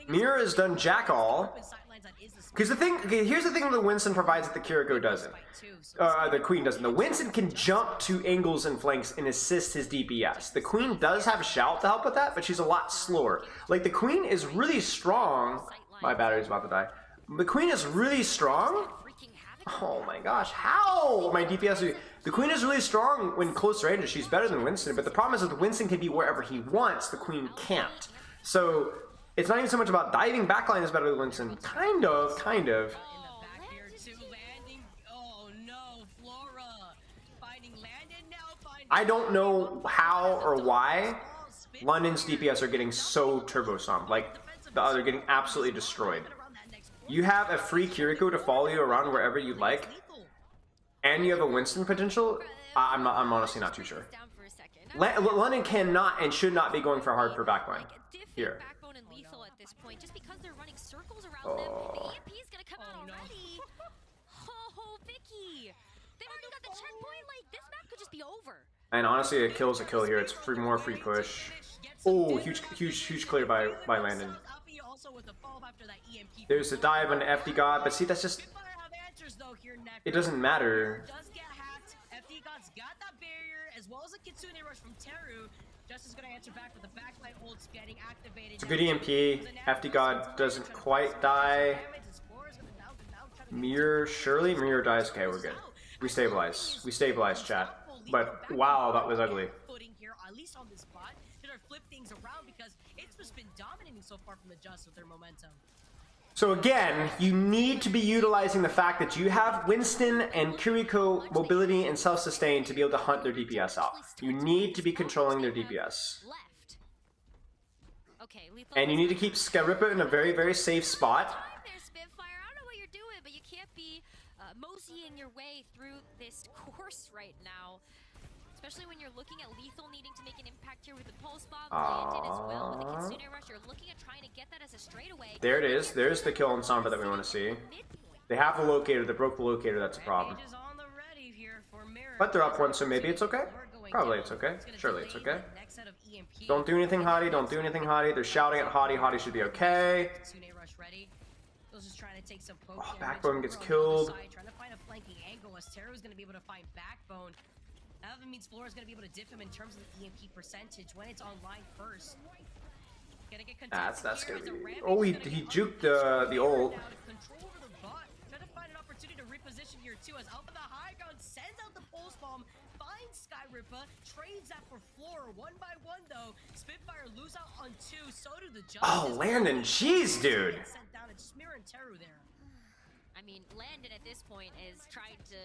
Mirror has done jack all. Because the thing, okay, here's the thing that Winston provides that the Kiriko doesn't. The Queen doesn't. The Winston can jump to angles and flanks and assist his DPS. The Queen does have Shout to help with that, but she's a lot slower. Like, the Queen is really strong. My battery's about to die. The Queen is really strong. Oh my gosh, how? My DPS... The Queen is really strong when close range. She's better than Winston, but the problem is that Winston can be wherever he wants. The Queen can't. So... It's not even so much about diving. Backline is better than Winston. Kind of. I don't know how or why London's DPS are getting so turbo stomped. Like, they're getting absolutely destroyed. You have a free Kiriko to follow you around wherever you like, and you have a Winston potential. I'm honestly not too sure. London cannot and should not be going for hard for backline here. Point just because they're running circles around them. The EMP is gonna come out already. Oh, Vicky, they've already got the checkpoint. Like, this map could just be over. And honestly, a kill is a kill here. It's more free push. Oh, huge clear by Landon. There's a dive on the FD God, but see, that's just... It doesn't matter. FD God's got that barrier, as well as a Kitsune rush from Teru. Just is gonna answer back with the backline ults getting activated. It's a good EMP. FD God doesn't quite die. Mirror, surely Mirror dies. Okay, we're good. We stabilize. We stabilize, chat. But wow, that was ugly. At least on this spot, to flip things around because it's just been dominating so far from the Just with their momentum. So again, you need to be utilizing the fact that you have Winston and Kiriko mobility and self-sustain to be able to hunt their DPS out. You need to be controlling their DPS. And you need to keep Skaripa in a very, very safe spot. Spitfire, I don't know what you're doing, but you can't be moseying your way through this course right now. Especially when you're looking at Lethal needing to make an impact here with the pulse bomb, Landon as well with the Kitsune rush. You're looking at trying to get that as a straightaway. There it is. There's the kill on Sombra that we want to see. They have the locator. They broke the locator. That's a problem. But they're up one, so maybe it's okay. Probably it's okay. Surely it's okay. Don't do anything, Hottie. Don't do anything, Hottie. They're shouting at Hottie. Hottie should be okay. Oh, Backbone gets killed. Trying to find a flanking angle as Teru's going to be able to find Backbone. That means Flora's going to be able to dip him in terms of the EMP percentage when it's online first. That's gonna be. Oh, he juked the ult. Control over the bot. Try to find an opportunity to reposition here too, as Alpha the high ground sends out the pulse bomb, finds Skyripper, trades that for floor one by one though. Spitfire lose out on 2, so do the Justice. Oh, Landon, jeez, dude. Sent down and Smear and Teru there. I mean, Landon at this point is trying to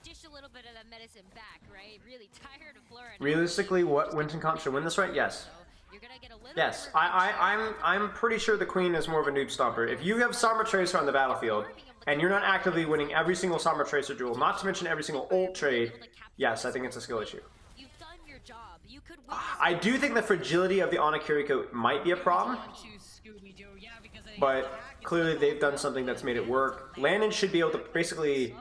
dish a little bit of that medicine back, right? Really tired of Flora. Realistically, what Winston Comp should win this, right? Yes. You're gonna get a little Yes, I'm pretty sure the Queen is more of a noob stomper. If you have Sombra Tracer on the battlefield, and you're not actively winning every single Sombra Tracer duel, not to mention every single ult trade, yes, I think it's a skill issue. You've done your job. You could win. I do think the fragility of the Ana Kiriko might be a problem, but clearly they've done something that's made it work. Landon should be able to basically...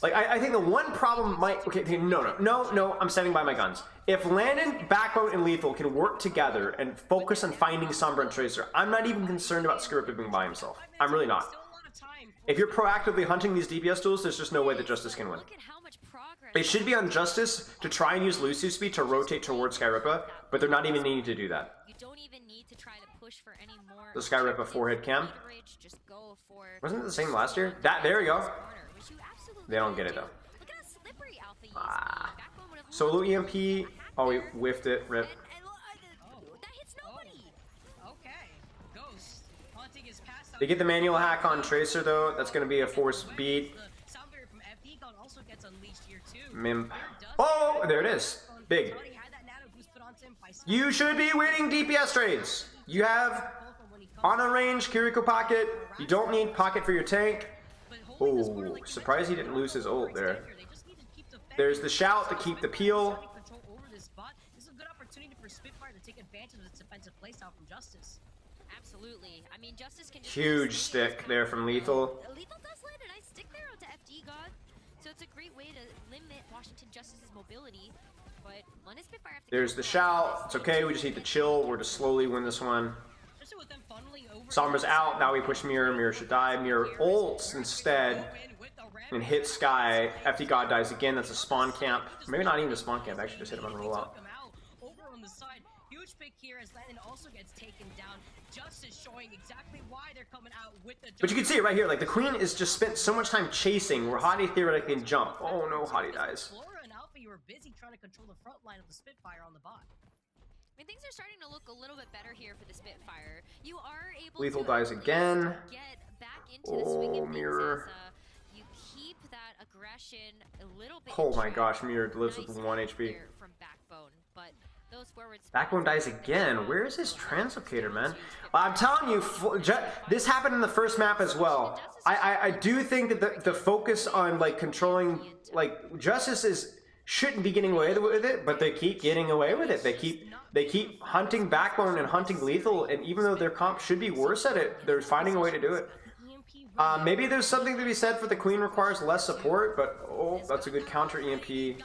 Like, I think the one problem might... Okay, no, I'm standing by my guns. If Landon, Backbone, and Lethal can work together and focus on finding Sombra and Tracer, I'm not even concerned about Skirpa being by himself. I'm really not. If you're proactively hunting these DPS duels, there's just no way that Justice can win. It should be on Justice to try and use Lucio speed to rotate towards Skyrippa, but they're not even needing to do that. You don't even need to try to push for any more. The Skyrippa forehead cam. Just go for Wasn't it the same last year? There you go. They don't get it though. Look at how slippery Alpha Solo EMP. Oh, we whiffed it. Rip. That hits nobody. Okay. Ghost. Haunting his past. They get the manual hack on Tracer though. That's going to be a force beat. Sound barrier from FD God also gets unleashed here too. Mimp. Oh, there it is. Big. You should be winning DPS trades. You have on a range Kiriko pocket. You don't need pocket for your tank. Oh, surprised he didn't lose his ult there. There's the shout to keep the peel. This is a good opportunity for Spitfire to take advantage of its defensive playstyle from Justice. Absolutely. I mean, Justice can just Huge stick there from Lethal. Lethal does land a nice stick there onto FD God, so it's a great way to limit Washington Justice's mobility. But London Spitfire have to There's the shout. It's okay. We just need to chill. We're to slowly win this one. Sombra's out. Now we push Mirror. Mirror should die. Mirror ults instead and hit Sky. FD God dies again. That's a spawn camp. Maybe not even a spawn camp. Actually, just hit him on roll out. Over on the side, huge pick here as Landon also gets taken down. Justice showing exactly why they're coming out with the. But you can see it right here. Like the Queen is just spent so much time chasing, where Hottie theoretically can jump. Oh no, Hottie dies. Flora and Alpha, you were busy trying to control the front line of the Spitfire on the bot. I mean, things are starting to look a little bit better here for the Spitfire. You are able Lethal to dies again. Get back into the swing of Mirror. things as, you keep that aggression a little bit. Oh my gosh, Mirror lives with 1 HP. From Backbone, but those forwards. Backbone dies again. Where is his translocator, man? I'm telling you, this happened in the first map as well. I do think that the focus on like controlling, like Justice shouldn't be getting away with it, but they keep getting away with it. They keep hunting Backbone and hunting Lethal, and even though their comp should be worse at it, they're finding a way to do it. Maybe there's something to be said for the Queen requires less support, but oh, that's a good counter EMP.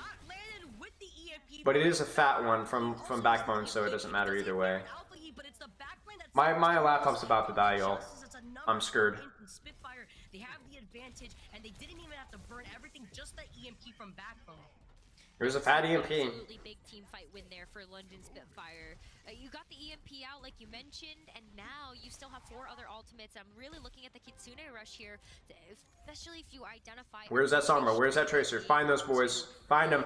But it is a fat one from Backbone, so it doesn't matter either way. My laptop's about to die, y'all. I'm scared. They have the advantage, and they didn't even have to burn everything, just that EMP from Backbone. There's a fat EMP. Absolutely big team fight win there for London Spitfire. You got the EMP out like you mentioned, and now you still have 4 other ultimates. I'm really looking at the Kitsune rush here, especially if you identify. Where's that Sombra? Where's that Tracer? Find those boys. Find them.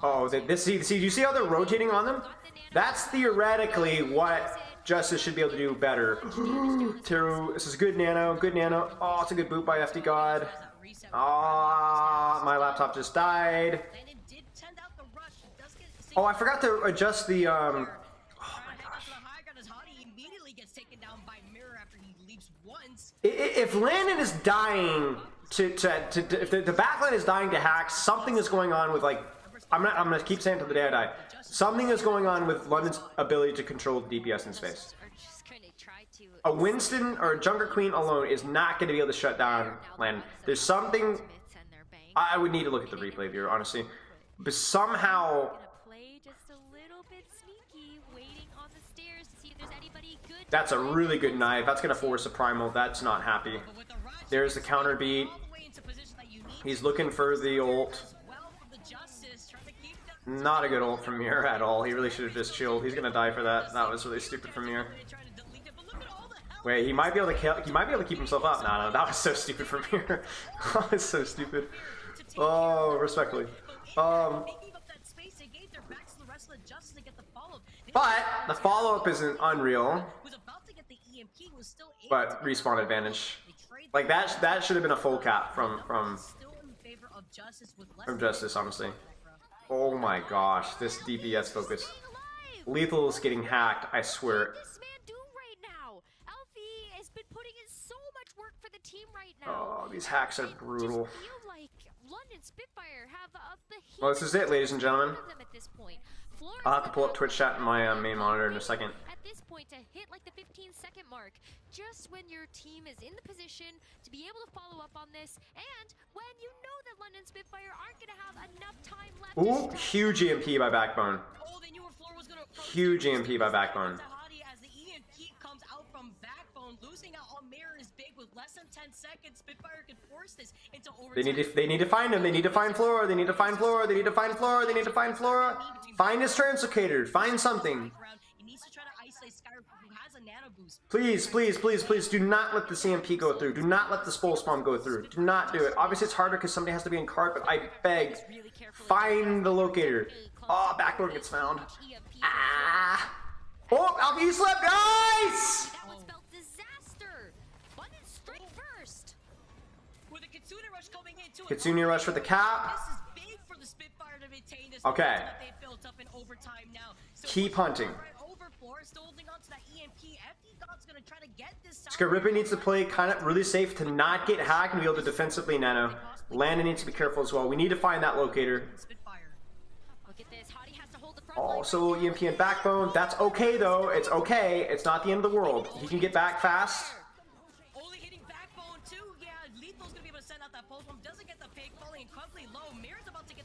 Oh, see, do you see how they're rotating on them? That's theoretically what Justice should be able to do better. Teru, this is good nano, good nano. Oh, it's a good boot by FD God. Ah, my laptop just died. Oh, I forgot to adjust the, oh my gosh. If Landon is dying if the backline is dying to hacks, something is going on with like, I'm gonna keep saying it till the day I die. Something is going on with London's ability to control DPS in space. A Winston or a Junker Queen alone is not going to be able to shut down Landon. There's something. I would need to look at the replay viewer, honestly. But somehow. That's a really good knife. That's going to force a primal. That's not happy. There's the counter beat. He's looking for the ult. Not a good ult from Mir at all. He really should have just chilled. He's gonna die for that. That was really stupid from Mir. Wait, he might be able to kill. He might be able to keep himself up. No, that was so stupid from Mir. That was so stupid. Oh, respectfully. But the follow-up isn't unreal. But respawn advantage. Like that should have been a full cap from Justice, honestly. Oh my gosh, this DPS focus. Lethal is getting hacked, I swear. Oh, these hacks are brutal. Well, this is it, ladies and gentlemen. I'll have to pull up Twitch chat in my main monitor in a second. At this point, to hit like the 15-second mark, just when your team is in the position to be able to follow up on this, and when you know that London Spitfire aren't going to have enough time left. Ooh, huge EMP by Backbone. Huge EMP by Backbone. As the EMP comes out from Backbone, losing out on Mirror is big with less than 10 seconds. Spitfire can force this into overtime. They need to find him. They need to find Flora. They need to find Flora. They need to find Flora. They need to find Flora. Find his translocator. Find something. Please, please, please, please do not let the CMP go through. Do not let the Spole Spawn go through. Do not do it. Obviously it's harder because somebody has to be in cart, but I beg. Find the locator. Oh, Backbone gets found. Ah. Oh, Alpha, you slept. Nice! Kitsune rush for the cap. Okay. Keep hunting. Scarippa needs to play kind of really safe to not get hacked and be able to defensively nano. Landon needs to be careful as well. We need to find that locator. Also, EMP and Backbone. That's okay though. It's okay. It's not the end of the world. He can get back fast.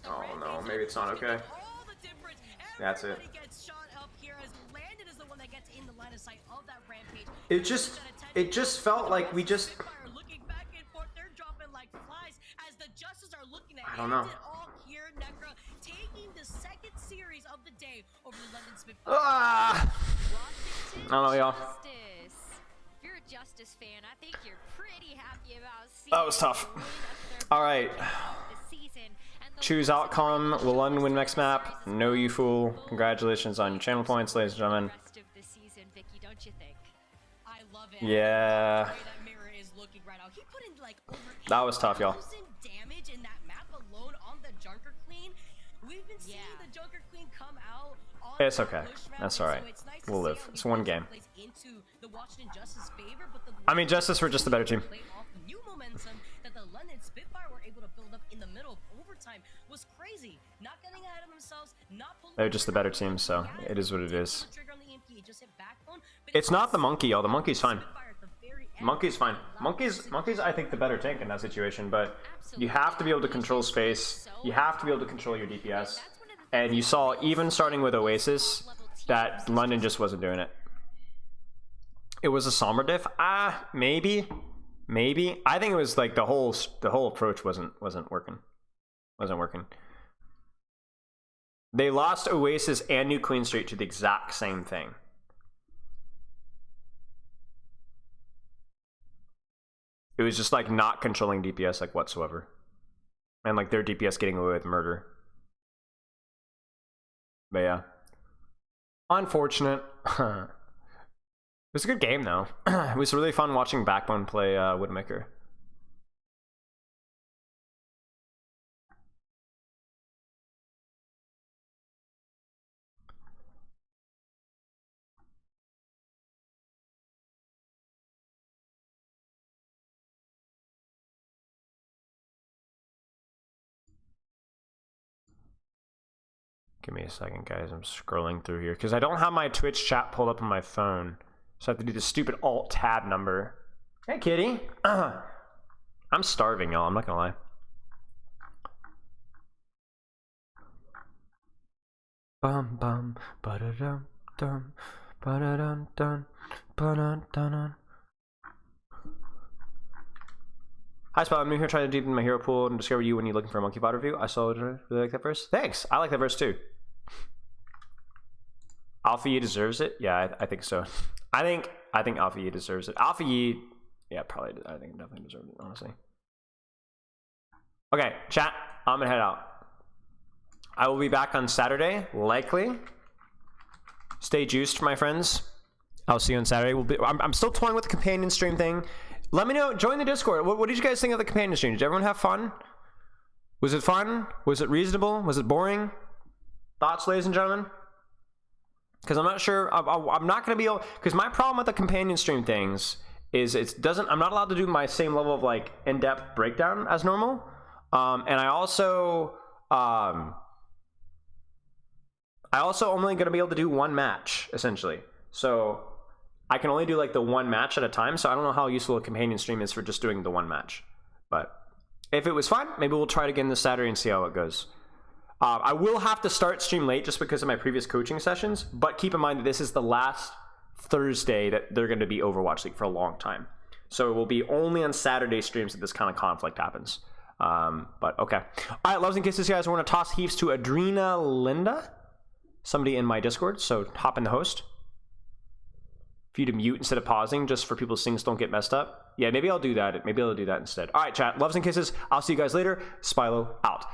Oh no, maybe it's not okay. That's it. It just felt like we just. I don't know. Ah! I don't know, y'all. That was tough. All right. Choose outcome. Will London win next map? No, you fool. Congratulations on your channel points, ladies and gentlemen. Yeah. That was tough, y'all. It's okay. That's alright. We'll live. It's one game. I mean, Justice were just the better team. They're just the better team, so it is what it is. It's not the monkey, y'all. The monkey's fine. Monkey's fine. Monkey's I think the better tank in that situation, but you have to be able to control space. You have to be able to control your DPS. And you saw, even starting with Oasis, that London just wasn't doing it. It was a Sombra diff? Maybe. Maybe. I think it was like the whole approach wasn't working. Wasn't working. They lost Oasis and New Queen Street to the exact same thing. It was just like not controlling DPS like whatsoever. And like their DPS getting away with murder. But yeah. Unfortunate. It was a good game though. It was really fun watching Backbone play Widowmaker. Give me a second, guys. I'm scrolling through here because I don't have my Twitch chat pulled up on my phone, so I have to do the stupid alt tab number. Hey, kitty. I'm starving, y'all. I'm not gonna lie. Bum bum ba da dum dum ba da dum dum ba dum dum. Hi, Spot. I'm new here trying to deepen my hero pool and discover you when you're looking for a monkey bot review. I saw it. Really like that verse. Thanks. I like that verse too. Alpha Yi deserves it. Yeah, I think so. I think Alpha Yi deserves it. Alpha Yi, yeah, probably. I think definitely deserves it. Honestly. Okay, chat. I'm gonna head out. I will be back on Saturday, likely. Stay juiced, my friends. I'll see you on Saturday. I'm still toying with the companion stream thing. Let me know. Join the Discord. What did you guys think of the companion stream? Did everyone have fun? Was it fun? Was it reasonable? Was it boring? Thoughts, ladies and gentlemen? Because I'm not sure. I'm not going to be able. Because my problem with the companion stream things is I'm not allowed to do my same level of like in-depth breakdown as normal. And I also only going to be able to do one match essentially. So I can only do like the one match at a time, so I don't know how useful a companion stream is for just doing the one match. But if it was fun, maybe we'll try it again this Saturday and see how it goes. I will have to start stream late just because of my previous coaching sessions, but keep in mind that this is the last Thursday that they're going to be Overwatch League for a long time. So it will be only on Saturday streams that this kind of conflict happens. But okay. All right, loves and kisses, guys. We're going to toss heaps to Adrena Linda, somebody in my Discord, so hop in the host. For you to mute instead of pausing just for people's things don't get messed up. Yeah, maybe I'll do that. Maybe I'll do that instead. All right, chat. Loves and kisses. I'll see you guys later. Spilo out.